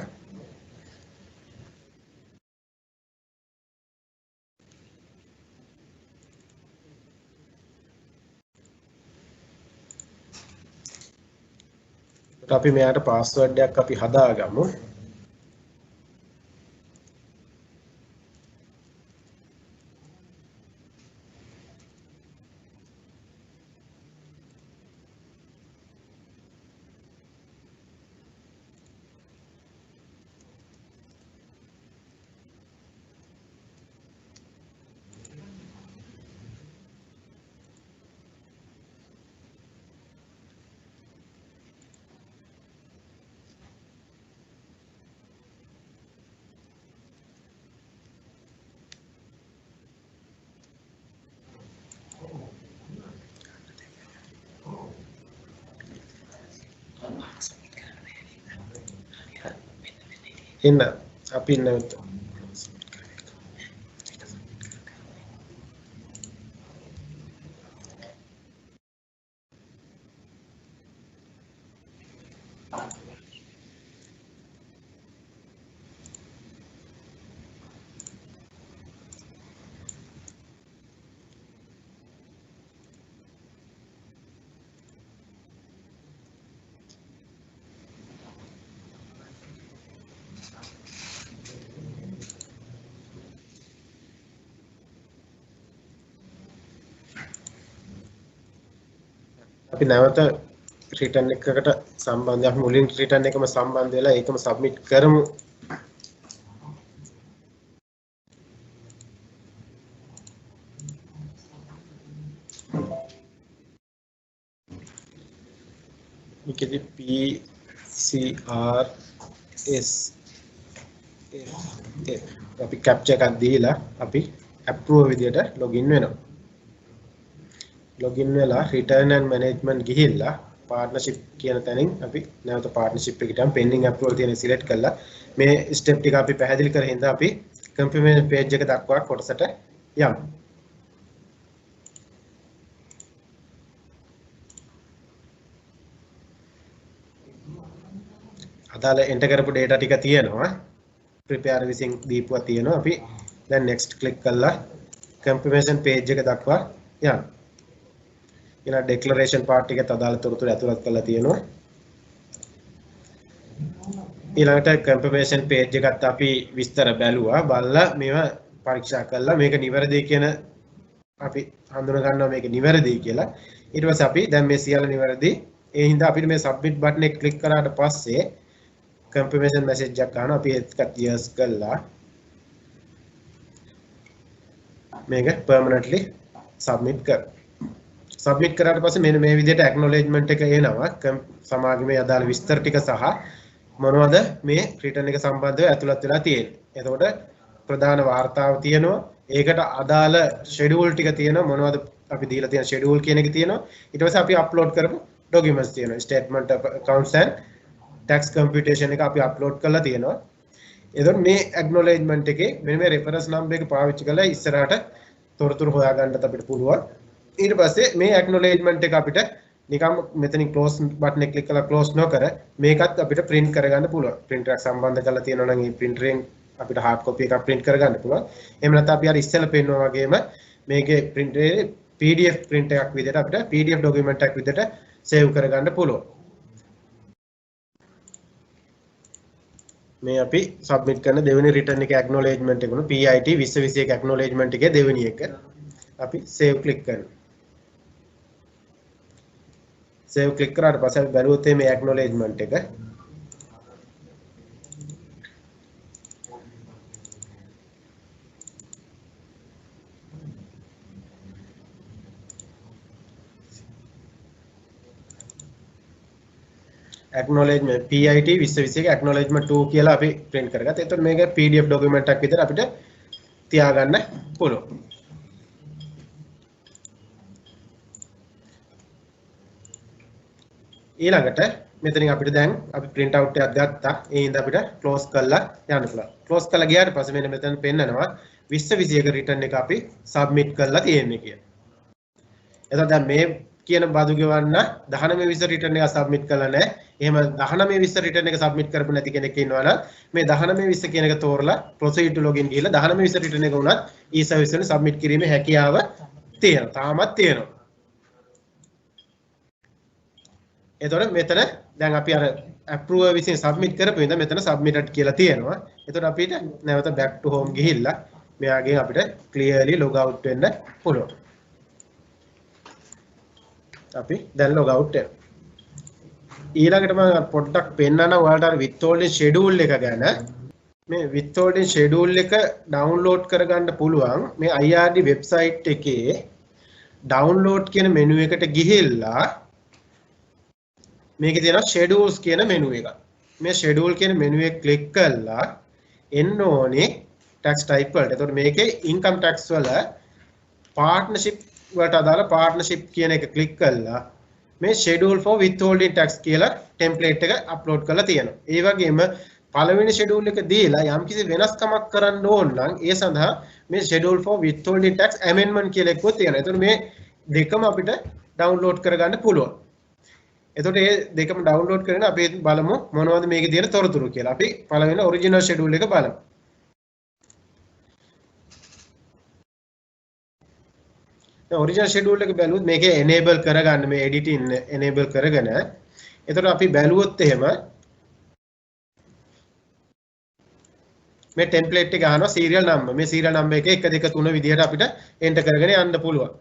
අපි මෙයාට පාස්වර්ඩ් එකක් අපි හදාගමු. එන්න අපි නැවත අපි නැවත රිටර්න් එකකට සම්බන්ධයක් මුලින් රිටර්න් එකම සම්බන්ධ වෙලා ඒකම සබ්මිට් කරමු. මේකෙදි PCRS අපි capture එකක් දීලා අපි approve විදියට login වෙනවා. login වෙලා return and management ගිහිල්ලා partnership කියන තැනින් අපි නැවත partnership එකට යම් pending approval තියෙන select කරලා මේ step ටික අපි පැහැදිලි කර හින්දා අපි confirmation page එක දක්වා කොටසට යමු. අදාළ enter කරපු data ටික තියෙනවා. prepare විසින් දීපුවා තියෙනවා. අපි දැන් next click කරලා confirmation page එක දක්වා යමු. ඊළඟ declaration part එකත් අදාළ තොරතුරු ඇතුළත් කරලා තියෙනවා. ඊළඟට confirmation page එකත් අපි විස්තර බැලුවා. බලලා මේවා පරීක්ෂා කළා මේක නිවැරදි කියන අපි හඳුනා ගන්නවා මේක නිවැරදි කියලා. ඊට පස්සේ අපි දැන් මේ සියල්ල නිවැරදි. ඒ හින්දා අපිට මේ submit button එක click කරාට පස්සේ confirmation message එකක් ගන්නවා. අපි ඒකත් yes කළා. මේක permanently submit කරා. submit කරාට පස්සේ මෙන්න මේ විදිහට acknowledgement එක එනවා. සමාගමේ අදාළ විස්තර ටික සහ මොනවද මේ return එක සම්බන්ධව ඇතුළත් වෙලා තියෙන්නේ. එතකොට ප්‍රධාන වාර්තාව තියෙනවා. ඒකට අදාළ schedule ටික තියෙනවා. මොනවද අපි දීලා තියෙන schedule කියන එක තියෙනවා. ඊට පස්සේ අපි upload කරපු documents තියෙනවා. statement of accounts and tax computation එක අපි upload කරලා තියෙනවා. එතකොට මේ acknowledgement එකේ මෙන්න මේ reference number එක පාවිච්චි කරලා ඉස්සරහට තොරතුරු හොයාගන්නත් අපිට පුළුවන්. ඊට පස්සේ මේ acknowledgement එක අපිට නිකම් මෙතනින් close button එක click කරලා close නොකර මේකත් අපිට print කරගන්න පුළුවන්. printer එකක් සම්බන්ධ කරලා තියෙනවා නම් මේ printer එකෙන් අපිට hard copy එකක් print කරගන්න පුළුවන්. එහෙම නැත්නම් අපි අර ඉස්සෙල්ලා පෙන්වනා වගේම මේකේ printer එකේ PDF print එකක් විදිහට අපිට PDF document එකක් විදිහට save කරගන්න පුළුවන්. මේ අපි submit කරන දෙවෙනි return එකේ acknowledgement එක උණු PIT 2021 acknowledgement එකේ දෙවෙනි එක අපි save click කරනවා. save click කරාට පස්සේ අපි බැලුවොත් මේ acknowledgement එක acknowledgement PIT 2021 acknowledgement 2 කියලා අපි print කරගත්තා. එතකොට මේක PDF document එකක් විදිහට අපිට තියාගන්න පුළුවන්. ඊළඟට මෙතනින් අපිට දැන් අපි print out එකක් ගත්තා. ඒ හින්දා අපිට close කරලා යන්න පුළුවන්. close කරලා ගියාට පස්සේ මෙන්න මෙතන පෙන්නනවා 2021 return එක අපි submit කරලා තියෙන්නේ කියලා. එතකොට දැන් මේ කියන බදු ගෙවන්න 19 return එක submit කරලා නැහැ. එහෙම 19 return එක submit කරපු නැති කෙනෙක් ඉන්නවා නම් මේ 19 කියන එක තෝරලා proceed to login ගිහලා 19 return එක උනත් e-service වලින් submit කිරීමේ හැකියාව තියෙනවා. තාමත් තියෙනවා. එතකොට මෙතන දැන් අපි අර approver විසින් submit කරපු ඉඳන් මෙතන submitted කියලා තියෙනවා. එතකොට අපිට නැවත back to home ගිහිල්ලා මෙයාගෙන් අපිට clearly log out වෙන්න පුළුවන්. අපි දැන් log out වෙනවා. ඊළඟට මම පොඩ්ඩක් පෙන්නනවා ඔයාලට අර withholding schedule එක ගැන. මේ withholding schedule එක download කරගන්න පුළුවන් මේ IRD website එකේ download කියන menu එකට ගිහිල්ලා මේකේ තියෙනවා schedules කියන menu එක. මේ schedule කියන menu එක click කරලා එන්න ඕනේ tax type වලට. එතකොට මේකේ income tax වල partnership වලට අදාළ partnership කියන එක click කරලා මේ schedule for withholding tax කියලා template එක upload කරලා තියෙනවා. ඒ වගේම පළවෙනි schedule එක දීලා යම්කිසි වෙනස්කමක් කරන්න ඕන නම් ඒ සඳහා මේ schedule for withholding tax amendment කියලා එකක් තියෙනවා. එතකොට මේ දෙකම අපිට download කරගන්න පුළුවන්. එතකොට මේ දෙකම download කරගෙන අපි බලමු මොනවද මේකේ තියෙන තොරතුරු කියලා. අපි පළවෙනි original schedule එක බලමු. original schedule එක බැලුවොත් මේකේ enable කරගන්න මේ editing enable කරගෙන එතකොට අපි බැලුවොත් එහෙම මේ template එක අහනවා serial number මේ serial number එක 1 2 3 විදිහට අපිට enter කරගෙන යන්න පුළුවන්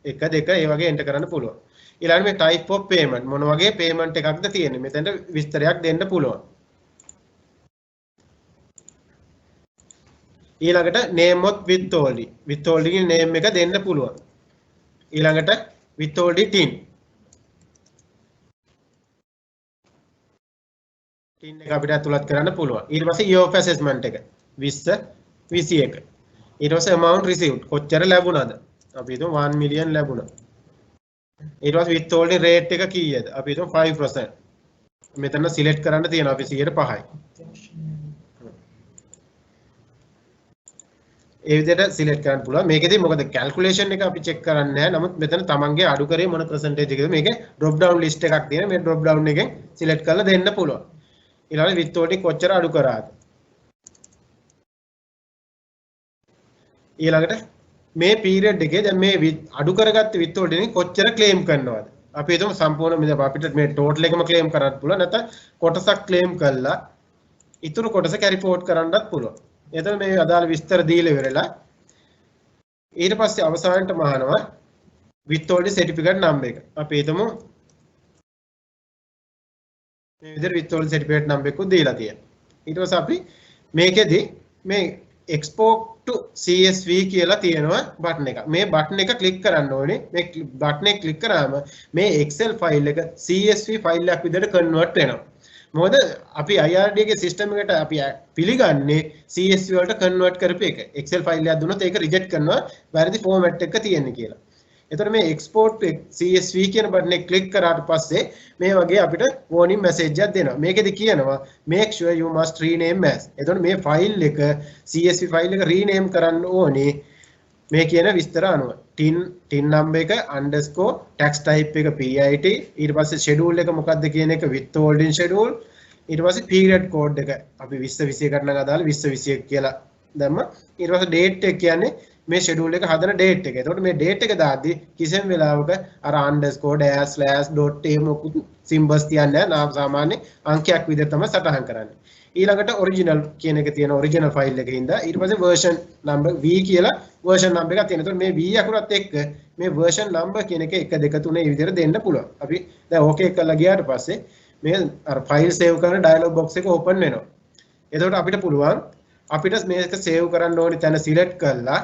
1 2 ඒ වගේ enter කරන්න පුළුවන් ඊළඟට මේ type of payment මොන වගේ payment එකක්ද තියෙන්නේ මෙතෙන්ට විස්තරයක් දෙන්න පුළුවන් ඊළඟට name of withholding name එක දෙන්න පුළුවන් ඊළඟට withholding tin ටින් එක අපිට ඇතුළත් කරන්න පුළුවන්. ඊට පස්සේ year of assessment එක 20 21. ඊට පස්සේ amount received කොච්චර ලැබුණාද? අපි හිතමු 1 million ලැබුණා. ඊට පස්සේ withholding rate එක කීයද? අපි හිතමු 5%. මෙතන select කරන්න තියෙනවා අපි 105යි. ඒ විදිහට select කරන්න පුළුවන්. මේකෙදී මොකද calculation එක අපි check කරන්නේ නැහැ. නමුත් මෙතන තමන්ගේ අඩු කරේ මොන percentage එකද මේකේ drop down list එකක් තියෙනවා. මේ drop down එකෙන් select කරලා දෙන්න පුළුවන්. ඊළඟට withholding කොච්චර අඩු කරාද? ඊළඟට මේ period එකේ දැන් මේ අඩු කරගත්ත withholding කොච්චර claim කරනවද? අපි හිතමු සම්පූර්ණ මේ අපිට මේ total එකම claim කරන්න පුළුවන්. නැත්නම් කොටසක් claim කළා ඉතුරු කොටස carry forward කරන්නත් පුළුවන්. එතන මේ අදාළ විස්තර දීලා ඉවරලා ඊට පස්සේ අවසානට මහනවා withholding certificate number එක. අපි හිතමු මේ විදිහට withholding certificate number එකක් දීලා තියෙනවා. ඊට පස්සේ අපි මේකෙදි මේ export to CSV කියලා තියෙනවා බටන් එක. මේ බටන් එක ක්ලික් කරන්න ඕනේ. මේ බටන් එක ක්ලික් කරාම මේ Excel ෆයිල් එක CSV ෆයිල් එකක් විදිහට කන්වර්ට් වෙනවා. මොකද අපි IRD එකේ සිස්ටම් එකට අපි පිළිගන්නේ CSV වලට කන්වර්ට් කරපු එක. Excel ෆයිල් එකක් දුන්නොත් ඒක රිජෙක්ට් කරනවා වැරදි ෆෝමැට් එකක තියෙන්නේ කියලා. එතකොට මේ export to CSV කියන බටන් එක ක්ලික් කරාට පස්සේ මේ වගේ අපිට warning message එකක් දෙනවා. මේකෙදි කියනවා make sure you must rename as. එතකොට මේ ෆයිල් එක CSV ෆයිල් එක rename කරන්න ඕනේ මේ කියන විස්තර අනුව. tin number එක underscore tax type එක PIT ඊට පස්සේ schedule එක මොකක්ද කියන එක withholding schedule ඊට පස්සේ period code එක අපි 20 21කට නම් අදාළ 20 21 කියලා දැම්ම ඊට පස්සේ date එක කියන්නේ මේ schedule එක හදන date එක. එතකොට මේ date එක දාද්දි කිසිම වෙලාවක අර underscore dash slash dot එහෙම මොකුත් symbols තියන්නේ නැහැ. සාමාන්‍ය අංකයක් විදිහට තමයි සටහන් කරන්නේ. ඊළඟට original කියන එක තියෙන original file එකේ ඉඳලා ඊට පස්සේ version number v කියලා version number එකක් තියෙනවා. එතකොට මේ v අකුරත් එක්ක මේ version number කියන එක 1 2 3 මේ විදිහට දෙන්න පුළුවන්. අපි දැන් okay කරලා ගියාට පස්සේ මේ අර file save කරන dialog box එක open වෙනවා. එතකොට අපිට පුළුවන් අපිට මේක save කරන්න ඕනි තැන select කරලා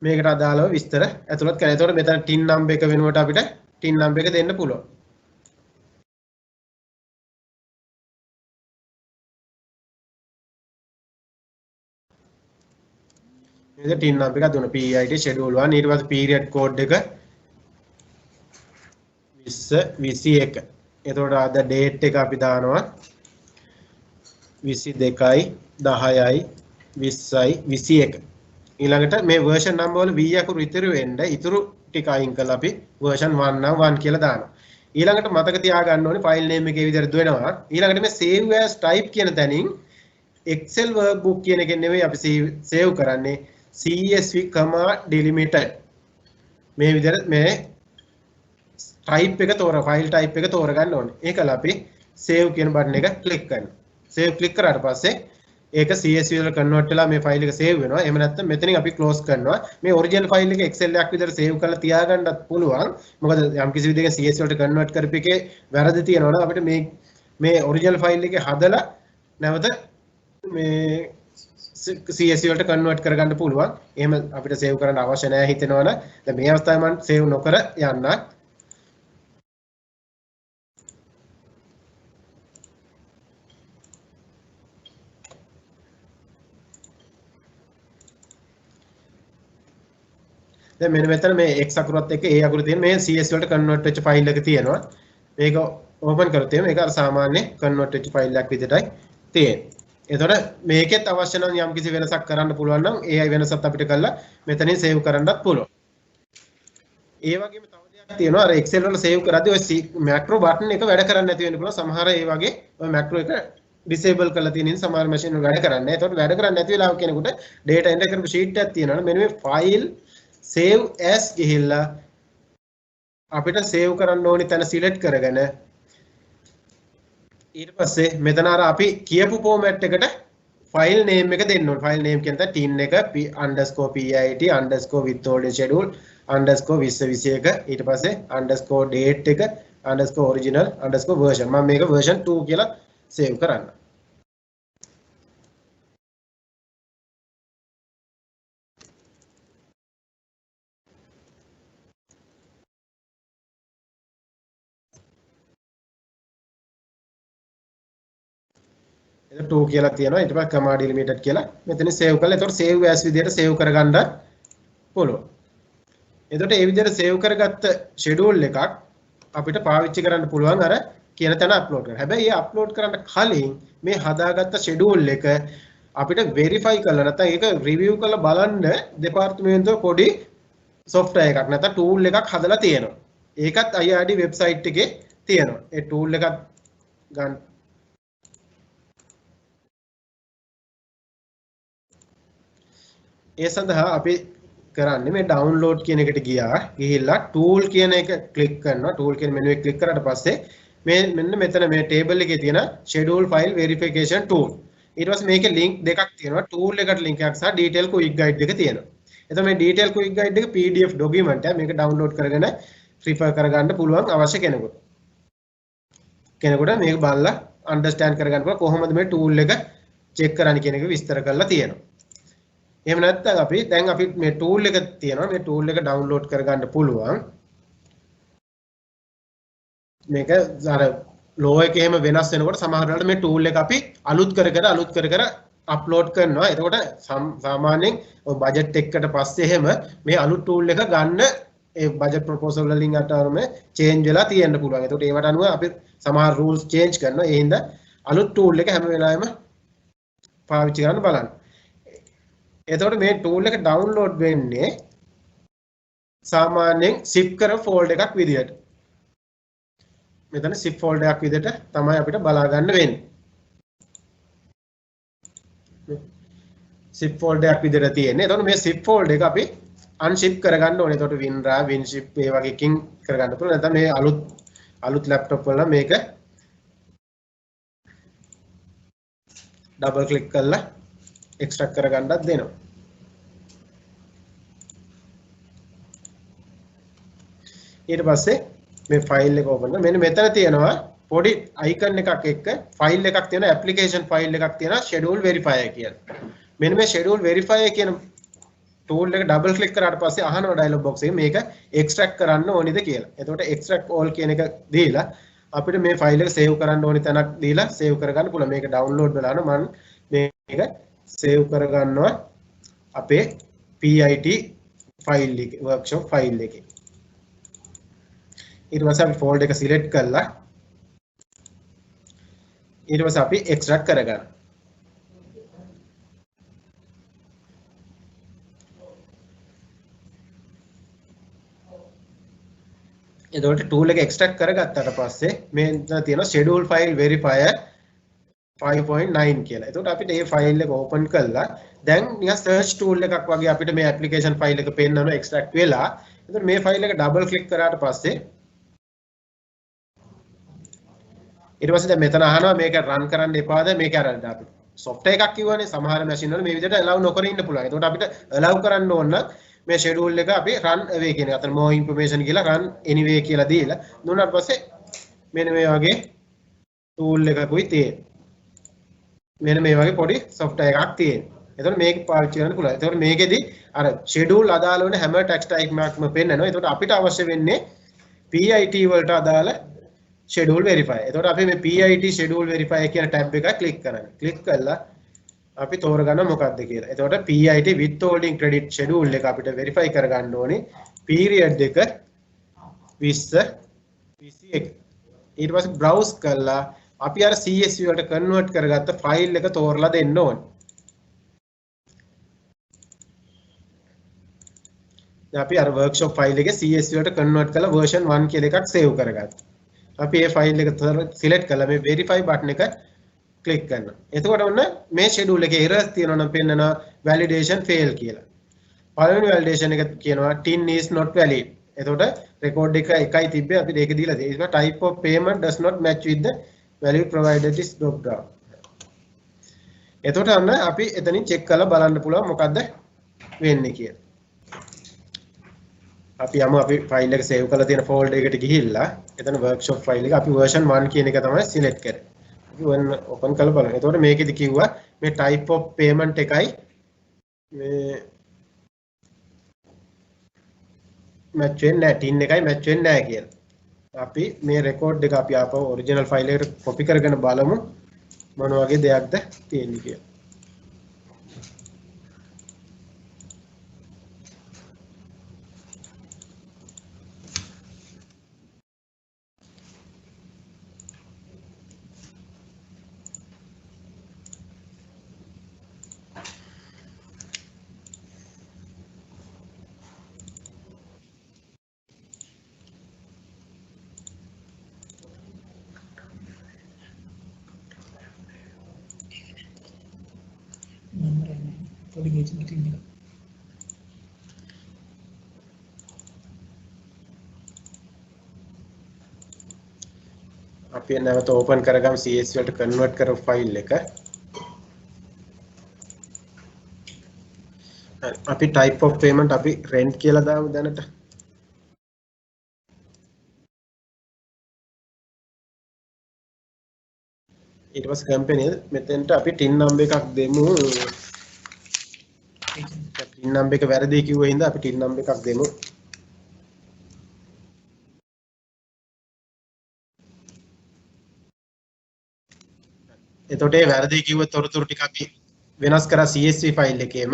මේකට අදාළව විස්තර ඇතුළත් කරලා. එතකොට මෙතන tin number එක වෙනුවට අපිට tin number එක දෙන්න පුළුවන්. මේක tin number එකක් දුන්න PID schedule 1 ඊට පස්සේ period code එක 20 21. එතකොට අද date එක අපි දානවා 22යි 10යි 20යි 21. ඊළඟට මේ version number වල v අකුරු ඉතුරු වෙන්න ඉතුරු ටික අයින් කරලා අපි version 1 නම් 1 කියලා දානවා. ඊළඟට මතක තියාගන්න ඕනේ file name එකේ විදිහට දුවනවා. ඊළඟට මේ save as type කියන තැනින් Excel workbook කියන එකෙන් නෙවෙයි අපි save කරන්නේ CSV, delimited මේ විදිහට මේ type එක file type එක තෝරගන්න ඕනේ. ඒකල අපි save කියන බටන් එක click කරනවා. save click කරාට පස්සේ ඒක CSV වල convert වෙලා මේ file එක save වෙනවා. එහෙම නැත්නම් මෙතනින් අපි close කරනවා. මේ original file එක Excel එකක් විදිහට save කරලා තියාගන්නත් පුළුවන්. මොකද යම් කිසි විදිහකින් CSV වලට convert කරපු එකේ වැරදි තියෙනවා නම් අපිට මේ original file එකේ හදලා නැවත මේ CSV වලට convert කරගන්න පුළුවන්. එහෙම අපිට save කරන්න අවශ්‍ය නැහැ හිතෙනවනම් දැන් මේ අවස්ථාවේ මම save නොකර යන්න. දැන් මෙන්න මෙතන මේ x අකුරත් එක්ක a අකුර තියෙන මේ CSV වලට convert වෙච්ච file එක තියෙනවා. මේක open කරොත් එහෙම මේක අර සාමාන්‍ය convert වෙච්ච file එකක් විදිහටයි තියෙන්නේ. එතකොට මේකෙත් අවශ්‍ය නම් යම් කිසි වෙනසක් කරන්න පුළුවන් නම් AI වෙනසත් අපිට කරලා මෙතනින් save කරන්නත් පුළුවන්. ඒ වගේම තව දෙයක් තියෙනවා අර Excel වල save කරද්දී ඔය macro button එක වැඩ කරන්නේ නැති වෙන්න පුළුවන්. සමහර ඒ වගේ ඔය macro එක disable කරලා තියෙන නිසා සමහර machine වල වැඩ කරන්නේ නැහැ. එතකොට වැඩ කරන්නේ නැති වෙලාවක කෙනෙකුට data enter කරපු sheet එකක් තියෙනවා. මෙන්න මේ file save as ගිහිල්ලා අපිට save කරන්න ඕනි තැන select කරගෙන ඊට පස්සේ මෙතන අර අපි කියපු format එකට file name එක දෙන්න ඕනේ. file name කියන තැන tin එක _pit _withholding schedule _2021 ඊට පස්සේ _date එක _original _version. මම මේක version 2 කියලා save කරන්න. ඒක 2 කියලා තියෙනවා. ඊට පස්සේ comma delimited කියලා මෙතන save කරලා එතකොට save as විදියට save කරගන්න පුළුවන්. එතකොට මේ විදියට save කරගත්ත schedule එකක් අපිට පාවිච්චි කරන්න පුළුවන් අර කියන තැන අප්ලෝඩ් කරන්න. හැබැයි ඒ අප්ලෝඩ් කරන්න කලින් මේ හදාගත්ත schedule එක අපිට verify කරලා නැත්නම් ඒක review කරලා බලන්න දෙපාර්තමේන්තුව පොඩි software එකක් නැත්නම් tool එකක් හදලා තියෙනවා. ඒකත් IRD website එකේ තියෙනවා. ඒ tool එකත් ගන්න ඒ සඳහා අපි කරන්නේ මේ download කියන එකට ගිහිල්ලා tool කියන එක click කරනවා. tool කියන menu එක click කරාට පස්සේ මේ මෙන්න මෙතන මේ table එකේ තියෙන schedule file verification tool. ඊට පස්සේ මේකේ link දෙකක් තියෙනවා. tool එකට link එකක් සහ detail quick guide එක තියෙනවා. එතකොට මේ detail quick guide එක PDF document එක මේක download කරගෙන refer කරගන්න පුළුවන් අවශ්‍ය කෙනෙකුට. මේක බලලා understand කරගන්න පුළුවන් කොහොමද මේ tool එක check කරන්නේ කියන එක විස්තර කරලා තියෙනවා. එහෙම නැත්නම් අපි මේ tool එක තියෙනවා. මේ tool එක download කරගන්න පුළුවන්. මේක අර low එකේ එහෙම වෙනස් වෙනකොට සමහර වෙලාවට මේ tool එක අපි අලුත් කර කර අප්ලෝඩ් කරනවා. එතකොට සාමාන්‍යයෙන් ඔය බජට් එකකට පස්සේ එහෙම මේ අලුත් tool එක ගන්න ඒ බජට් ප්‍රොපෝසල් වලින් අතරම චේන්ජ් වෙලා තියෙන්න පුළුවන්. එතකොට ඒවට අනුව අපි සමහර rules change කරනවා. ඒ හින්දා අලුත් tool එක හැම වෙලාවෙම පාවිච්චි කරන්න බලන්න. එතකොට මේ tool එක download වෙන්නේ සාමාන්‍යයෙන් zip කර folder එකක් විදියට. මෙතන zip folder එකක් විදියට තමයි අපිට බලා ගන්න වෙන්නේ. zip folder එකක් විදියට තියෙන්නේ. එතකොට මේ zip folder එක අපි unzip කරගන්න ඕනේ. එතකොට WinRAR, WinZip ඒ වගේ එකකින් කරගන්න පුළුවන්. නැත්නම් මේ අලුත් laptop වල මේක double click කරලා extract කරගන්නත් දෙනවා. ඊට පස්සේ මේ ෆයිල් එක ඕපන් කරලා මෙන්න මෙතන තියෙනවා පොඩි icon එකක් එක්ක ෆයිල් එකක් තියෙනවා application ෆයිල් එකක් තියෙනවා schedule verifier කියලා. මෙන්න මේ schedule verifier කියන tool එක double click කරාට පස්සේ අහනවා dialog box එකේ මේක extract කරන්න ඕනිද කියලා. එතකොට extract all කියන එක දීලා අපිට මේ ෆයිල් එක save කරන්න ඕනි තැනක් දීලා save කරගන්න පුළුවන්. මේක download වෙලා නම් මම මේක save කරගන්නවා අපේ PIT ෆයිල් එකේ workshop ෆයිල් එකේ. ඊට පස්සේ අපි folder එක select කරලා ඊට පස්සේ අපි extract කරගන්න. එතකොට tool එක extract කරගත්තාට පස්සේ මේ තියෙන schedule file verifier 5.9 කියලා. එතකොට අපිට මේ ෆයිල් එක open කරලා දැන් නිකන් search tool එකක් වගේ අපිට මේ application file එක පෙන්නනවා extract වෙලා. එතකොට මේ ෆයිල් එක double click කරාට පස්සේ ඊට පස්සේ දැන් මෙතන අහනවා මේක run කරන්න එපාද මේක අර අපි software එකක් කිව්වනේ සමහර machine වල මේ විදිහට allow නොකර ඉන්න පුළුවන්. එතකොට අපිට allow කරන්න ඕන නම් මේ schedule එක අපි run away කියන අතන more information කියලා run anyway කියලා දීලා දුන්නාට පස්සේ මෙන්න මේ වගේ tool එකකුයි තියෙන්නේ. මෙන්න මේ වගේ පොඩි software එකක් තියෙනවා. එතකොට මේක පාවිච්චි කරන්න පුළුවන්. එතකොට මේකෙදි අර schedule අදාළ වෙන හැම text type එකක්ම පෙන්නනවා. එතකොට අපිට අවශ්‍ය වෙන්නේ PIT වලට අදාළ schedule verifier. එතකොට අපි මේ PIT schedule verifier කියන tab එක click කරනවා. click කළා අපි තෝරගන්න මොකක්ද කියලා. එතකොට PIT withholding credit schedule එක අපිට verify කරගන්න ඕනේ. period එක 20 21. ඊට පස්සේ browse කළා අපි අර CSV වලට convert කරගත්ත ෆයිල් එක තෝරලා දෙන්න ඕනේ. දැන් අපි අර workshop ෆයිල් එකේ CSV වලට convert කරලා version 1 කියලා එකක් save කරගත්තා. අපි මේ ෆයිල් එක select කරලා මේ verify button එක click කරනවා. එතකොට ඔන්න මේ schedule එකේ errors තියෙනවා නම් පෙන්නනවා validation fail කියලා. පළවෙනි validation එක කියනවා tin is not valid. එතකොට record එක එකයි තිබ්බේ අපිට ඒක දීලා තියෙනවා. ඒක type of payment does not match with the value provided is dropped down. එතකොට අන්න අපි එතනින් check කරලා බලන්න පුළුවන් මොකද්ද වෙන්නේ කියලා. අපි යමු අපි ෆයිල් එක save කරලා තියෙන folder එකට ගිහිල්ලා එතන workshop ෆයිල් එක අපි version 1 කියන එක තමයි select කරේ. අපි open කරලා බලමු. එතකොට මේකෙදි කිව්වා මේ type of payment එකයි මේ match වෙන්නේ නැහැ. tin එකයි match වෙන්නේ නැහැ කියලා. අපි මේ record එක අපි ආපහු original file එකට copy කරගෙන බලමු මොන වගේ දෙයක්ද තියෙන්නේ කියලා. පොඩි ගේජ් මීටින් එක. අපි නැවත ඕපන් කරගමු CSV වලට කන්වර්ට් කරපු ෆයිල් එක. අපි type of payment අපි rent කියලා දාමු දැනට. ඊට පස්සේ company මෙතෙන්ට අපි tin number එකක් දෙමු. tin number එක වැරදි කිව්ව හින්දා අපි tin number එකක් දෙමු. එතකොට ඒ වැරදි කිව්ව තොරතුරු ටික අපි වෙනස් කරා CSV ෆයිල් එකේම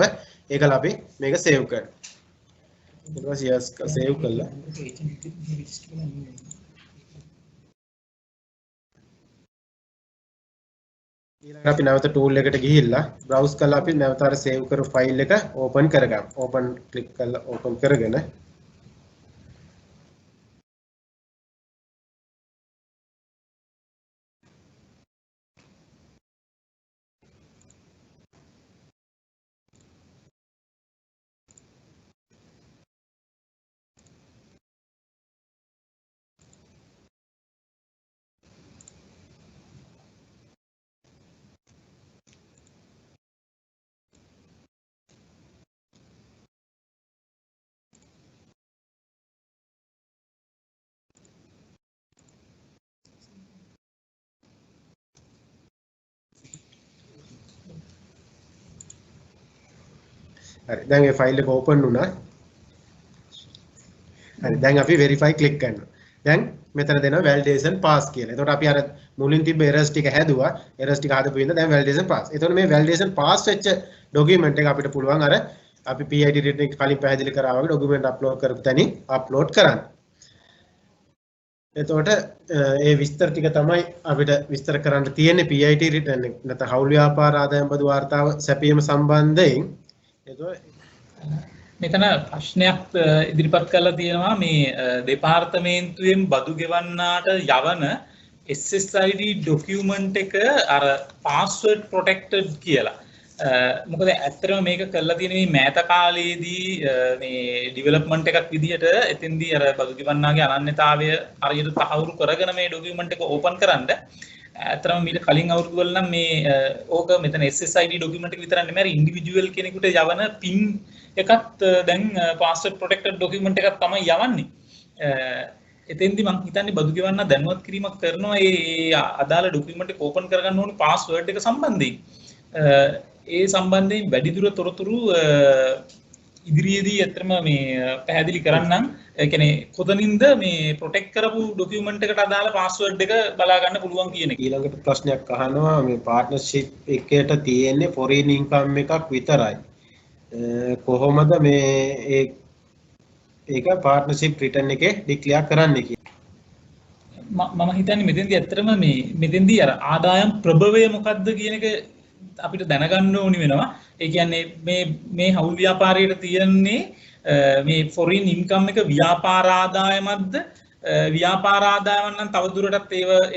ඒකල අපි මේක සේව් කරනවා. ඊට පස්සේ සේව් කළා. ඊළඟට අපි නැවත tool එකට ගිහිල්ලා browse කරලා අපි නැවත අර save කරපු ෆයිල් එක open කරගමු. open click කරලා open කරගෙන හරි දැන් මේ ෆයිල් එක ඕපන් වුණා. හරි දැන් අපි verify click කරනවා. දැන් මෙතන දෙනවා validation pass කියලා. එතකොට අපි අර මුලින් තිබ්බ errors ටික හැදුවා. errors ටික හදපු ඉඳන් දැන් validation pass. එතකොට මේ validation pass වෙච්ච document එක අපිට පුළුවන් අර අපි PID return එක කලින් පැහැදිලි කරා වගේ document upload කරපු තැනින් upload කරන්න. එතකොට ඒ විස්තර ටික තමයි අපිට විස්තර කරන්න තියෙන්නේ PID return එක. නැත්නම් හවුල් ව්‍යාපාර ආදායම් බදු වාර්තාව සැපීම සම්බන්ධයෙන්. මෙතන ප්‍රශ්නයක් ඉදිරිපත් කරලා තියෙනවා මේ දෙපාර්තමේන්තුවෙන් බදු ගෙවන්නාට යවන SSID ડોකියුමන්ට් එක අර password protected කියලා. මොකද ඇත්තටම මේක කරලා තියෙන මේ මෑත කාලේදී මේ ඩෙවලොප්මන්ට් එකක් විදිහට එතෙන්දී අර බදු ගෙවන්නාගේ අනන්‍යතාවය හරියට තහවුරු කරගෙන මේ ડોකියුමන්ට් එක ඕපන් කරන්න ඇත්තටම මීට කලින් අවුරුදු වල නම් මේ ඕක මෙතන SSID ડોකියුමන්ට් එක විතරක් නෙමෙයි ඉන්ඩිවිජුවල් කෙනෙකුට යවන පින් එකත් දැන් password protected document එකක් තමයි යවන්නේ. එතෙන්දි මම හිතන්නේ බදු ගෙවන්න දැනුවත් කිරීමක් කරනවා ඒ අදාළ document එක open කරගන්න ඕනේ password එක සම්බන්ධයෙන්. ඒ සම්බන්ධයෙන් වැඩිදුර තොරතුරු ඉදිරියේදී ඇත්තටම මේ පැහැදිලි කරන්නම්. ඒ කියන්නේ කොතනින්ද මේ protect කරපු document එකට අදාළ password එක බලා ගන්න පුළුවන් කියන එක. ඊළඟට ප්‍රශ්නයක් අහනවා මේ partnership එකේට තියෙන්නේ foreign income එකක් විතරයි. කොහොමද මේ ඒක partnership return එකේ declare කරන්න කියලා. මම හිතන්නේ මෙතෙන්දී ඇත්තටම මේ මෙතෙන්දී අර ආදායම් ප්‍රභවය මොකක්ද කියන එක අපිට දැනගන්න ඕනි වෙනවා. ඒ කියන්නේ මේ හවුල් ව්‍යාපාරයට තියෙන්නේ මේ foreign income එක ව්‍යාපාර ආදායමක්ද ව්‍යාපාර ආදායමක් නම් තවදුරටත්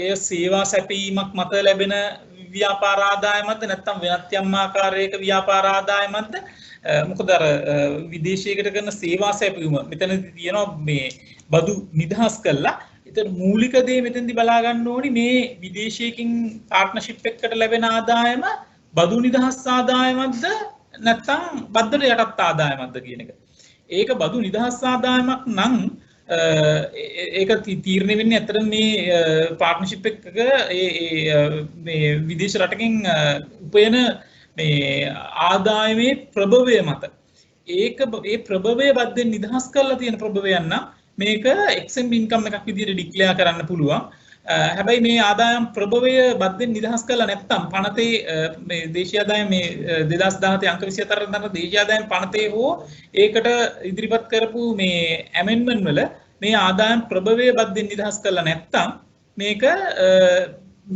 ඒ සේවා සැපීමක් මත ලැබෙන ව්‍යාපාර ආදායමක්ද නැත්නම් වෙනත් යම් ආකාරයක ව්‍යාපාර ආදායමක්ද මොකද අර විදේශයකට කරන සේවා සැපයීම මෙතනදී තියෙනවා මේ බදු නිදහස් කළා. ඒතර මූලික දේ මෙතෙන්දී බලා ගන්න ඕනි මේ විදේශයකින් පාර්ට්නර්ෂිප් එකකට ලැබෙන ආදායම බදු නිදහස් ආදායමක්ද නැත්නම් බද්දට යටත් ආදායමක්ද කියන එක. ඒක බදු නිදහස් ආදායමක් නම් ඒක තීරණය වෙන්නේ ඇත්තටම මේ පාර්ට්නර්ෂිප් එකක මේ විදේශ රටකින් උපයන මේ ආදායමේ ප්‍රභවය මත ඒක ඒ ප්‍රභවය බද්දෙන් නිදහස් කරලා තියෙන ප්‍රභවයන් නම් මේක exempt income එකක් විදිහට ඩික්ලෙයාර් කරන්න පුළුවන්. හැබැයි මේ ආදායම් ප්‍රභවය බද්දෙන් නිදහස් කළා නැත්නම් පනතේ මේ දේශීය ආදායම මේ 2017 අංක 24 දක්වන දේශීය ආදායම් පනතේ හෝ ඒකට ඉදිරිපත් කරපු මේ ඇමෙන්ඩ්මන්ට් වල මේ ආදායම් ප්‍රභවය බද්දෙන් නිදහස් කළා නැත්නම් මේක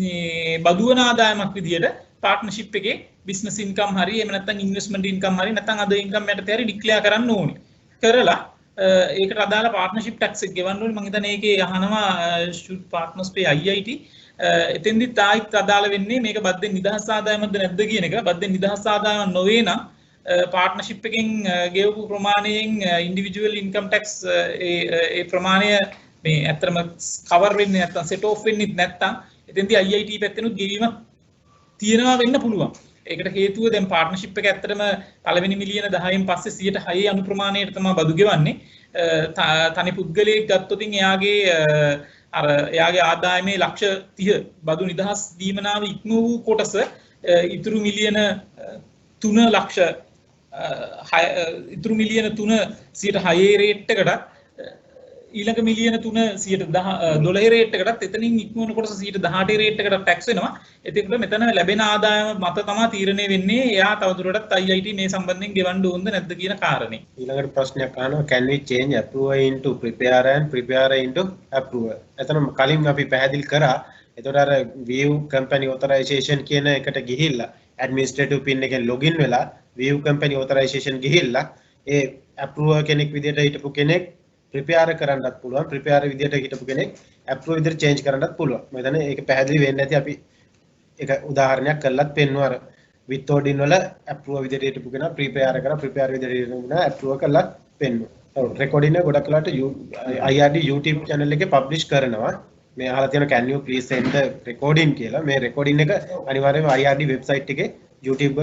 මේ බදුවන ආදායමක් විදියට පාර්ට්නර්ෂිප් එකේ බිස්නස් ඉන්කම් හරි එහෙම නැත්නම් ඉන්වෙස්ට්මන්ට් ඉන්කම් හරි නැත්නම් අද ඉන්කම් යටතේ හරි ඩික්ලෙයාර් කරන්න ඕනේ. කරලා ඒකට අදාළ පාර්ට්නර්ෂිප් ටැක්ස් එක ගෙවන්න ඕනේ. මම හිතන්නේ ඒකේ අහනවා should partners pay IIT. එතෙන්දිත් ආයිත් අදාළ වෙන්නේ මේක බද්දෙන් නිදහස් ආදායමක්ද නැද්ද කියන එක. බද්දෙන් නිදහස් ආදායමක් නොවේ නම් පාර්ට්නර්ෂිප් එකෙන් ගෙවපු ප්‍රමාණයෙන් ඉන්ඩිවිජුවල් ඉන්කම් ටැක්ස් ඒ ප්‍රමාණය මේ ඇත්තටම කවර් වෙන්නේ නැත්නම් සෙට් ඔෆ් වෙන්නේ නැත්නම් එතෙන්දී IIT පැත්තෙනුත් ගෙවීමක් තියෙනවා වෙන්න පුළුවන්. ඒකට හේතුව දැන් පාර්ට්නර්ෂිප් එක ඇත්තටම පළවෙනි මිලියන 10න් පස්සේ 106 අනුප්‍රමාණයට තමයි බදු ගෙවන්නේ. තනි පුද්ගලයෙක් ගත්තොත් එයාගේ එයාගේ ආදායමේ ලක්ෂ 30 බදු නිදහස් දීමනාව ඉක්ම වූ කොටස ඉතුරු මිලියන 3 ලක්ෂ ඉතුරු මිලියන 3 106 රේට් එකට ඊළඟ මිලියන 3 12 රේට් එකටත් එතනින් ඉක්මවන කොටස 18 රේට් එකට ටැක්ස් වෙනවා. එතකොට මෙතන ලැබෙන ආදායම මත තමයි තීරණය වෙන්නේ එයා තවදුරටත් IIT මේ සම්බන්ධයෙන් ගෙවන්න ඕනද නැද්ද කියන කාරණේ. ඊළඟට ප්‍රශ්නයක් අහනවා can we change approver into prepare and prepare into approver. එතන කලින් අපි පැහැදිලි කරා. එතකොට අර view company authorization කියන එකට ගිහිල්ලා administrative pin එකෙන් login වෙලා view company authorization ගිහිල්ලා ඒ approver කෙනෙක් විදිහට හිටපු කෙනෙක් prepare කරන්නත් පුළුවන් prepare විදියට හිටපු කෙනෙක් approve විදියට change කරන්නත් පුළුවන්. මම හිතන්නේ ඒක පැහැදිලි වෙන්නේ නැති අපි ඒක උදාහරණයක් කරලත් පෙන්වනවා. අර withholding වල approve විදියට හිටපු කෙනා prepare කරා prepare විදියට හිටපු කෙනා approve කරලත් පෙන්වනවා. ඔව් recording එක ගොඩක් වෙලාට IRD YouTube channel එකේ publish කරනවා. මේ අහලා තියෙන can you please send the recording කියලා. මේ recording එක අනිවාර්යයෙන්ම IRD website එකේ YouTube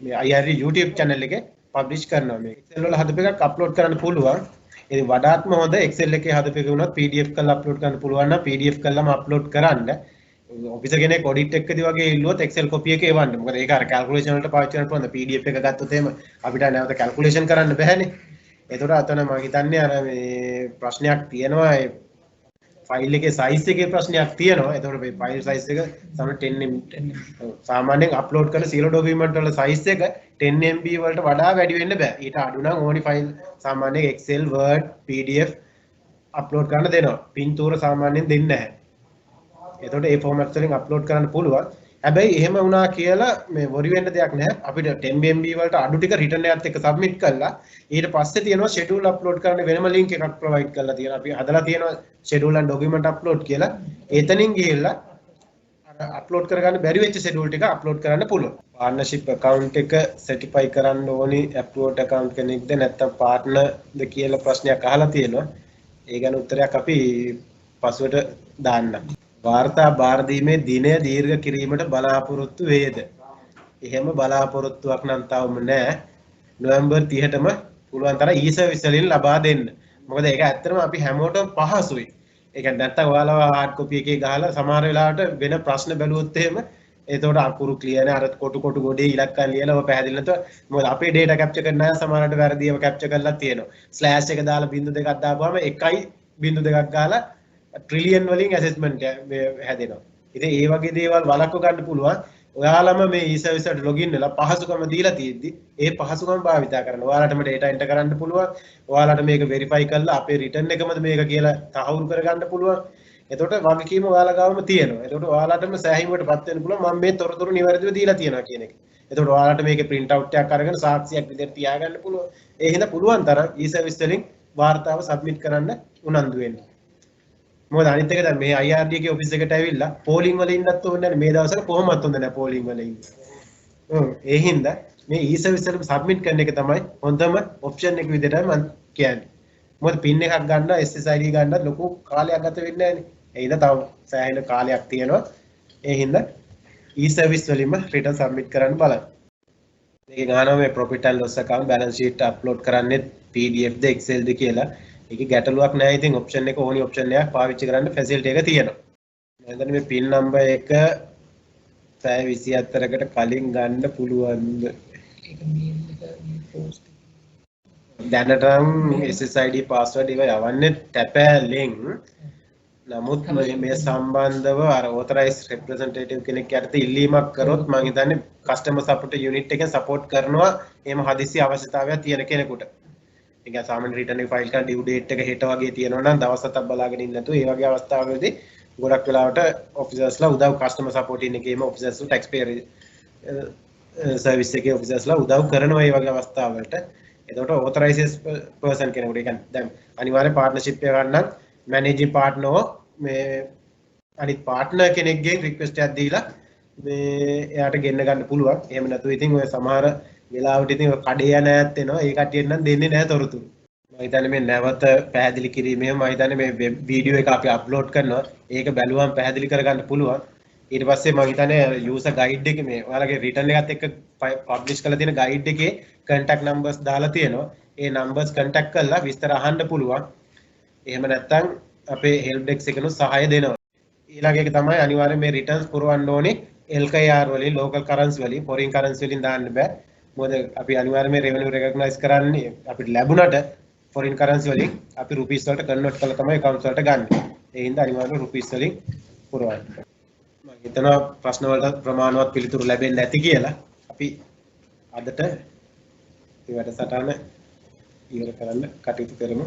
මේ IRD YouTube channel එකේ publish කරනවා. මේ Excel වල හදපු එකක් upload කරන්න පුළුවන්. ඒ වඩාත්ම හොඳ Excel එකේ හදපු එක වුණත් PDF කරලා අප්ලෝඩ් කරන්න පුළුවන් නම් PDF කරලාම අප්ලෝඩ් කරන්න. ඔෆිසර් කෙනෙක් ඔඩිට් එකකදී වගේ ඉල්ලුවොත් Excel copy එක එවන්න. මොකද ඒක අර calculation වලට පාවිච්චි කරන්න පුළුවන්. PDF එක ගත්තොත් එහෙම අපිට නැවත calculation කරන්න බෑනේ. ඒතකොට අතන මම හිතන්නේ අර මේ ප්‍රශ්නයක් තියෙනවා ඒ ෆයිල් එකේ size එකේ ප්‍රශ්නයක් තියෙනවා. ඒතකොට මේ ෆයිල් size එක සාමාන්‍යයෙන් 10 සාමාන්‍යයෙන් අප්ලෝඩ් කරන සියලු ડોකියුමන්ට් වල size එක 10 MB වලට වඩා වැඩි වෙන්න බෑ. ඊට අඩු නම් ඕනි ෆයිල් සාමාන්‍යයෙන් Excel, Word, PDF අප්ලෝඩ් කරන්න දෙනවා. පින්තූර සාමාන්‍යයෙන් දෙන්නේ නැහැ. ඒතකොට ඒ ෆෝමැට්ස් වලින් අප්ලෝඩ් කරන්න පුළුවන්. හැබැයි එහෙම වුණා කියලා මේ වොරි වෙන්න දෙයක් නැහැ. අපිට 10 MB වලට අඩු ටික රිටර්න් එකත් එක්ක සබ්මිට් කළා. ඊට පස්සේ තියෙනවා schedule upload කරන්න වෙනම link එකක් provide කරලා තියෙනවා. අපි හදලා තියෙනවා schedule and document upload කියලා. එතනින් ගිහිල්ලා අර upload කරගන්න බැරි වෙච්ච schedule ටික upload කරන්න පුළුවන්. partnership account එක certify කරන්න ඕනි approved account කෙනෙක්ද නැත්නම් partner ද කියලා ප්‍රශ්නයක් අහලා තියෙනවා. ඒ ගැන උත්තරයක් අපි පසුවට දාන්නම්. වාර්තා බාර දීමේ දිනය දීර්ඝ කිරීමට බලාපොරොත්තු වේද? එහෙම බලාපොරොත්තුවක් නම් තවම නැහැ. නොවැම්බර් 30ටම පුළුවන් තරම් e-service වලින් ලබා දෙන්න. මොකද ඒක ඇත්තටම අපි හැමෝටම පහසුයි. ඒ කියන්නේ නැත්තම් ඔයාලව hard copy එකේ ගහලා සමහර වෙලාවට වෙන ප්‍රශ්න බැලුවොත් එහෙම එතකොට අකුරු ක්ලියර් නේ අර කොටු ගොඩේ ඉලක්කම් ලියලා ඔය පැහැදිලි නැතුව මොකද අපේ data capture කරන්න නැහැ සමහරවිට වැරදිව capture කරලා තියෙනවා. ස්ලෑෂ් එක දාලා බිංදු දෙකක් දාපුවාම 1.2ක් ගාලා ට්‍රිලියන් වලින් ඇසෙස්මන්ට් හැදෙනවා. ඉතින් ඒ වගේ දේවල් වළක්ව ගන්න පුළුවන්. ඔයාලම මේ e-service එකට login වෙලා පහසුකම දීලා තියෙද්දි ඒ පහසුකම භාවිතා කරන්න. ඔයාලටම data enter කරන්න පුළුවන්. ඔයාලට මේක verify කරලා අපේ return එකමද මේක කියලා තහවුරු කරගන්න පුළුවන්. එතකොට වගකීම ඔයාලා ගාවම තියෙනවා. එතකොට ඔයාලටම සෑහීමකටපත් වෙන්න පුළුවන් මම මේ තොරතුරු නිවැරදිව දීලා තියෙනවා කියන එක. එතකොට ඔයාලට මේකේ print out එකක් අරගෙන සාක්ෂියක් විදිහට තියාගන්න පුළුවන්. ඒ හින්දා පුළුවන් තරම් e-service වලින් වාර්තාව submit කරන්න උනන්දු වෙන්න. මොකද අනිත් එක දැන් මේ IRD එකේ ඔෆිස් එකට ඇවිල්ලා පෝලිං වල ඉන්නත් ඕනේ නැහැ. මේ දවස්වල කොහොමවත් හොඳ නැහැ පෝලිං වල ඉන්න. ඒ හින්දා මේ e-service වල submit කරන එක තමයි හොඳම option එක විදිහට මම කියන්නේ. මොකද pin එකක් ගන්න SSID ගන්නත් ලොකු කාලයක් ගත වෙන්නේ නැහැ නේ. ඒ හින්දා තව සෑහෙන කාලයක් තියෙනවා. ඒ හින්දා e-service වලින්ම return submit කරන්න බලන්න. මේකේ ගන්නවා මේ profit and loss account balance sheet upload කරන්නේ PDF ද Excel ද කියලා. ඒකේ ගැටලුවක් නැහැ. ඉතින් option එක ඕනි option එකක් පාවිච්චි කරන්න facility එක තියෙනවා. මම හිතන්නේ මේ pin number එක 24කට කලින් ගන්න පුළුවන්ද? ඒක mail එක post දැනටම SSID password ඒවා යවන්නේ ටැපෑලෙන් නමුත් මේ සම්බන්ධව අර authorized representative කෙනෙක් යටතේ ඉල්ලීමක් කරොත් මම හිතන්නේ customer support unit එකෙන් support කරනවා එහෙම හදිසි අවශ්‍යතාවයක් තියෙන කෙනෙකුට. ඒ කියන්නේ සාමාන්‍ය return එක file කරන due date එක හෙට වගේ තියෙනවා නම් දවස් හතක් බලාගෙන ඉන්න නැතුව ඒ වගේ අවස්ථාවලදී ගොඩක් වෙලාවට officersලා උදව් customer support එකේම officersලා taxpayer service එකේ officersලා උදව් කරනවා මේ වගේ අවස්ථාවලට. එතකොට authorized person කෙනෙකුට ඒ කියන්නේ දැන් අනිවාර්ය partnership එක ගන්න managing partner මේ අනිත් partner කෙනෙක්ගෙන් request එකක් දීලා මේ එයාට ගෙන්න ගන්න පුළුවන්. එහෙම නැතුව ඉතින් ඔය සමහර වෙලාවට ඉතින් ඔය කඩේ යන ඈත් එනවා. ඒ කට්ටියෙන් නම් දෙන්නේ නැහැ තොරතුරු. මම හිතන්නේ මේ නැවත පැහැදිලි කිරීමේ මම හිතන්නේ මේ වෙබ් වීඩියෝ එක අපි අප්ලෝඩ් කරනවා. ඒක බැලුවම පැහැදිලි කරගන්න පුළුවන්. ඊට පස්සේ මම හිතන්නේ user guide එකේ මේ ඔයාලගේ return එකත් එක්ක publish කරලා තියෙන guide එකේ contact numbers දාලා තියෙනවා. ඒ numbers contact කරලා විස්තර අහන්න පුළුවන්. එහෙම නැත්නම් අපේ help desk එකනොත් සහාය දෙනවා. ඊළඟ එක තමයි අනිවාර්යයෙන් මේ returns පුරවන්න ඕනේ LKR වලින් local currency වලින් foreign currency වලින් දාන්න බෑ. මොකද අපි අනිවාර්යයෙන් මේ revenue recognize කරන්නේ අපිට ලැබුණට foreign currency වලින් අපි rupees වලට convert කරලා තමයි accounts වලට ගන්න. ඒ හින්දා අනිවාර්යයෙන් rupees වලින් පුරවන්න. මම හිතනවා ප්‍රශ්න වලට ප්‍රමාණවත් පිළිතුරු ලැබෙන්නේ නැති කියලා. අපි අදට මේ වැඩසටහන ඉවර කරන්න කටයුතු කරමු.